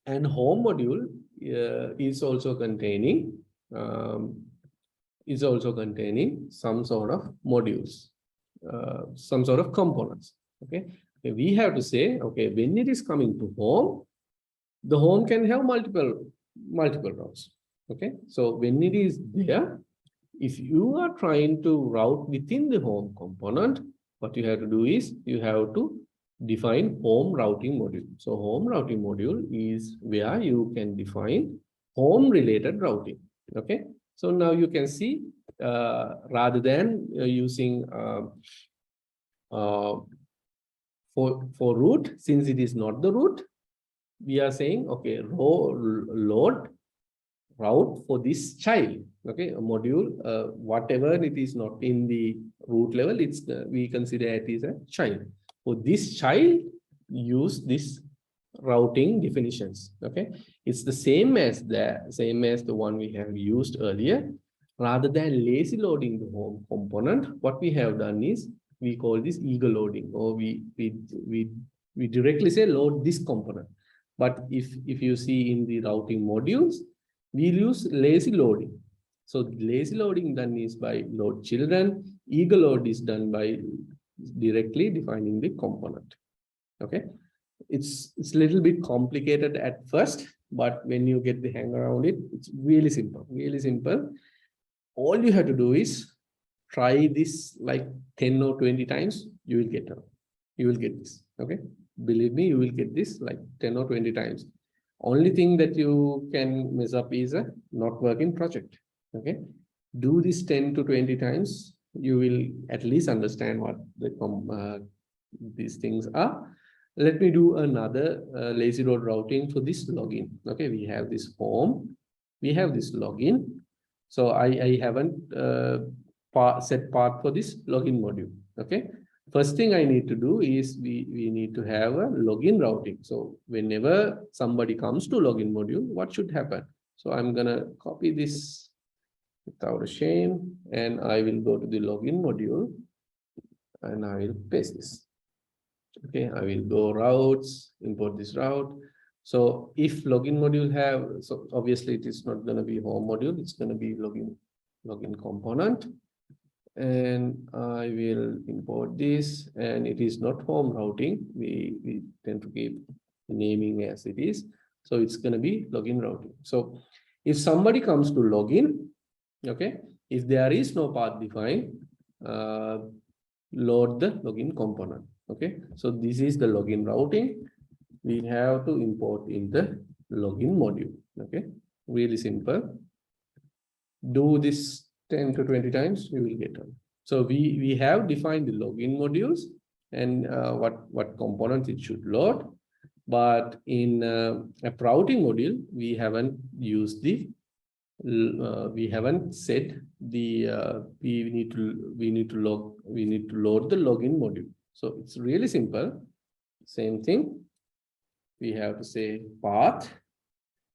and home module is also containing some sort of modules, some sort of components. Okay, we have to say, okay, when it is coming to home, the home can have multiple routes. Okay, so when it is there, if you are trying to route within the home component, what you have to do is you have to define home routing module. So home routing module is where you can define home related routing. Okay, so now you can see rather than using for root, since it is not the root, we are saying, okay, load route for this child. Okay, a module, whatever it is not in the root level, it's we consider it as a child. For this child, use this routing definitions. Okay, it's the same as the one we have used earlier. Rather than lazy loading the home component, what we have done is we call this eager loading, or we directly say load this component. But if you see in the routing modules, we use lazy loading. So lazy loading done is by load children. Eager load is done by directly defining the component. Okay, it's a little bit complicated at first, but when you get the hang around it, it's really simple. Really simple. All you have to do is try this like 10 or 20 times. You will get this. Okay, believe me, you will get this like 10 or 20 times. Only thing that you can mess up is a not working project. Okay, do this 10 to 20 times. You will at least understand what these things are. Let me do another lazy load routing for this login. Okay, we have this home, we have this login. So I haven't set part for this login module. Okay, first thing I need to do is we need to have a login routing. So whenever somebody comes to login module, what should happen? So I'm gonna copy this without a shame, and I will go to the login module and I will paste this. Okay, I will go routes, import this route. So if login module have, so obviously it is not going to be home module, it's going to be login component. And I will import this, and it is not home routing. We tend to keep the naming as it is. So it's going to be login routing. So if somebody comes to login, okay, if there is no path defined, load the login component. Okay, so this is the login routing. We have to import in the login module. Okay, really simple. Do this 10 to 20 times, you will get it. So we have defined the login modules and what components it should load. But in a routing module, we haven't used the we haven't said the we need to load the login module. So it's really simple. Same thing. We have to say path.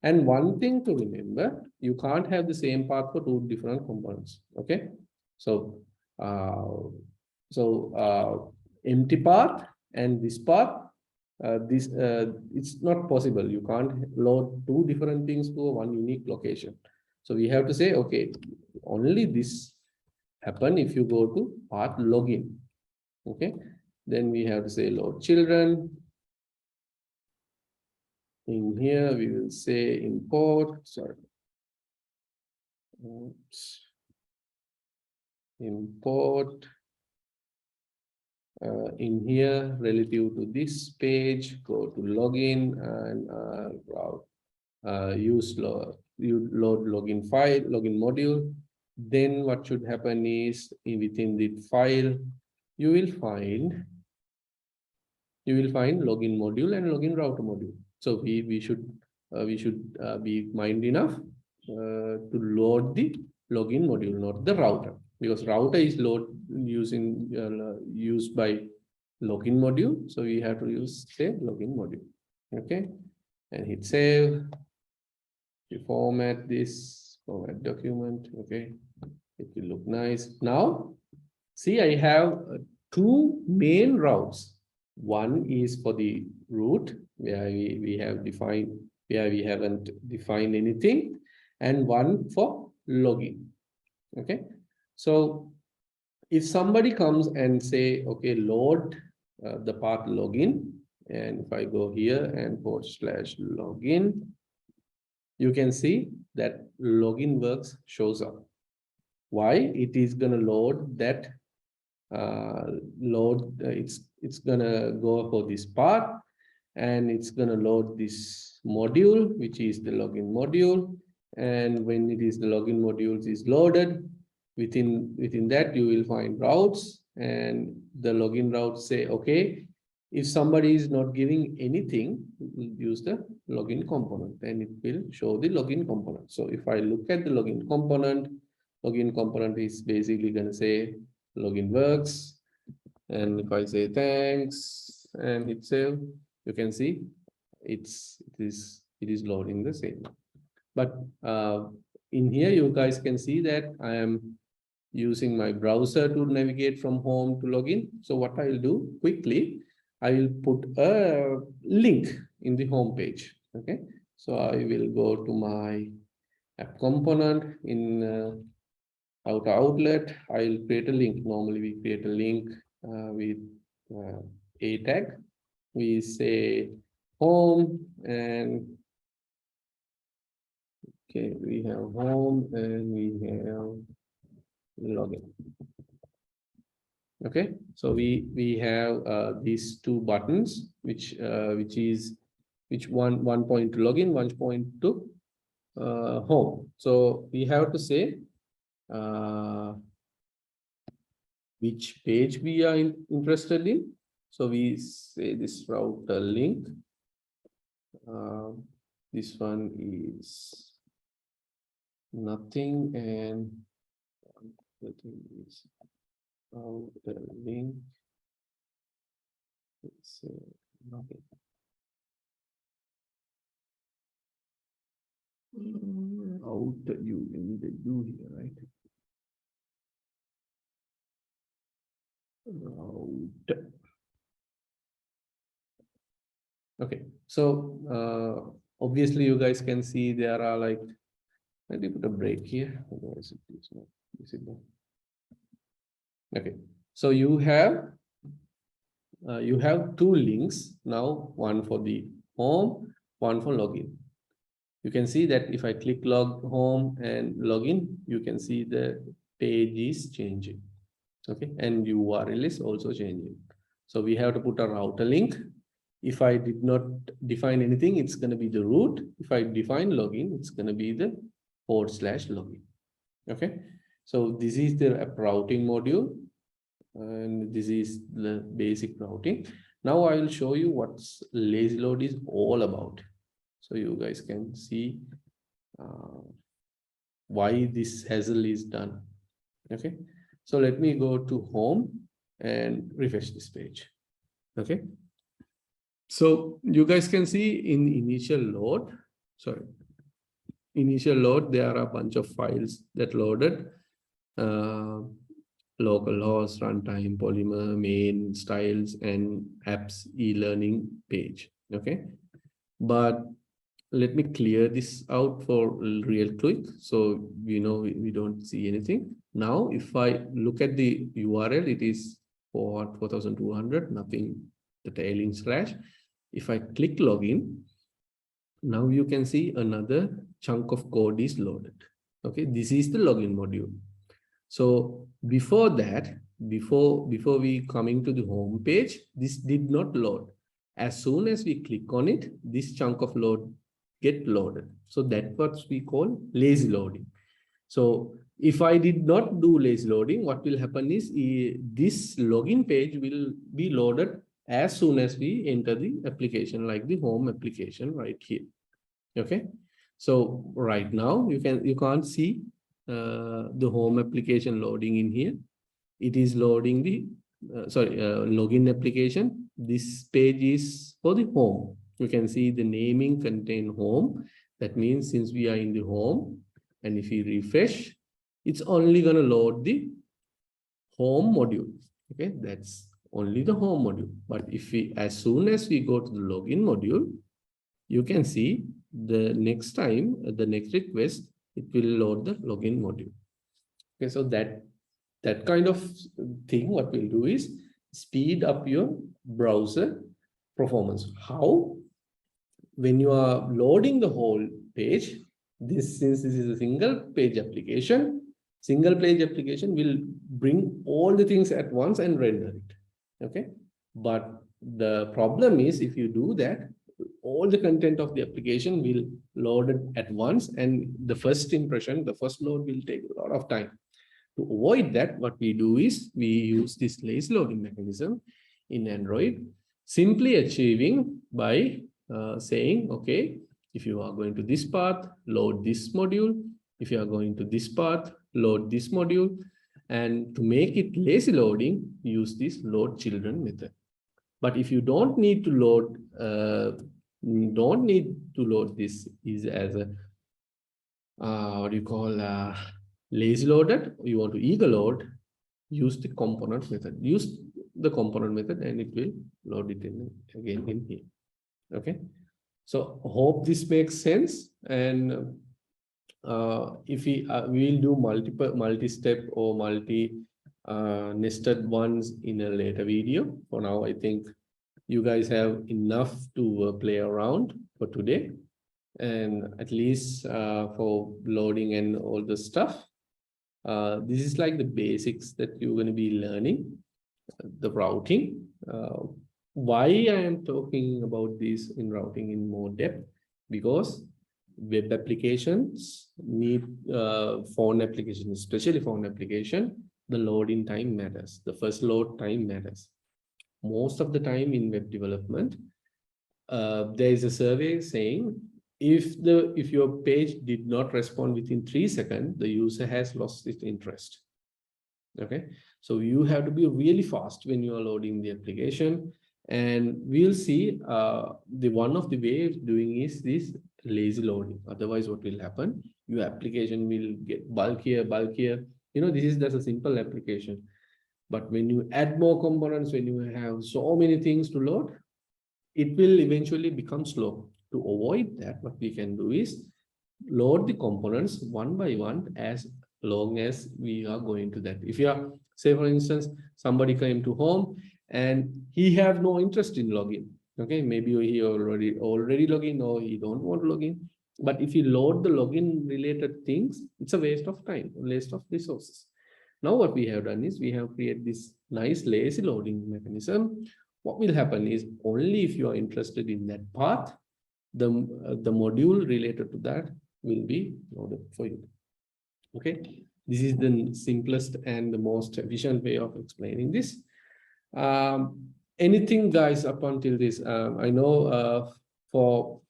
And one thing to remember, you can't have the same path for two different components. Okay. So empty path and this path, it's not possible. You can't load two different things to one unique location. So we have to say, okay, only this happen if you go to path login. Okay. Then we have to say load children. In here, we will say import, sorry. Oops. Import. In here, relative to this page, go to login and load login file, login module. Then what should happen is within the file, you will find login module and login router module. So we should be mind enough to load the login module, not the router, because router is used by login module. So we have to use say login module. Okay, and hit save. We format this, format document. Okay, it will look nice. Now, see, I have two main routes. One is for the root, where we have defined, where we haven't defined anything, and one for login. Okay, so if somebody comes and say, okay, load the path login. And if I go here and /login, you can see that login works shows up. Why? It is gonna load that it's gonna go for this path, and it's gonna load this module, which is the login module. And when it is the login modules is loaded, within that you will find routes, and the login routes say, okay, if somebody is not giving anything, we'll use the login component, and it will show the login component. So if I look at the login component is basically going to say login works. And if I say thanks and hit save, you can see it is loading the same. But in here, you guys can see that I am using my browser to navigate from home to login. So what I will do quickly, I will put a link in the home page. Okay, so I will go to my app component in outer outlet. I will create a link. Normally we create a link with a tag. We say home, and okay, we have home and we have login. Okay, so we have these two buttons, which one point to login, one point to home. So we have to say which page we are interested in. So we say this router link. This one is nothing, and the thing is the link. Let's say nothing. Outer you need a U here, right? Route. Okay, so obviously you guys can see there are like, let me put a break here, otherwise it is not visible. Okay, so you have two links now, one for the home, one for login. You can see that if I click log home and login, you can see the page is changing. Okay, and URL is also changing. So we have to put a router link. If I did not define anything, it's going to be the root. If I define login, it's going to be the /login. Okay, so this is the routing module, and this is the basic routing. Now I will show you what's lazy load is all about, so you guys can see why this hassle is done. Okay, so let me go to home and refresh this page. Okay, so you guys can see in initial load, there are a bunch of files that loaded. Localhost, runtime, Polymer, main, styles, and apps e-learning page. Okay, but let me clear this out for real quick, so we know we don't see anything. Now, if I look at the URL, it is 4200, nothing, the trailing slash. If I click login, now you can see another chunk of code is loaded. Okay, this is the login module. So before that, before we coming to the home page, this did not load. As soon as we click on it, this chunk of load get loaded. So that's what we call lazy loading. So if I did not do lazy loading, what will happen is this login page will be loaded as soon as we enter the application, like the home application right here. Okay, so right now you can't see the home application loading in here. It is loading the login application. This page is for the home. You can see the naming contain home. That means since we are in the home, and if we refresh, it's only going to load the home module. Okay, that's only the home module. But if we, as soon as we go to the login module, you can see the next time, the next request, it will load the login module. Okay, so that kind of thing, what we'll do is speed up your browser performance. How? When you are loading the whole page, since this is a single page application will bring all the things at once and render it. Okay. But the problem is, if you do that, all the content of the application will load it at once, and the first impression, the first load will take a lot of time. To avoid that, what we do is we use this lazy loading mechanism in Android, simply achieving by saying, okay, if you are going to this path, load this module. If you are going to this path, load this module. And to make it lazy loading, use this load children method. But if you don't need to load, this is as a what do you call lazy loaded, you want to eager load, use the component method. Use the component method and it will load it in again in here. Okay, so hope this makes sense. And if we will do multi-step or nested ones in a later video. For now, I think you guys have enough to play around for today, and at least for loading and all the stuff. This is like the basics that you're going to be learning, the routing. Why I am talking about this in routing in more depth, because web applications need phone applications, especially phone application, the loading time matters. The first load time matters. Most of the time in web development, there is a survey saying if your page did not respond within 3 seconds, the user has lost its interest. Okay, so you have to be really fast when you are loading the application. And we'll see one of the ways of doing is this lazy loading. Otherwise, what will happen? Your application will get bulkier. You know, this is just a simple application. But when you add more components, when you have so many things to load, it will eventually become slow. To avoid that, what we can do is load the components one by one as long as we are going to that. If you are, say for instance, somebody came to home and he have no interest in login. Okay, maybe he already login or he don't want to login. But if you load the login related things, it's a waste of time, a waste of resources. Now what we have done is we have created this nice lazy loading mechanism. What will happen is only if you are interested in that path, the module related to that will be loaded for you. Okay, this is the simplest and the most efficient way of explaining this. Anything, guys, up until this? I know for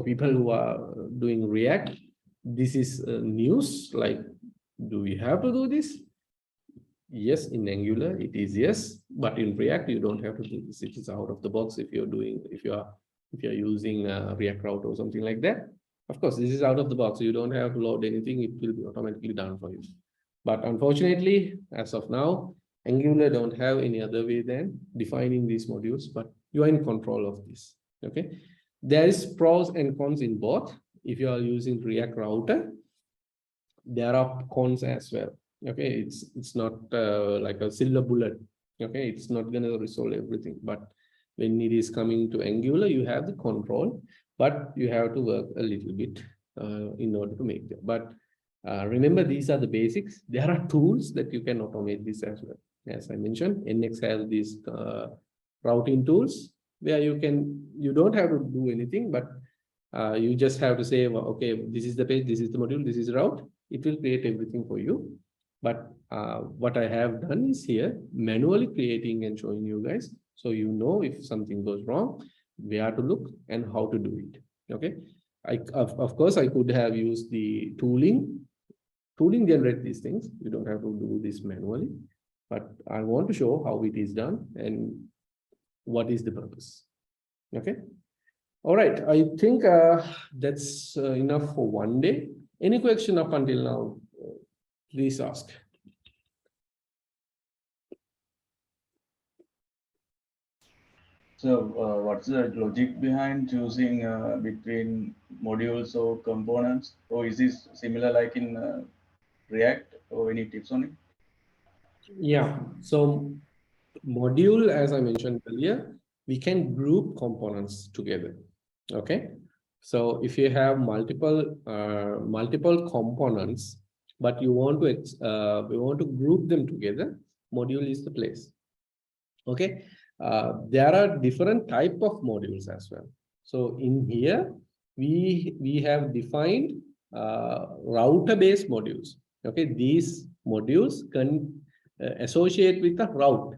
people who are doing React, this is news. Like, do we have to do this? Yes, in Angular it is yes, but in React you don't have to do this. It is out of the box if you're using React Route or something like that. Of course, this is out of the box. You don't have to load anything. It will be automatically done for you. But unfortunately, as of now, Angular don't have any other way than defining these modules, but you are in control of this. Okay, there is pros and cons in both. If you are using React Router, there are cons as well. Okay, it's not like a silver bullet. Okay, it's not going to resolve everything. But when it is coming to Angular, you have the control, but you have to work a little bit in order to make that. But remember, these are the basics. There are tools that you can automate this as well. As I mentioned, NX has these routing tools where you don't have to do anything, but you just have to say, well, okay, this is the page, this is the module, this is the route. It will create everything for you. But what I have done is here manually creating and showing you guys, so you know if something goes wrong, where to look and how to do it. Okay, of course I could have used the tooling generate these things. You don't have to do this manually, but I want to show how it is done and what is the purpose. Okay, all right, I think that's enough for one day. Any question up until now? Please ask. So what's the logic behind choosing between modules or components? Or is this similar like in React, or any tips on it? Yeah, so module, as I mentioned earlier, we can group components together. Okay. So if you have multiple components, but you want to group them together, module is the place. Okay. There are different type of modules as well. So in here, we have defined router-based modules. Okay, these modules can associate with the route.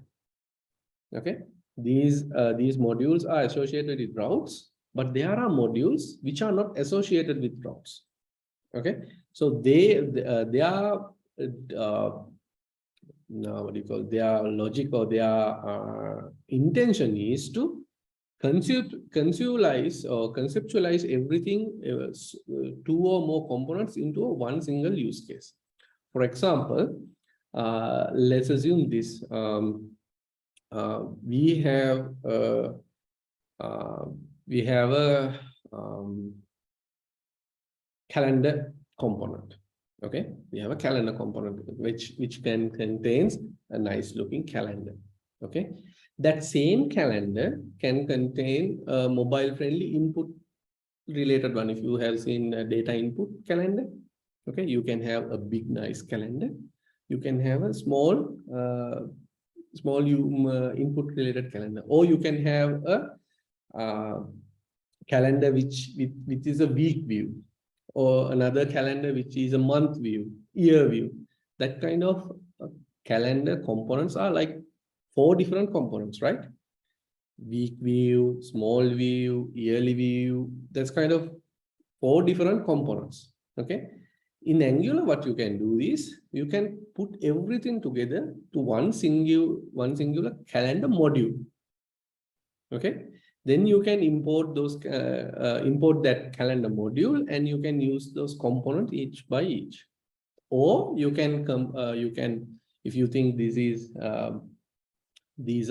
Okay, these modules are associated with routes, but there are modules which are not associated with routes. Okay, so they are now what do you call their logic, or their intention is to conceptualize everything, two or more components into one single use case. For example, let's assume this. We have a calendar component. Okay, we have a calendar component which contains a nice looking calendar. Okay, that same calendar can contain a mobile friendly input related one. If you have seen a data input calendar, okay, you can have a big nice calendar. You can have a small input related calendar, or you can have a calendar which is a week view, or another calendar which is a month view, year view. That kind of calendar components are like 4 different components, right? Week view, small view, yearly view. That's kind of 4 different components. Okay. In Angular, what you can do is you can put everything together to one singular calendar module. Okay. Then you can import those import that calendar module, and you can use those components each by each. Or you can if you think these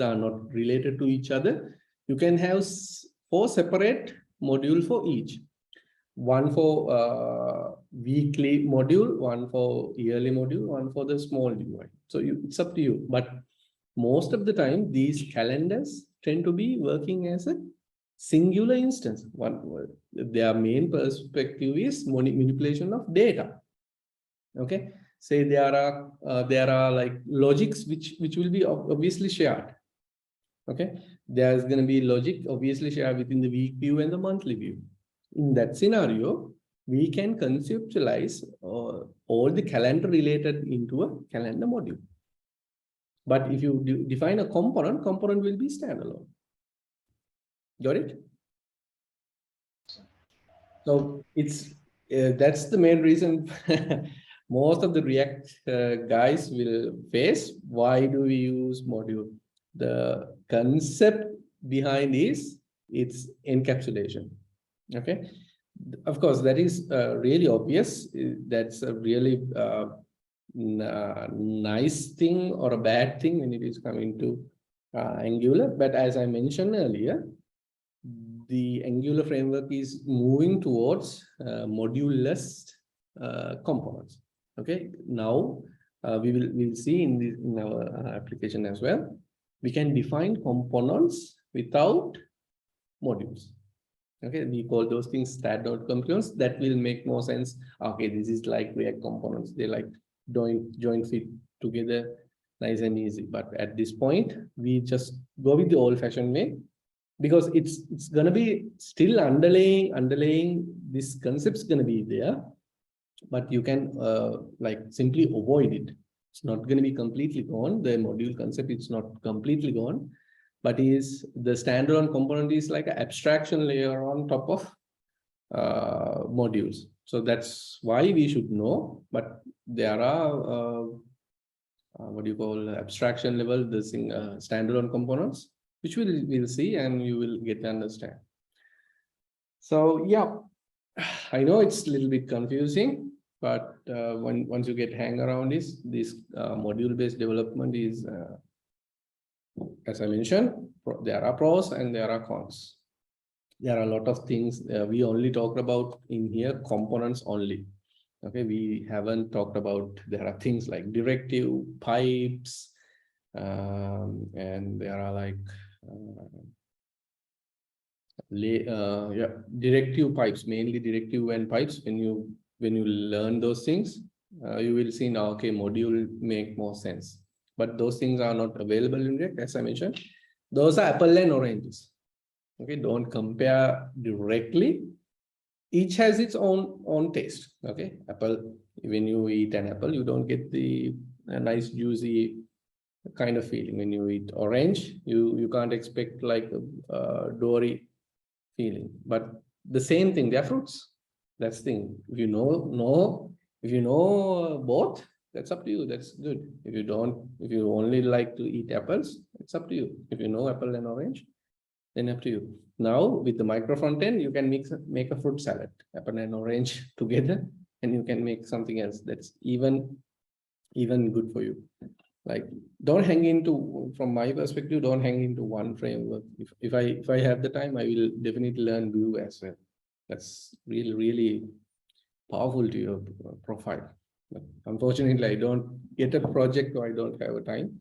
are not related to each other, you can have 4 separate modules for each. One for weekly module, one for yearly module, one for the small UI. So it's up to you. But most of the time, these calendars tend to be working as a singular instance. Their main perspective is manipulation of data. Okay, say there are like logics which will be obviously shared. Okay, there's going to be logic obviously shared within the week view and the monthly view. In that scenario, we can conceptualize all the calendar related into a calendar module. But if you define a component will be standalone. Got it? So it's that's the main reason most of the React guys will face. Why do we use module? The concept behind is its encapsulation. Okay, of course that is really obvious. That's a really nice thing or a bad thing when it is coming to Angular. But as I mentioned earlier, the Angular framework is moving towards module-less components. Okay, now we'll see in our application as well. We can define components without modules. Okay, we call those things stat.components. That will make more sense. Okay, this is like React components. They like join fit together, nice and easy. But at this point, we just go with the old-fashioned way, because it's gonna be still underlaying this concept's gonna be there, but you can like simply avoid it. It's not gonna be completely gone. The module concept is not completely gone, but is the standalone component is like an abstraction layer on top of modules. So that's why we should know. But there are what do you call abstraction level, the standalone components, which we'll see and you will get to understand. So yeah, I know it's a little bit confusing, but once you get hang around this module-based development is, as I mentioned, there are pros and there are cons. There are a lot of things we only talked about in here, components only. Okay, we haven't talked about, there are things like directive, pipes, And there are like directive pipes, mainly directive and pipes. When you learn those things, you will see now, okay, module make more sense. But those things are not available in React, as I mentioned. Those are apple and oranges. Okay, don't compare directly. Each has its own taste. Okay, apple, when you eat an apple, you don't get the nice juicy kind of feeling. When you eat orange, you can't expect like a dory feeling. But the same thing, they're fruits. That's the thing. If you know both, that's up to you. That's good. If you only like to eat apples, it's up to you. If you know apple and orange, then up to you. Now with the micro front end, you can make a fruit salad, apple and orange together, and you can make something else that's even good for you. Like, don't hang into, from my perspective, don't hang into one framework. If I have the time, I will definitely learn Vue as well. That's really powerful to your profile. But unfortunately, I don't get a project or I don't have a time.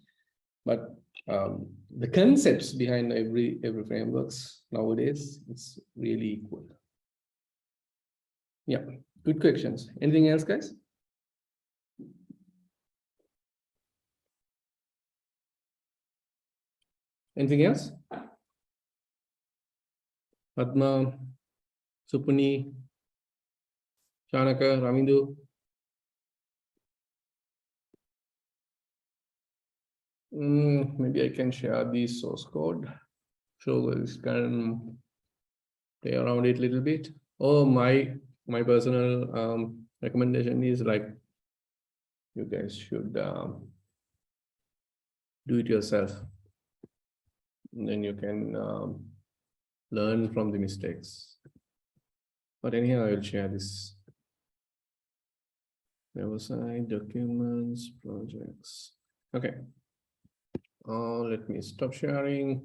But the concepts behind every frameworks nowadays, it's really equal. Yeah, good questions. Anything else, guys? Anything else? Padma, Supuni, Shanaka, Ramindu. Maybe I can share the source code. So guys can play around it a little bit. Oh, my personal recommendation is like, you guys should do it yourself. And then you can learn from the mistakes. But anyhow, I will share this. Website, documents, projects. Okay. Let me stop sharing.